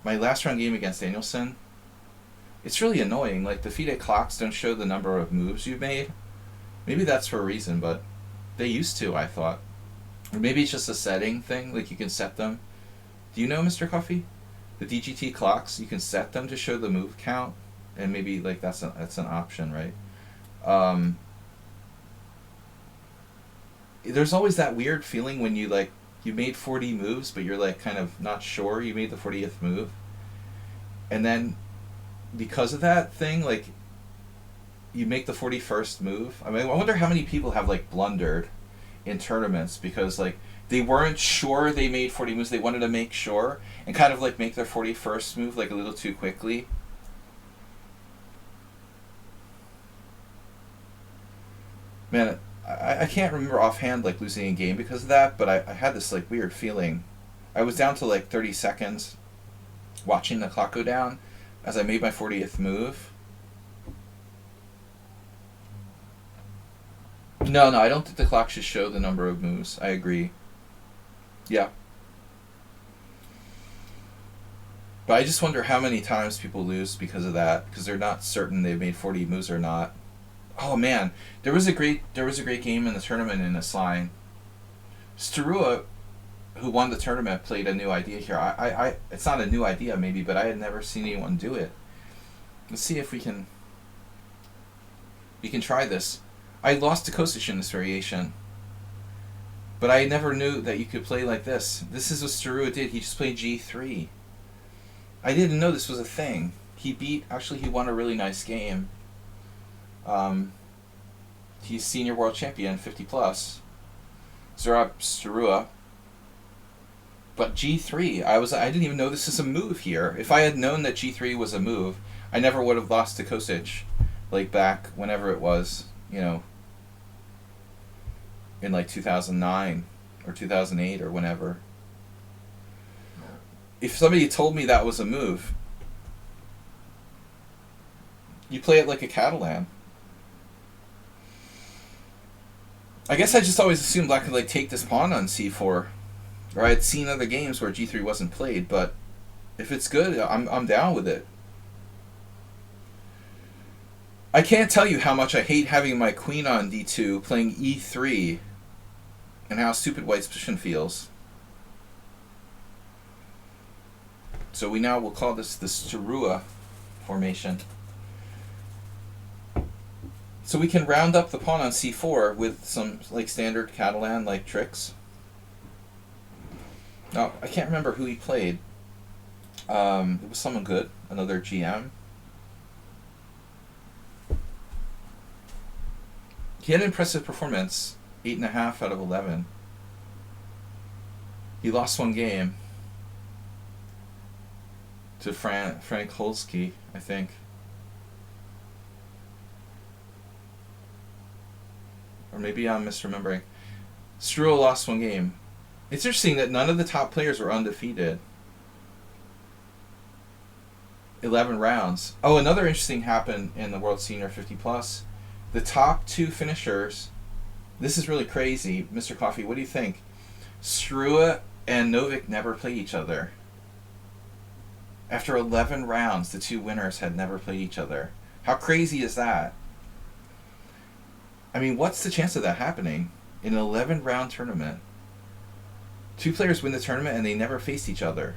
[SPEAKER 1] last round game against Danielson. It's really annoying. Like, the FIDE clocks don't show the number of moves you've made. Maybe that's for a reason, but they used to, I thought. Or maybe it's just a setting thing, like you can set them. Do you know, Mr. Coffee? The DGT clocks, you can set them to show the move count, and maybe like that's an option, right? There's always that weird feeling when you made 40 moves, but you're like kind of not sure you made the 40th move, and then because of that thing, like you make the 41st move. I mean, I wonder how many people have like blundered in tournaments because like they weren't sure they made 40 moves. They wanted to make sure and kind of like make their 41st move like a little too quickly. Man, I can't remember offhand like losing a game because of that, but I had this like weird feeling. I was down to like 30 seconds watching the clock go down as I made my 40th move. No, I don't think the clock should show the number of moves. I agree. Yeah. But I just wonder how many times people lose because of that, because they're not certain they've made 40 moves or not. Oh man, there was a great game in the tournament in this line. Starua, who won the tournament, played a new idea here. I it's not a new idea maybe, but I had never seen anyone do it. Let's see if we can try this. I lost to Kostic in this variation, but I never knew that you could play like this. This is what Starua did. He just played G3. I didn't know this was a thing. He won a really nice game. He's senior world champion, 50 plus. Zurab Starua. But G3, I didn't even know this is a move here. If I had known that G3 was a move, I never would have lost to Kostic, like back whenever it was, you know, in like 2009 or 2008 or whenever. If somebody told me that was a move, you play it like a Catalan. I guess I just always assumed Black could like take this pawn on c4, or I'd seen other games where g3 wasn't played. But if it's good, I'm down with it. I can't tell you how much I hate having my queen on d2 playing e3, and how stupid white's position feels. So we now will call this the Starua formation. So we can round up the pawn on c4 with some like standard Catalan like tricks. Now I can't remember who he played. It was someone good, another GM. He had an impressive performance, 8.5 out of 11. He lost one game to Frank Holsky, I think. Or maybe I'm misremembering. Struwe lost one game. It's interesting that none of the top players were undefeated. 11 rounds. Oh, another interesting happened in the World Senior 50 Plus. The top two finishers. This is really crazy, Mr. Coffee. What do you think? Struwe and Novik never played each other. After 11 rounds, the two winners had never played each other. How crazy is that? I mean, what's the chance of that happening in an 11-round tournament? Two players win the tournament and they never faced each other.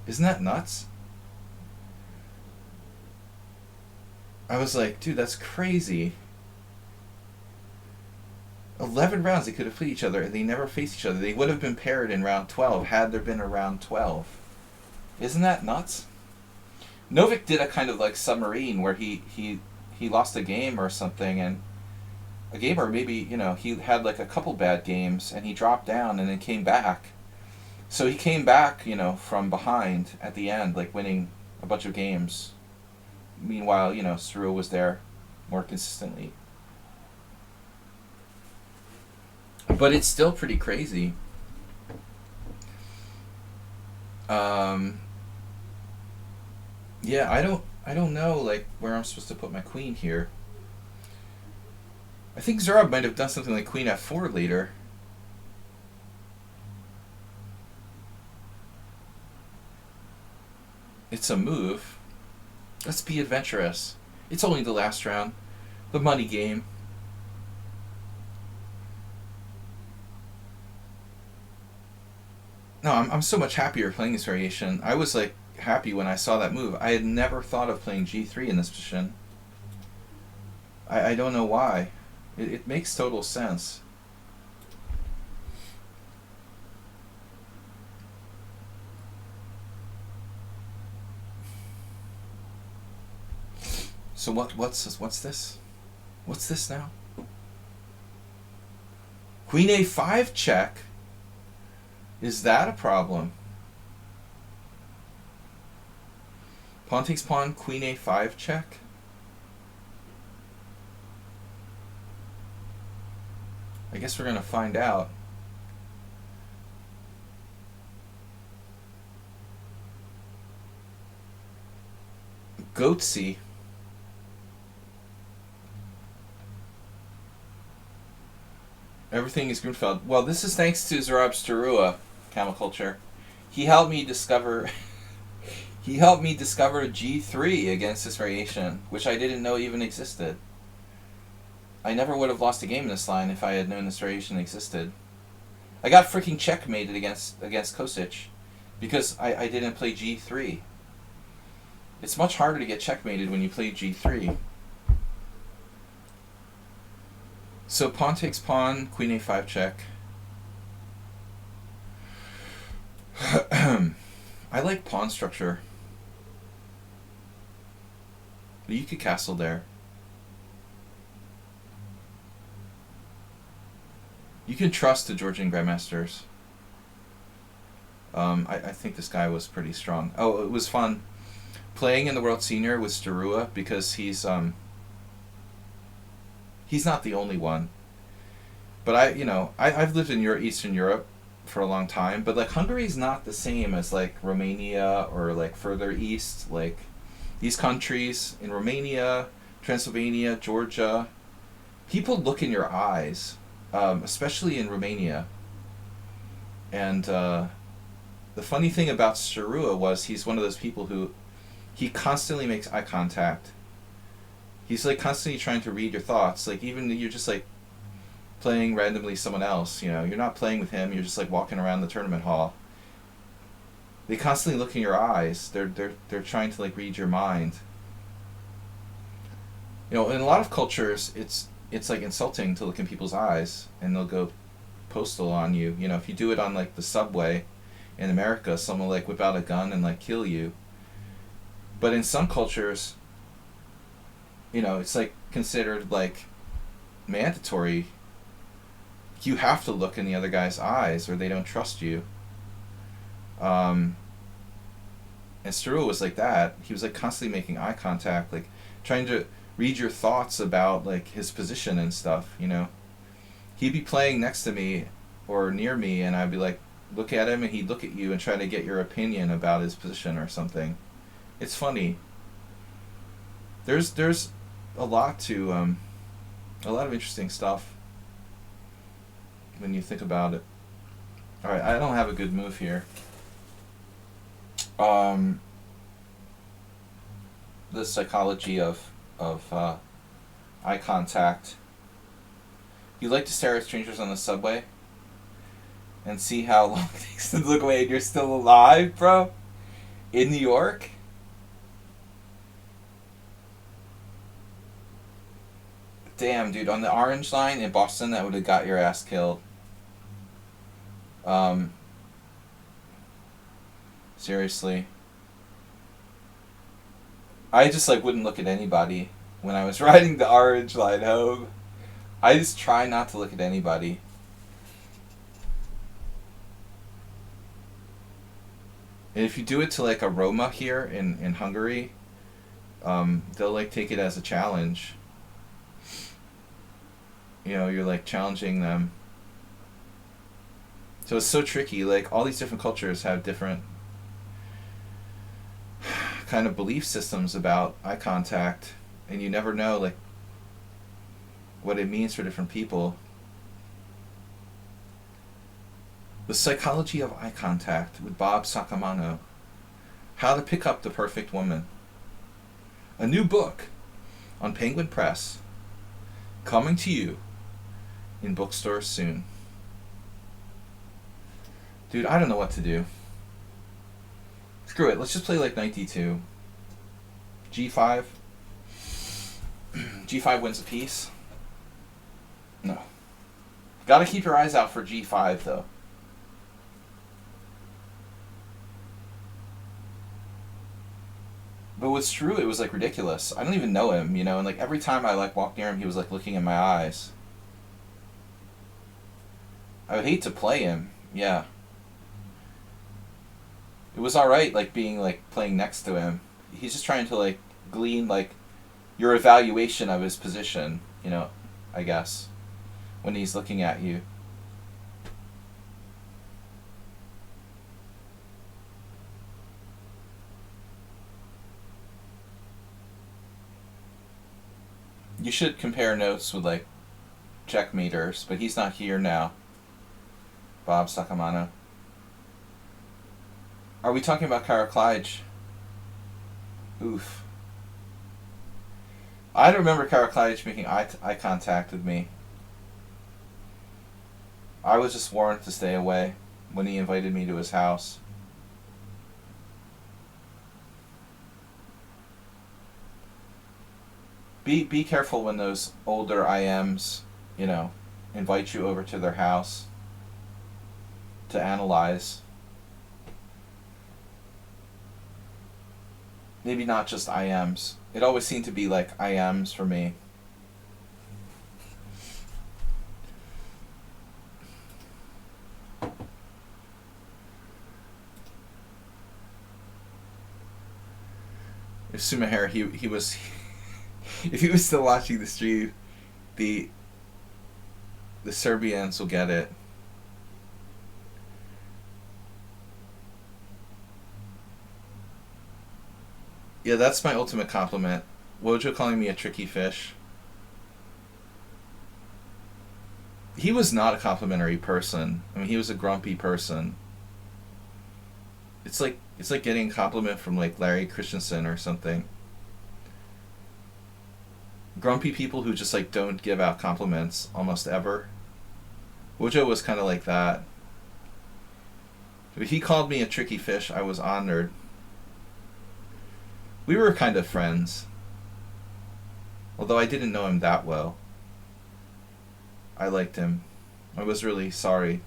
[SPEAKER 1] Isn't that nuts? I was like, dude, that's crazy. 11 rounds they could have played each other and they never faced each other. They would have been paired in round 12 had there been a round 12. Isn't that nuts? Novik did a kind of like submarine where he lost a game or something, and a game, or maybe, you know, he had like a couple bad games and he dropped down and then came back. So he came back, you know, from behind at the end, like winning a bunch of games. Meanwhile, you know, Struwe was there more consistently. But it's still pretty crazy. Yeah, I don't know like where I'm supposed to put my queen here. I think Zurab might have done something like queen f4 later. It's a move. Let's be adventurous. It's only the last round. The money game. No, I'm so much happier playing this variation. I was like happy when I saw that move. I had never thought of playing g3 in this position. I don't know why. It makes total sense. So what's this? What's this now? Queen a5 check. Is that a problem? Pawn takes pawn, queen a5 check. I guess we're gonna find out. Goatsy. Everything is Grunfeld. Well, this is thanks to Zurab Struwe, Camel Culture. He helped me discover G3 against this variation, which I didn't know even existed. I never would have lost a game in this line if I had known this variation existed. I got freaking checkmated against Kosic because I didn't play G3. It's much harder to get checkmated when you play G3. So pawn takes pawn, queen a5 check. I like pawn structure. But you could castle there. You can trust the Georgian Grandmasters. I think this guy was pretty strong. Oh, it was fun playing in the World Senior with Struwe because he's not the only one. But I've lived in Eastern Europe for a long time, but like Hungary's not the same as like Romania or like further east, like these countries in Romania, Transylvania, Georgia. People look in your eyes. Especially in Romania. And the funny thing about Struwe was he's one of those people who he constantly makes eye contact. He's like constantly trying to read your thoughts. Like even you're just like playing randomly someone else, you know, you're not playing with him, you're just like walking around the tournament hall. They constantly look in your eyes. They're trying to like read your mind. You know, in a lot of cultures it's like insulting to look in people's eyes and they'll go postal on you. You know, if you do it on like the subway in America, someone will like whip out a gun and like kill you. But in some cultures, you know, it's like considered like mandatory. You have to look in the other guy's eyes or they don't trust you. And Struve was like that. He was like constantly making eye contact, like trying to read your thoughts about like his position and stuff, you know. He'd be playing next to me or near me and I'd be like, look at him, and he'd look at you and try to get your opinion about his position or something. It's funny. There's a lot to a lot of interesting stuff when you think about it. All right, I don't have a good move here. The psychology of eye contact. You like to stare at strangers on the subway and see how long it takes to look away and you're still alive, bro? In New York? Damn, dude, on the Orange Line in Boston, that would have got your ass killed. Seriously. I just, like, wouldn't look at anybody when I was riding the Orange Line home. I just try not to look at anybody. And if you do it to, like, a Roma here in Hungary, they'll, like, take it as a challenge. You know, you're, like, challenging them. So it's so tricky. Like, all these different cultures have different kind of belief systems about eye contact. And you never know, like, what it means for different people. The Psychology of Eye Contact with Bob Sacamano. How to Pick Up the Perfect Woman. A new book on Penguin Press. Coming to you in bookstores soon. Dude, I don't know what to do. Screw it, let's just play like knight d2. G5. G5 wins a piece. No. Gotta keep your eyes out for G5 though. But with Struve, it was like ridiculous. I don't even know him, you know, and like every time I like walked near him, he was like looking in my eyes. I would hate to play him, yeah. It was alright, like being like playing next to him. He's just trying to like glean like your evaluation of his position, you know, I guess, when he's looking at you. You should compare notes with like checkmeters, but he's not here now. Bob Sacamano. Are we talking about Karaklaj? Oof. I don't remember Karaklaj making eye contact with me. I was just warned to stay away when he invited me to his house. Be careful when those older IMs, you know, invite you over to their house to analyze. Maybe not just IMs. It always seemed to be like IMs for me. If Sumaher, he was if he was still watching the stream, the Serbians will get it. Yeah, that's my ultimate compliment. Wojo calling me a tricky fish. He was not a complimentary person. I mean, he was a grumpy person. It's like getting a compliment from like Larry Christensen or something. Grumpy people who just like don't give out compliments almost ever. Wojo was kind of like that. But he called me a tricky fish. I was honored. We were kind of friends. Although I didn't know him that well. I liked him. I was really sorry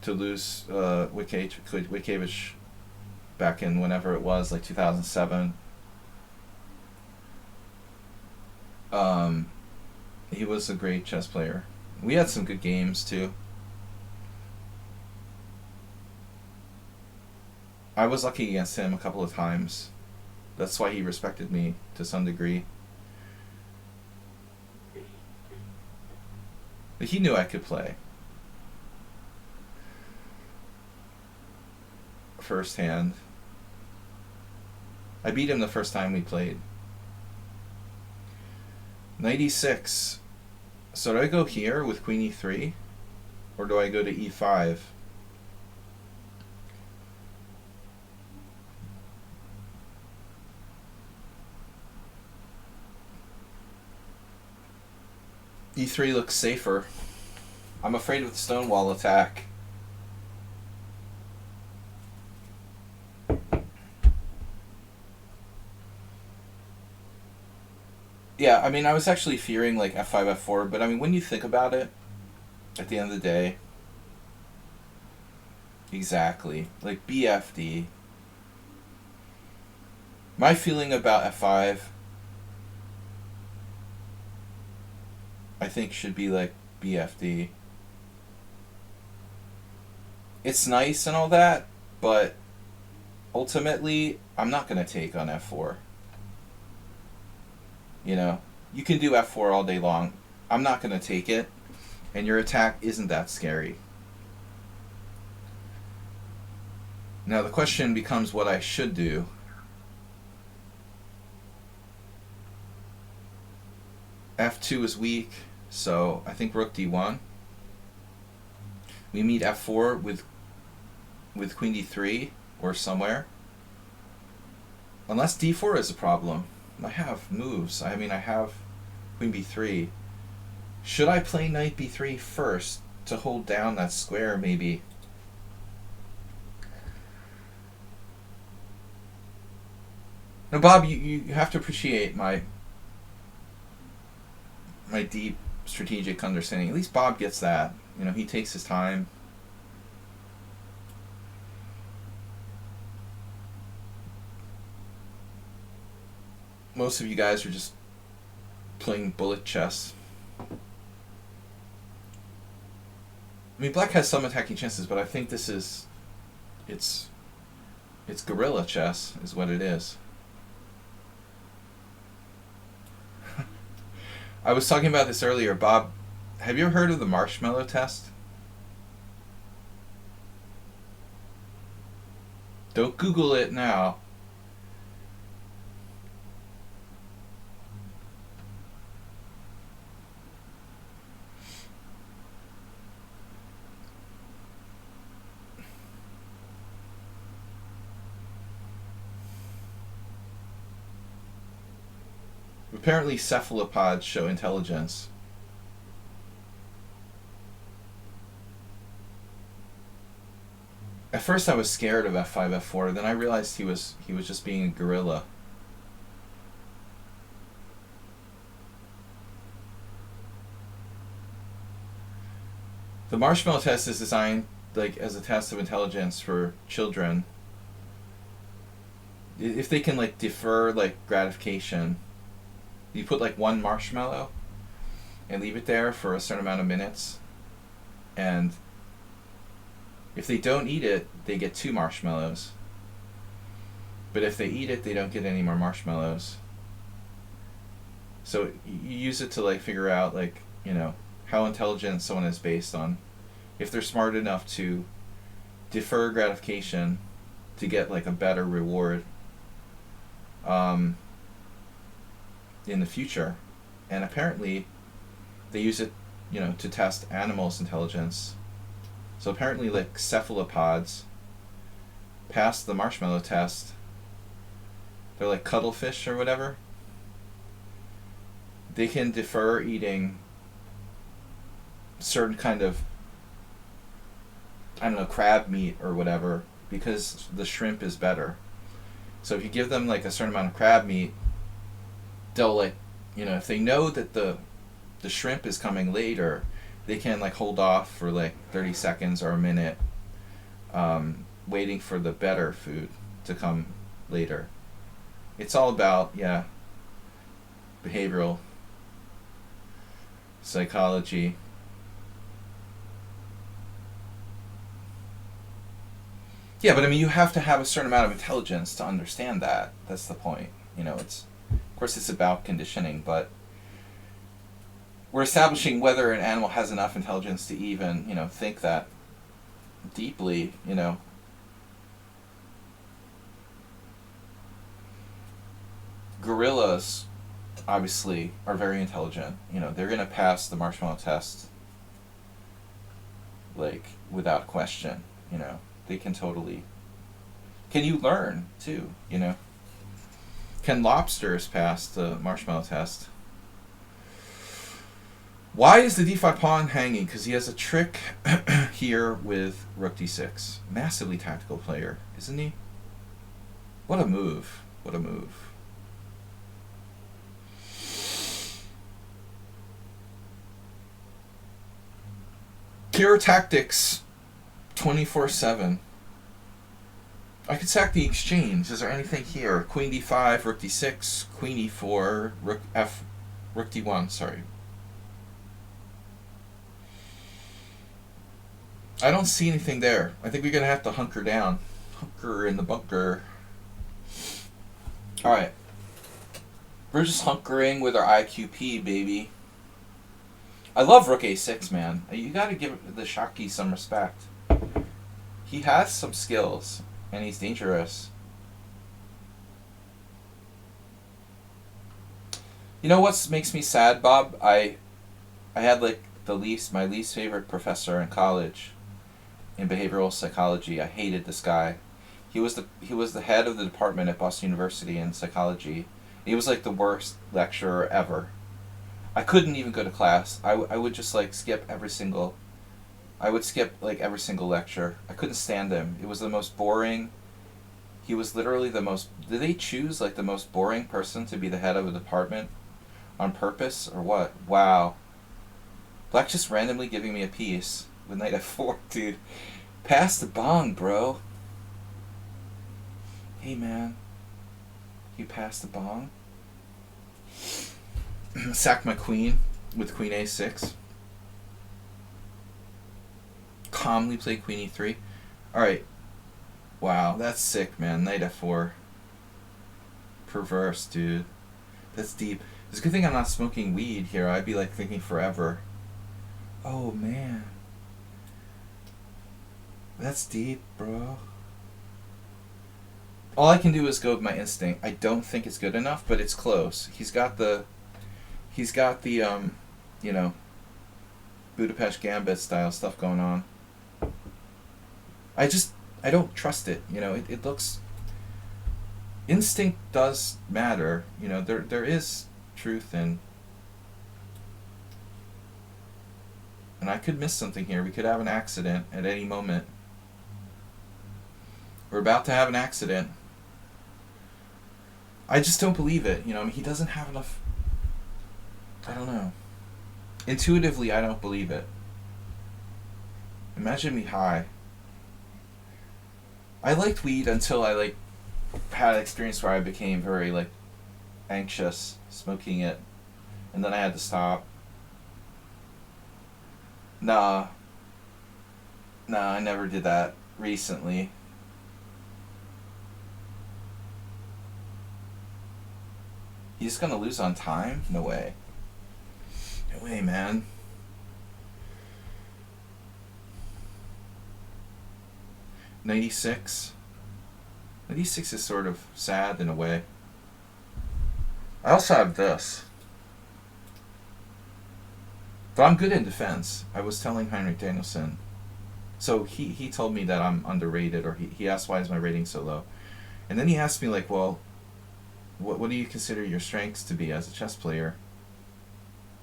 [SPEAKER 1] to lose Wikevich back in whenever it was, like 2007. Um, he was a great chess player. We had some good games too. I was lucky against him a couple of times. That's why he respected me to some degree. But he knew I could play firsthand. I beat him the first time we played. 96. So do I go here with queen e3? Or do I go to e5? e3 looks safer. I'm afraid of the stonewall attack. Yeah, I mean, I was actually fearing like f5, f4, but I mean, when you think about it, at the end of the day, exactly, like BFD. My feeling about f5, I think, should be like BFD. It's nice and all that, but ultimately, I'm not going to take on f4. You know, you can do f4 all day long. I'm not going to take it, and your attack isn't that scary. Now the question becomes what I should do. f2 is weak, so I think rook d1. We meet f4 with queen d3 or somewhere. Unless d4 is a problem. I have moves. I mean, I have queen b3. Should I play knight b3 first to hold down that square, maybe? Now, Bob, you have to appreciate my deep strategic understanding. At least Bob gets that. You know, he takes his time. Most of you guys are just playing bullet chess. I mean, black has some attacking chances, but I think this is... It's guerrilla chess, is what it is. I was talking about this earlier, Bob. Have you ever heard of the marshmallow test? Don't Google it now. Apparently cephalopods show intelligence. At first I was scared of f5, f4, then I realized he was just being a gorilla. The marshmallow test is designed like as a test of intelligence for children. If they can like defer like gratification, you put like one marshmallow and leave it there for a certain amount of minutes, and if they don't eat it, they get 2 marshmallows. But if they eat it, they don't get any more marshmallows. So you use it to like figure out like, you know, how intelligent someone is based on if they're smart enough to defer gratification to get like a better reward in the future. And apparently they use it, you know, to test animals' intelligence. So apparently like cephalopods pass the marshmallow test. They're like cuttlefish or whatever. They can defer eating certain kind of, I don't know, crab meat or whatever, because the shrimp is better. So if you give them like a certain amount of crab meat, they'll like, you know, if they know that the shrimp is coming later, they can like hold off for like 30 seconds or a minute, waiting for the better food to come later. It's all about, yeah, behavioral psychology. Yeah, but I mean, you have to have a certain amount of intelligence to understand that. That's the point. You know, it's, of course, it's about conditioning, but we're establishing whether an animal has enough intelligence to even, you know, think that deeply, you know. Gorillas, obviously, are very intelligent. You know, they're going to pass the marshmallow test, like, without question, you know. They can totally... Can you learn, too, you know? Can lobsters pass the marshmallow test? Why is the d5 pawn hanging? Because he has a trick here with rook d6. Massively tactical player, isn't he? What a move. What a move. Pure tactics 24/7. I could sack the exchange. Is there anything here? Queen d5, rook d6, queen e4, rook d1, sorry. I don't see anything there. I think we're going to have to hunker down. Hunker in the bunker. Alright. We're just hunkering with our IQP, baby. I love rook a6, man. You got to give the Shaki some respect. He has some skills, and he's dangerous. You know what makes me sad, Bob? I had like my least favorite professor in college in behavioral psychology. I hated this guy. He was the head of the department at Boston University in psychology. He was like the worst lecturer ever. I couldn't even go to class. I would just like skip every single lecture. I couldn't stand him. It was the most boring. He was literally the most... Did they choose like the most boring person to be the head of a department on purpose or what? Wow. Black just randomly giving me a piece with knight f4, dude. Pass the bong, bro. Hey, man. You pass the bong? Sack my queen with queen a6. Calmly play queen e3. Alright. Wow, that's sick, man. Knight f4. Perverse, dude. That's deep. It's a good thing I'm not smoking weed here. I'd be like thinking forever. Oh, man. That's deep, bro. All I can do is go with my instinct. I don't think it's good enough, but it's close. He's got the you know, Budapest Gambit style stuff going on. I don't trust it. You know, it looks... Instinct does matter. You know, there is truth in... And I could miss something here. We could have an accident at any moment. We're about to have an accident. I just don't believe it. You know, I mean, he doesn't have enough... I don't know. Intuitively, I don't believe it. Imagine me high. I liked weed until I like had an experience where I became very like anxious smoking it, and then I had to stop. Nah, I never did that recently. He's gonna lose on time? No way. No way, man. '96. '96 is sort of sad in a way. I also have this. But I'm good in defense. I was telling Heinrich Danielson. So he told me that I'm underrated, or he asked why is my rating so low. And then he asked me like, well, what do you consider your strengths to be as a chess player?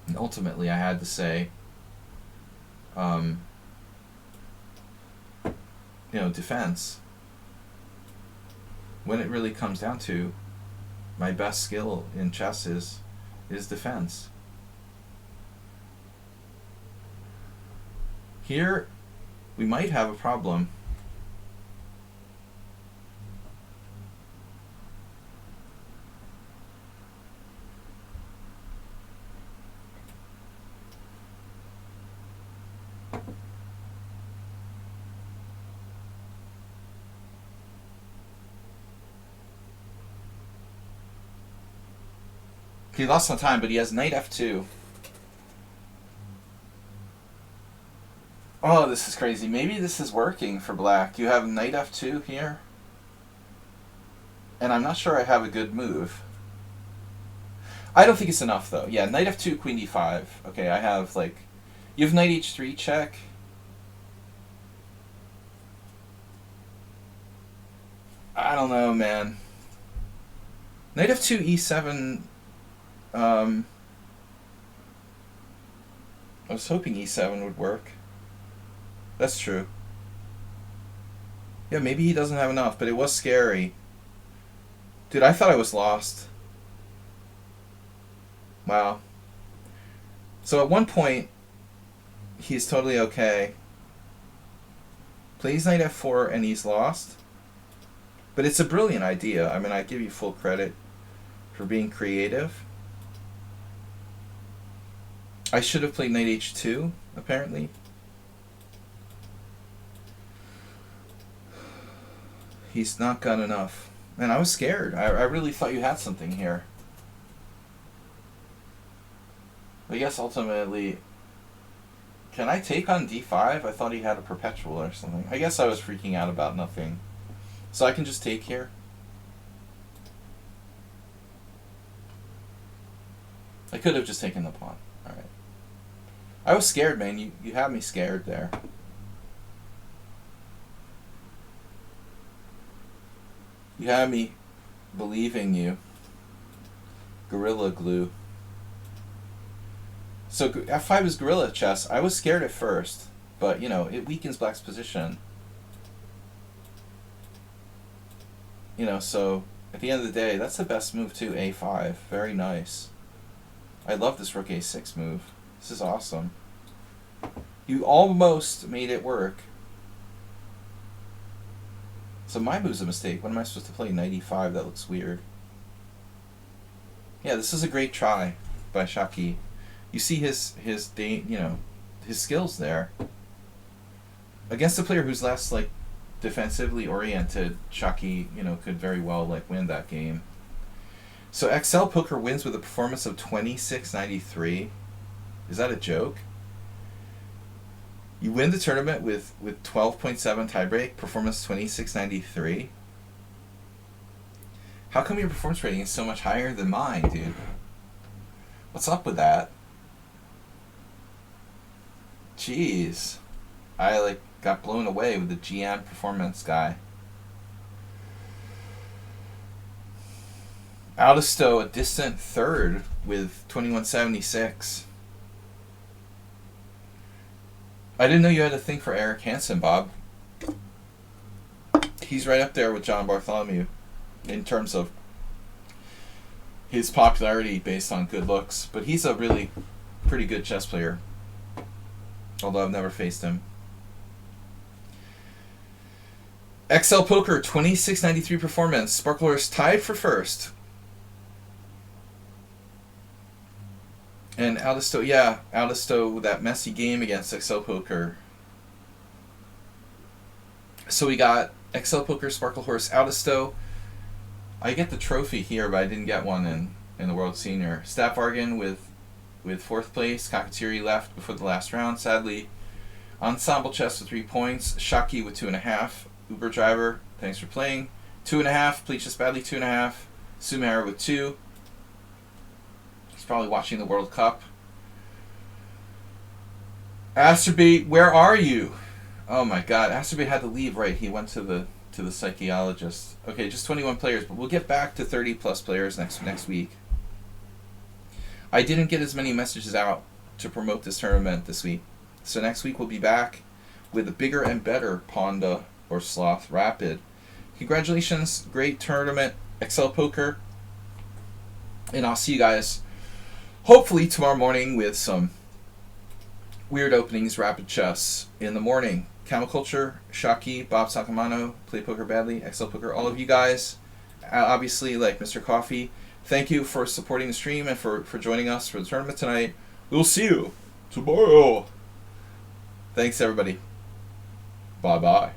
[SPEAKER 1] And ultimately I had to say, you know, defense. When it really comes down to, my best skill in chess is defense. Here, we might have a problem. He lost some time, but he has knight f2. Oh, this is crazy. Maybe this is working for black. You have knight f2 here. And I'm not sure I have a good move. I don't think it's enough, though. Yeah, knight f2, queen d5. Okay, I have, like... You have knight h3 check. I don't know, man. Knight f2, e7... I was hoping e7 would work. That's true. Yeah, maybe he doesn't have enough, but it was scary. Dude, I thought I was lost. Wow. So at one point, he's totally okay. Plays knight f4 and he's lost. But it's a brilliant idea. I mean, I give you full credit for being creative. I should have played knight h2, apparently. He's not got enough. Man, I was scared. I really thought you had something here. I guess ultimately... Can I take on d5? I thought he had a perpetual or something. I guess I was freaking out about nothing. So I can just take here. I could have just taken the pawn. Alright. I was scared, man. You had me scared there. You had me believing you. Gorilla glue. So f5 is gorilla chess. I was scared at first, but, you know, it weakens black's position. You know, so at the end of the day, that's the best move too, a5. Very nice. I love this rook a6 move. This is awesome. You almost made it work. So my move's a mistake. When am I supposed to play knight e5? That looks weird. Yeah, this is a great try by Shaki. You see his skills there. Against a player who's less like defensively oriented, Shaki, could very well like win that game. So XL Poker wins with a performance of 26.93. Is that a joke? You win the tournament with 12.7 tiebreak, performance 26.93. How come your performance rating is so much higher than mine, dude? What's up with that? Jeez. I got blown away with the GM performance guy. Aldisto, a distant third with 2176. I didn't know you had a thing for Eric Hansen, Bob. He's right up there with John Bartholomew in terms of his popularity based on good looks, but he's a really pretty good chess player, although I've never faced him. XL Poker, 26.93 performance. Sparklers tied for first. And Aldisto, that messy game against XL Poker. So we got XL Poker, Sparkle Horse, Aldisto. I get the trophy here, but I didn't get one in the World Senior. Staff Argan with fourth place. Kakatiri left before the last round, sadly. Ensemble Chess with 3 points. Shaki with 2.5. Uber Driver, thanks for playing. 2.5. Lichess Badly, 2.5. Sumera with 2. Probably watching the World Cup. Asterbate, where are you? Oh my God, Asterbate had to leave. Right, he went to the psychologist. Okay, just 21 players, but we'll get back to 30 plus players next week. I didn't get as many messages out to promote this tournament this week, so next week we'll be back with a bigger and better Pawnda or Sloth Rapid. Congratulations, great tournament, XL Poker, and I'll see you guys hopefully tomorrow morning with some weird openings, rapid chess in the morning. Camel Culture, Shaki, Bob Sakamano, Play Poker Badly, XL Poker, all of you guys, obviously like Mr. Coffee, thank you for supporting the stream and for joining us for the tournament tonight. We'll see you tomorrow. Thanks everybody. Bye-bye.